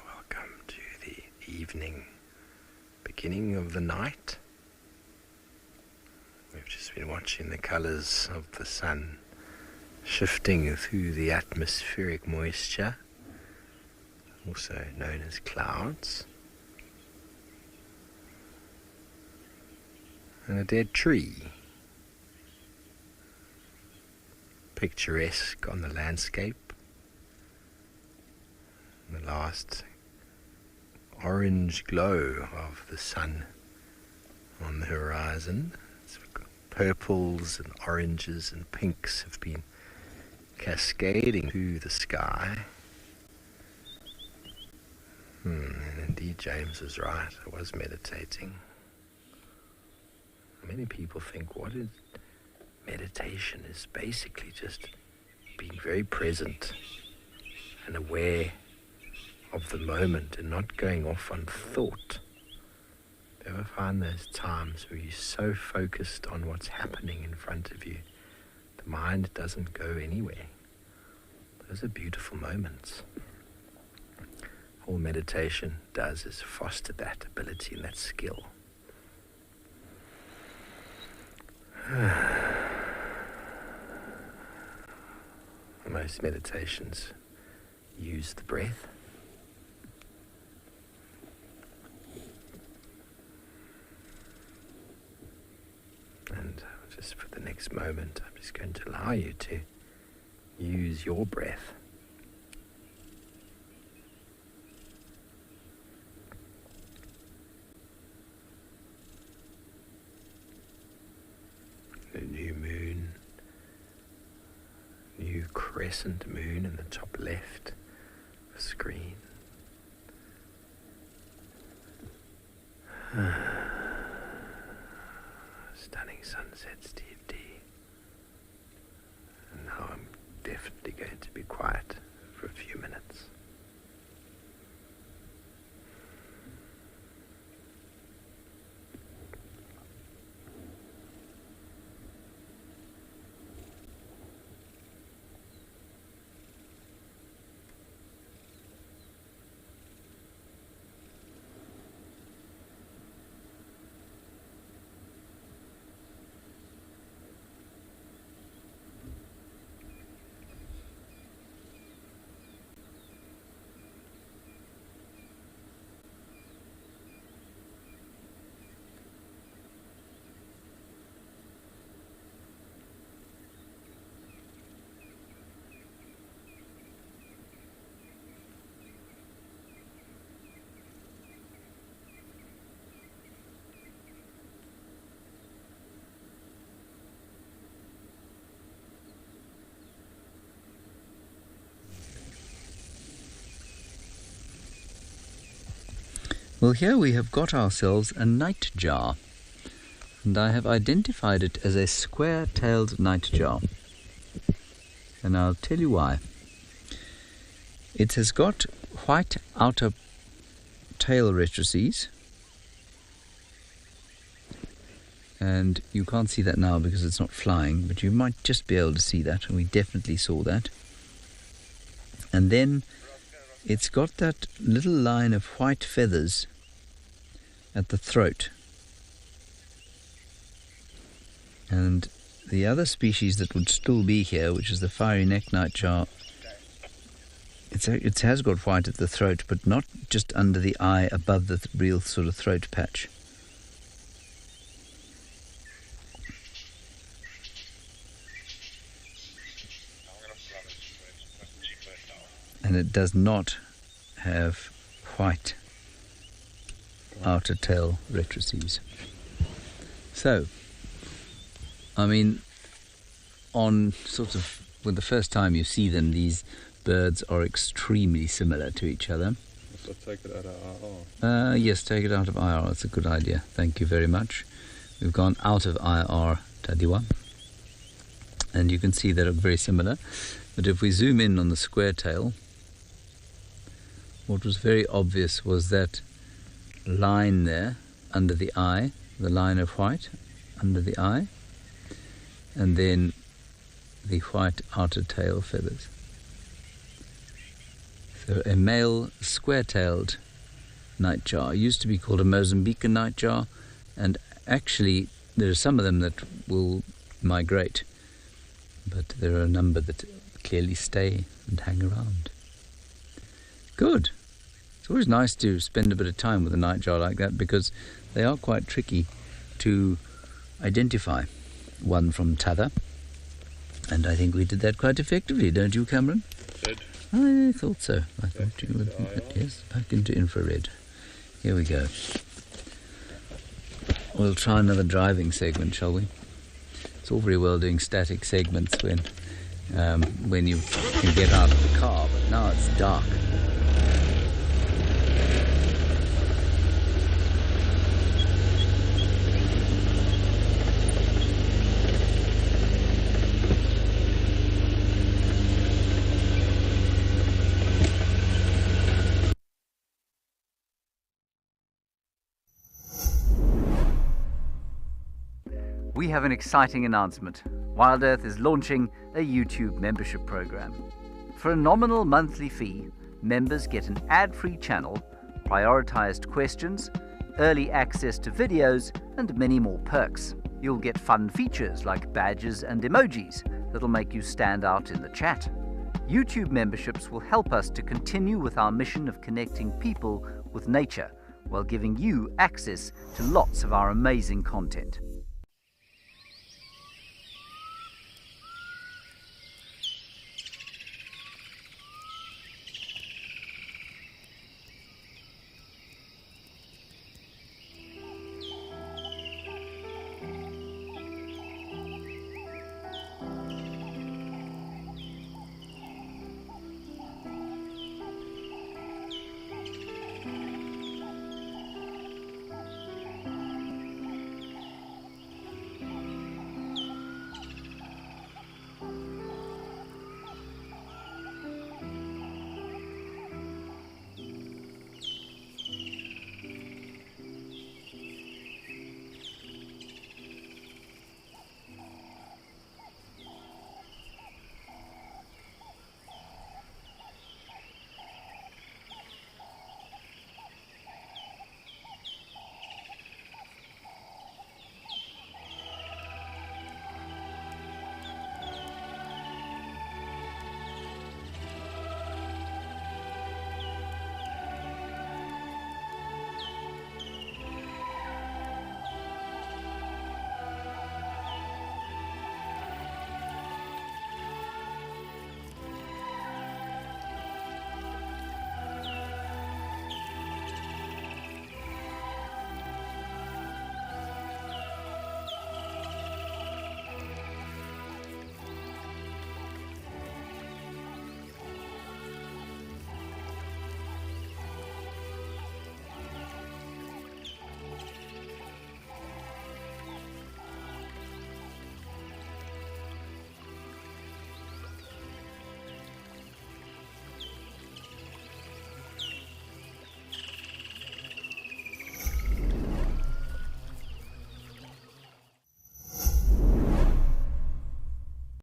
Speaker 2: Welcome to the evening, beginning of the night. We've just been watching the colours of the sun shifting through the atmospheric moisture, also known as clouds. And a dead tree, picturesque on the landscape. And the last orange glow of the sun on the horizon. Purples and oranges and pinks have been cascading through the sky. And indeed, James was right. I was meditating. Many people think, what is meditation? Is basically just being very present and aware of the moment and not going off on thought. Do you ever find those times where you're so focused on what's happening in front of you, the mind doesn't go anywhere? Those are beautiful moments. All meditation does is foster that ability and that skill. Most meditations use the breath. And just for the next moment, I'm just going to allow you to use your breath. The new moon, new crescent moon in the top left of the screen. Stunning sunset, Steve D. And now I'm definitely going to be quiet for a few minutes.
Speaker 1: Well, here we have got ourselves a nightjar, and I have identified it as a square-tailed nightjar, and I'll tell you why. It has got white outer tail rectrices, and you can't see that now because it's not flying, but you might just be able to see that, and we definitely saw that. And then it's got that little line of white feathers at the throat. And the other species that would still be here, which is the fiery neck nightjar, it has got white at the throat, but not just under the eye above the real sort of throat patch. And it does not have white outer tail rectrices. So, I mean, on sort of, when the first time you see them, these birds are extremely similar to each other.
Speaker 9: So take it out of IR?
Speaker 1: Yes, take it out of IR. That's a good idea. Thank you very much. We've gone out of IR, Tadiwa. And you can see that are very similar. But if we zoom in on the square tail, what was very obvious was that line there under the eye, the line of white under the eye, and then the white outer tail feathers. So a male square-tailed nightjar used to be called a Mozambican nightjar, and actually there are some of them that will migrate, but there are a number that clearly stay and hang around. Good. It's always nice to spend a bit of time with a nightjar like that because they are quite tricky to identify, one from t'other. And I think we did that quite effectively, don't you, Cameron?
Speaker 9: Did.
Speaker 1: I thought so. I thought you would. Yes, back into infrared. Here we go. We'll try another driving segment, shall we? It's all very well doing static segments when you can get out of the car, but now it's dark. we have an exciting announcement. WildEarth is launching a YouTube membership program. For a nominal monthly fee, members get an ad-free channel, prioritized questions, early access to videos, and many more perks. You'll get fun features like badges and emojis that'll make you stand out in the chat. YouTube memberships will help us to continue with our mission of connecting people with nature while giving you access to lots of our amazing content.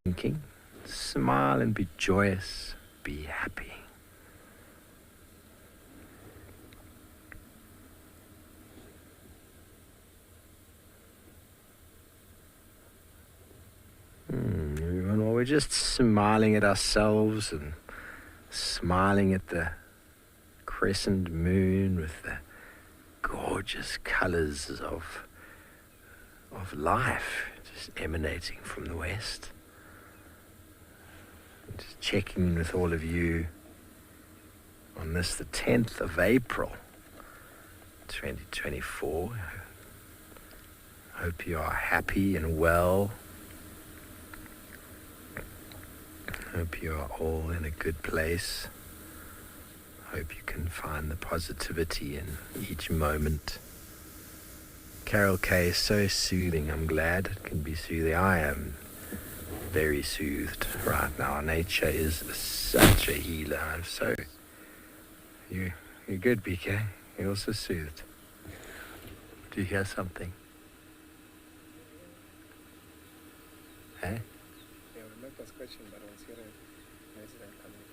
Speaker 2: Thinking, smile and be joyous, be happy. Everyone, while we're just smiling at ourselves and smiling at the crescent moon with the gorgeous colors of life just emanating from the west. Just checking in with all of you on this, the 10th of April, 2024. I hope you are happy and well. I hope you are all in a good place. I hope you can find the positivity in each moment. Carol K is so soothing. I'm glad it can be soothing. I am very soothed right now. Nature is such a healer. I'm so... You're good, BK. You're also soothed. Do you hear something? Hey?
Speaker 6: Yeah, my first question, but I was hearing noises that are coming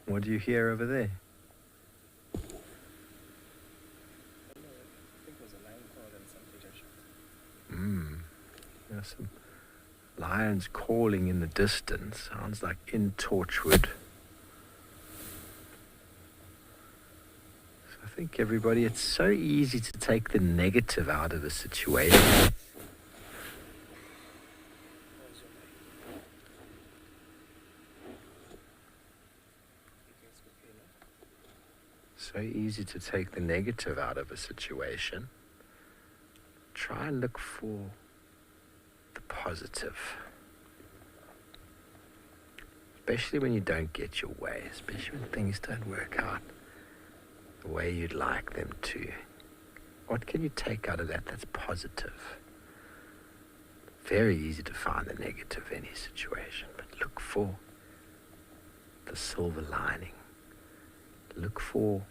Speaker 6: from...
Speaker 2: What do you hear over there?
Speaker 6: I think it was a lion call and some pigeon shots.
Speaker 2: There's some lions calling in the distance. Sounds like in Torchwood. So I think everybody, it's so easy to take the negative out of a situation. So easy to take the negative out of a situation. Try and look for the positive. Especially when you don't get your way, especially when things don't work out the way you'd like them to. What can you take out of that that's positive? Very easy to find the negative in any situation, but look for the silver lining. Look for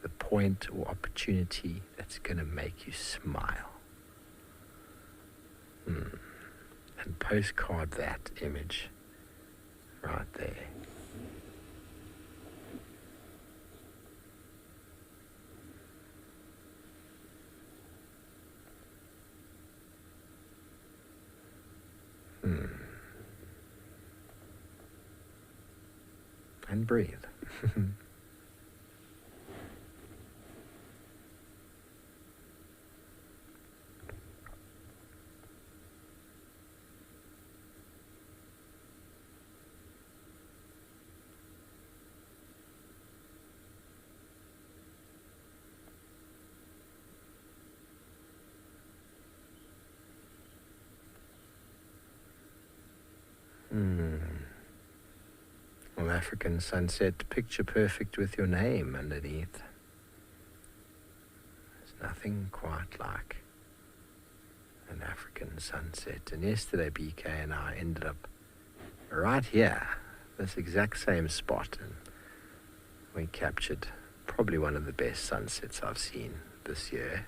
Speaker 2: the point or opportunity that's going to make you smile. And postcard that image right there. And breathe. Well, African sunset, picture perfect with your name underneath. There's nothing quite like an African sunset. And yesterday BK and I ended up right here, this exact same spot, and we captured probably one of the best sunsets I've seen this year.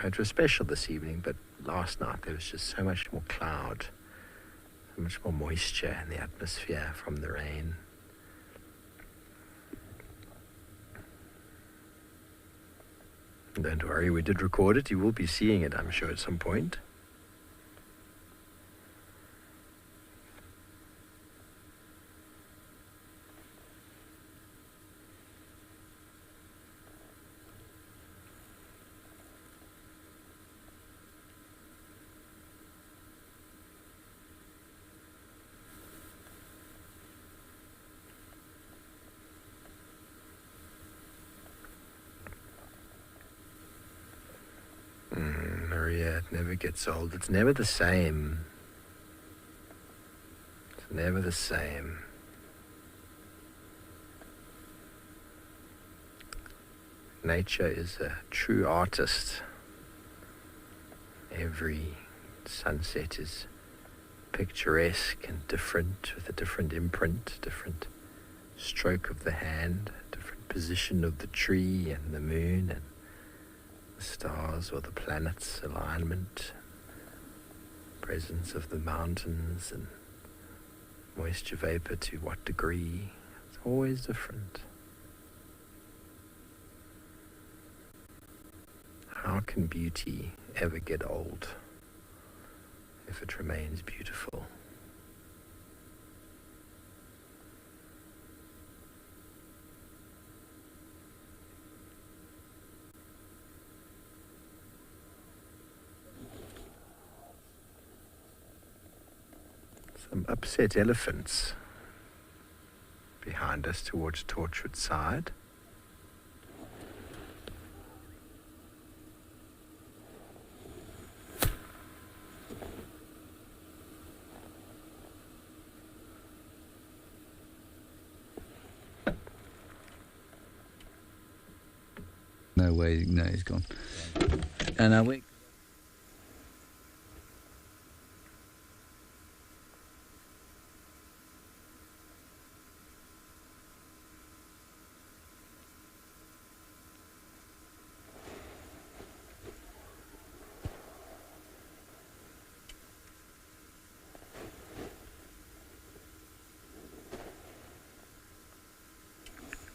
Speaker 2: It was special this evening, but last night there was just so much more cloud, so much more moisture in the atmosphere from the rain. Don't worry, we did record it. You will be seeing it, I'm sure, at some point. Maria, it never gets old. It's never the same. It's never the same. Nature is a true artist. Every sunset is picturesque and different, with a different imprint, different stroke of the hand, different position of the tree and the moon and the stars or the planets' alignment, presence of the mountains and moisture vapor to what degree. It's always different. How can beauty ever get old if it remains beautiful? Some upset elephants behind us towards Torchwood side.
Speaker 1: No way, no, he's gone. And I wait.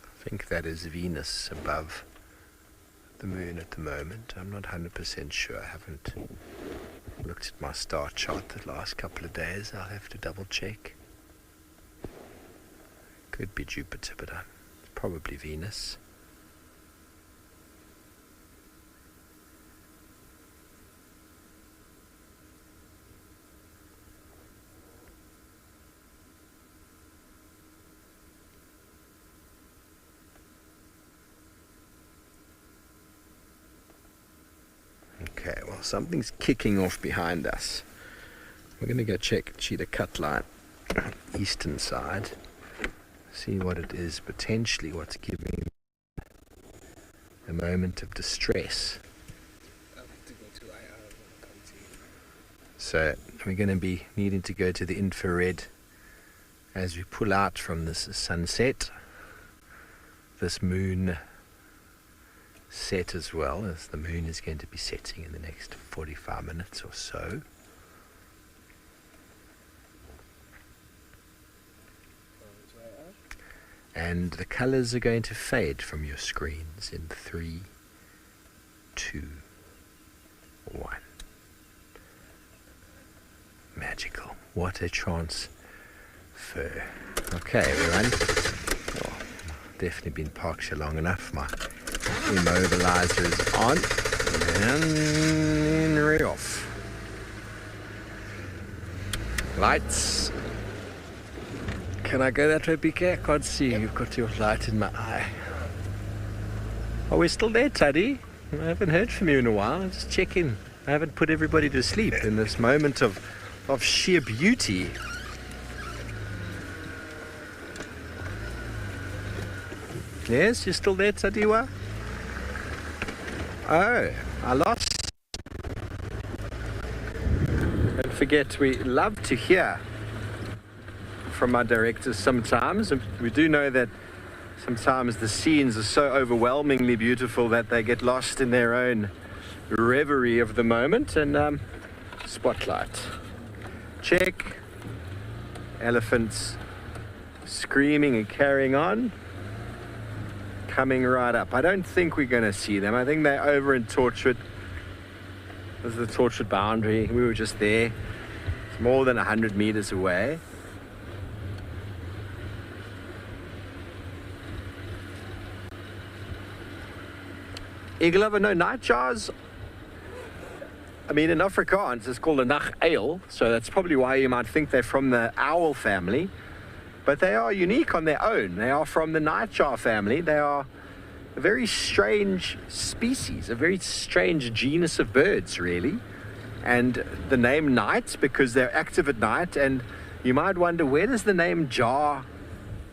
Speaker 2: I think that is Venus above the moon at the moment. I'm not 100% sure. I haven't looked at my star chart the last couple of days. I'll have to double check. Could be Jupiter, but it's probably Venus. Okay, well, something's kicking off behind us. We're going to go check Cheetah Cut Line, eastern side, see what it is, potentially what's giving a moment of distress. So we're going to be needing to go to the infrared as we pull out from this sunset. this moon set as well, as the moon is going to be setting in the next 45 minutes or so. And the colors are going to fade from your screens in 3, 2, 1. Magical. What a transfer. Okay, everyone. Oh, definitely been parked here long enough. My immobilizer is on. And right off. Lights. Can I go that way, BK? I can't see. You've got your light in my eye. Are we still there, Taddy? I haven't heard from you in a while. I'm just checking. I haven't put everybody to sleep in this moment of sheer beauty. Yes, you're still there, Tadiwa? Oh, I lost. Don't forget, we love to hear from our directors sometimes, and we do know that sometimes the scenes are so overwhelmingly beautiful that they get lost in their own reverie of the moment. And spotlight, check. Elephants screaming and carrying on, coming right up. I don't think we're going to see them. I think they're over in Torchwood. This is the Torchwood boundary. We were just there. It's more than 100 meters away. Eagle lover, no, nightjars. I mean, in Afrikaans, it's called a nacht-uil, so that's probably why you might think they're from the owl family. But they are unique on their own. They are from the nightjar family. They are a very strange species, a very strange genus of birds, really. And the name night, because they're active at night, and you might wonder, where does the name jar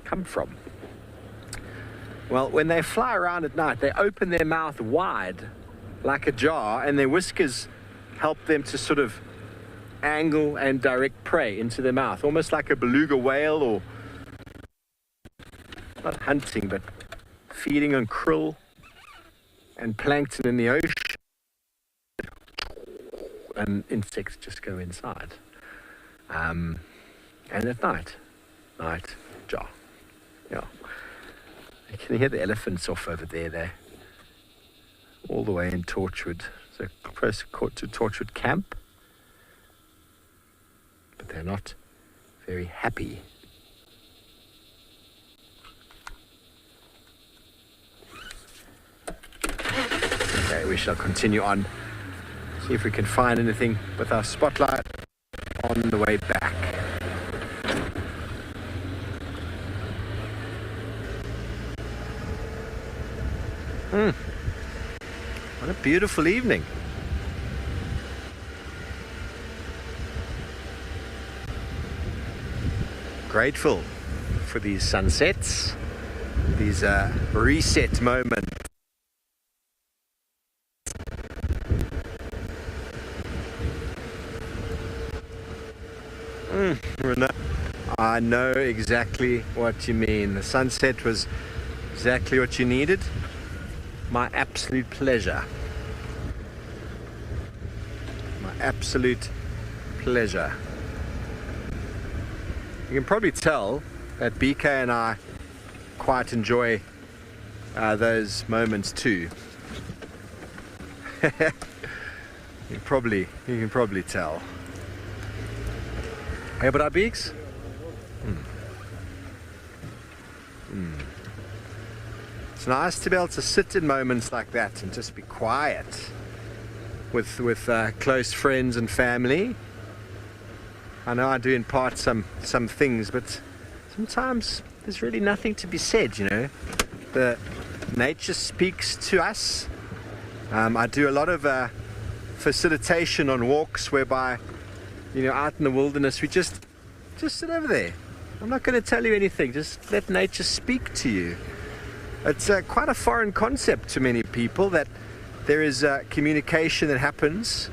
Speaker 2: come from? Well, when they fly around at night, they open their mouth wide like a jar, and their whiskers help them to sort of angle and direct prey into their mouth, almost like a beluga whale, or not hunting, but feeding on krill and plankton in the ocean. And insects just go inside. And at night, jar. Yeah. You can hear the elephants off over there. They're all the way in Torchwood. So close to Torchwood Camp. But they're not very happy. Okay, we shall continue on. See if we can find anything with our spotlight on the way back. What a beautiful evening. Grateful for these sunsets, these reset moments. I know exactly what you mean. The sunset was exactly what you needed. My absolute pleasure. My absolute pleasure. You can probably tell that BK and I quite enjoy those moments too. You can probably tell. Hey, but our beaks? It's nice to be able to sit in moments like that and just be quiet with close friends and family. I know I do impart some things, but sometimes there's really nothing to be said, you know. The nature speaks to us. I do a lot of facilitation on walks whereby, you know, out in the wilderness, we just sit over there. I'm not going to tell you anything, just let nature speak to you. It's quite a foreign concept to many people that there is communication that happens,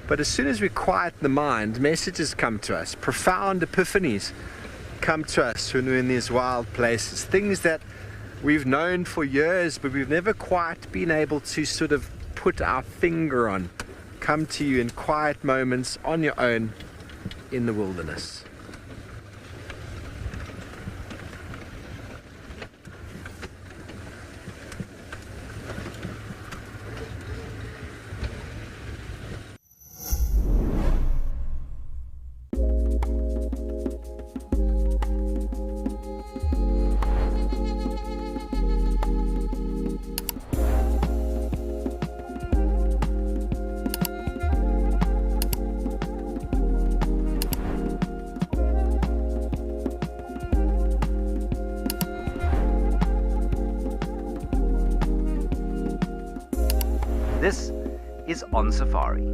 Speaker 2: but as soon as we quiet the mind, messages come to us, profound epiphanies come to us when we're in these wild places, things that we've known for years, but we've never quite been able to sort of put our finger on, come to you in quiet moments on your own in the wilderness.
Speaker 1: This is On Safari.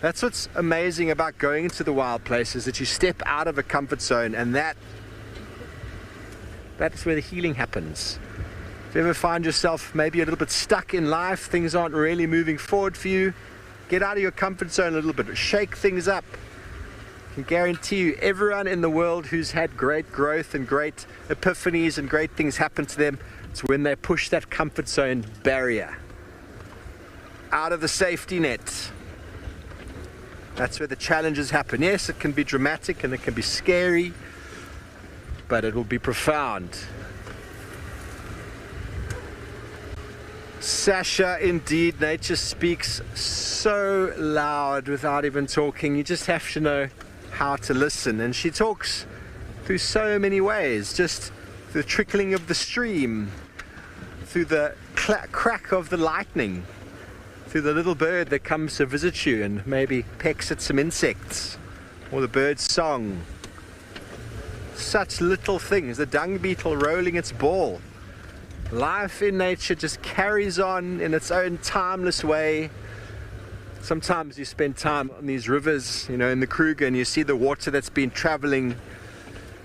Speaker 2: That's what's amazing about going into the wild places, that you step out of a comfort zone, and that's where the healing happens. If you ever find yourself maybe a little bit stuck in life, things aren't really moving forward for you, get out of your comfort zone a little bit, shake things up. I can guarantee you, everyone in the world who's had great growth and great epiphanies and great things happen to them, it's when they push that comfort zone barrier out of the safety net. That's where the challenges happen. Yes, it can be dramatic and it can be scary, but it will be profound. Sasha, indeed, nature speaks so loud without even talking. You just have to know how to listen. And she talks through so many ways, just through the trickling of the stream, through the crack of the lightning, through the little bird that comes to visit you and maybe pecks at some insects, or the bird's song. Such little things, the dung beetle rolling its ball. Life in nature just carries on in its own timeless way. Sometimes you spend time on these rivers, you know, in the Kruger, and you see the water that's been traveling,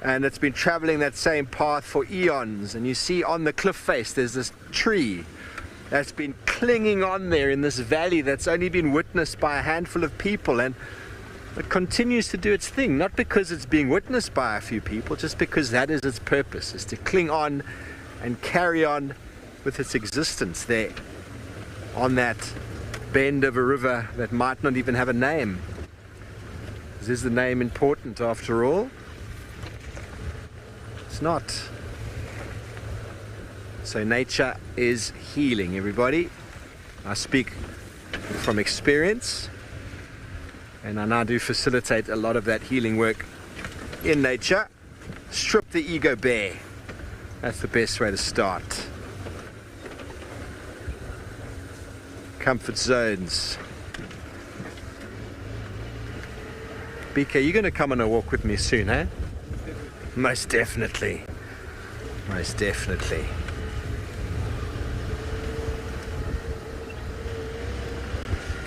Speaker 2: and it's been traveling that same path for eons, and you see on the cliff face there's this tree that's been clinging on there in this valley that's only been witnessed by a handful of people, and it continues to do its thing, not because it's being witnessed by a few people, just because that is its purpose, is to cling on and carry on with its existence there on that bend of a river that might not even have a name. Is the name important after all? It's not. So nature is healing, everybody. I speak from experience, And I now do facilitate a lot of that healing work in nature. Strip the ego bare. That's the best way to start. Comfort zones. BK, you're going to come on a walk with me soon, eh? Most definitely. Most definitely.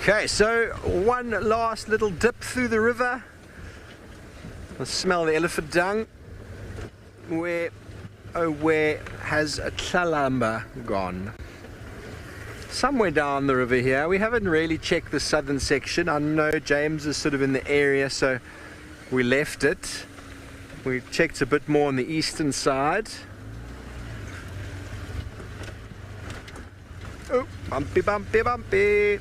Speaker 2: Okay, so one last little dip through the river. I smell the elephant dung. Where has a Tlalamba gone? Somewhere down the river here. We haven't really checked the southern section. I know James is sort of in the area, so we left it. We checked a bit more on the eastern side. Oh, bumpy, bumpy, bumpy.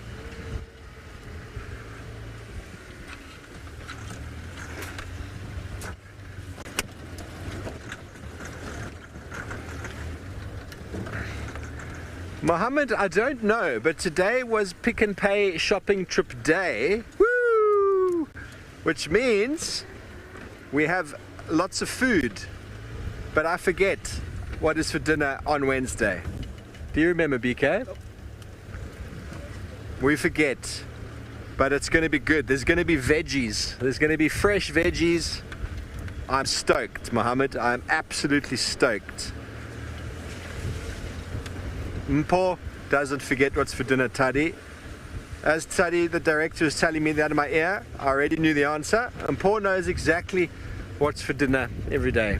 Speaker 2: Mohammed, I don't know, but today was Pick and Pay shopping trip day. Woo! Which means we have lots of food, but I forget what is for dinner on Wednesday. Do you remember, BK? We forget, but it's going to be good. There's going to be veggies. There's going to be fresh veggies. I'm stoked, Mohammed. I'm absolutely stoked. Mpo doesn't forget what's for dinner, Taddy. As Taddy, the director, was telling me that in my ear, I already knew the answer. Mpo knows exactly what's for dinner every day.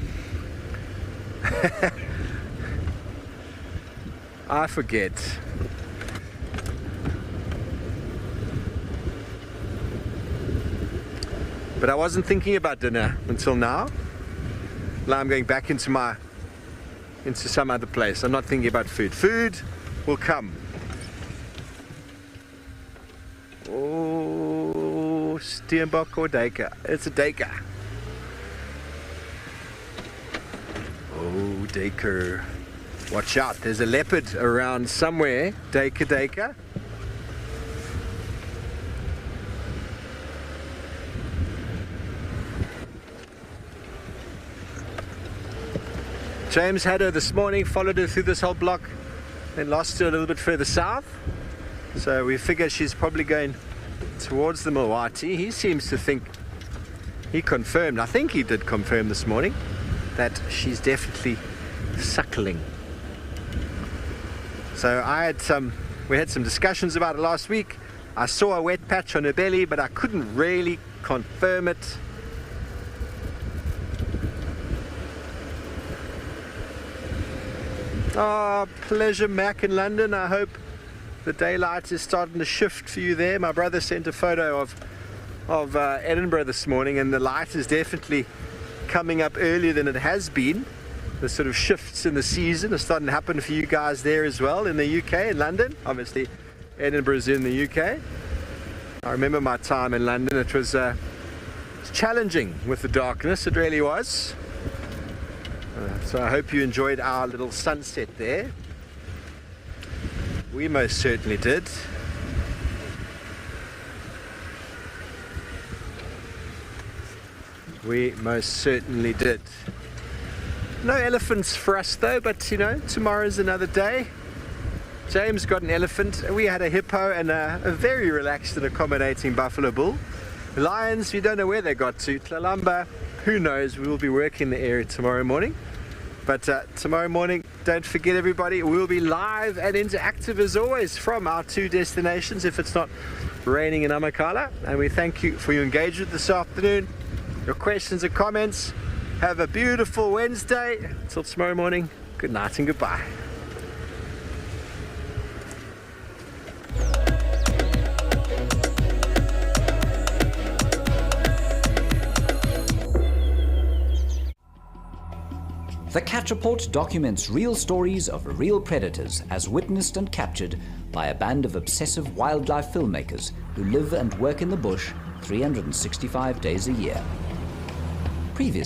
Speaker 2: I forget. But I wasn't thinking about dinner until now. Now I'm going back into some other place. I'm not thinking about food. Food will come. Oh, Steenbok or Deka? It's a Deka. Oh, Deka. Watch out, there's a leopard around somewhere. Deka, Deka. James had her this morning, followed her through this whole block, then lost her a little bit further south. So we figure she's probably going towards the Milwaukee. He seems to think, he confirmed, I think he did confirm this morning, that she's definitely suckling. So we had some discussions about it last week. I saw a wet patch on her belly, but I couldn't really confirm it. Oh, pleasure, Mac in London. I hope the daylight is starting to shift for you there. My brother sent a photo of Edinburgh this morning, and the light is definitely coming up earlier than it has been. The sort of shifts in the season are starting to happen for you guys there as well in the UK, in London. Obviously, Edinburgh's in the UK. I remember my time in London. It was challenging with the darkness. It really was. So I hope you enjoyed our little sunset there. We most certainly did. We most certainly did. No elephants for us though, but you know, tomorrow's another day. James got an elephant. We had a hippo and a very relaxed and accommodating buffalo bull. Lions, we don't know where they got to. Tlalamba, who knows? We will be working the area tomorrow morning. But tomorrow morning, don't forget everybody, we'll be live and interactive as always from our two destinations if it's not raining in Amakhala. And we thank you for your engagement this afternoon, your questions and comments. Have a beautiful Wednesday. Until tomorrow morning, good night and goodbye.
Speaker 13: The Catch Report documents real stories of real predators as witnessed and captured by a band of obsessive wildlife filmmakers who live and work in the bush 365 days a year. Previously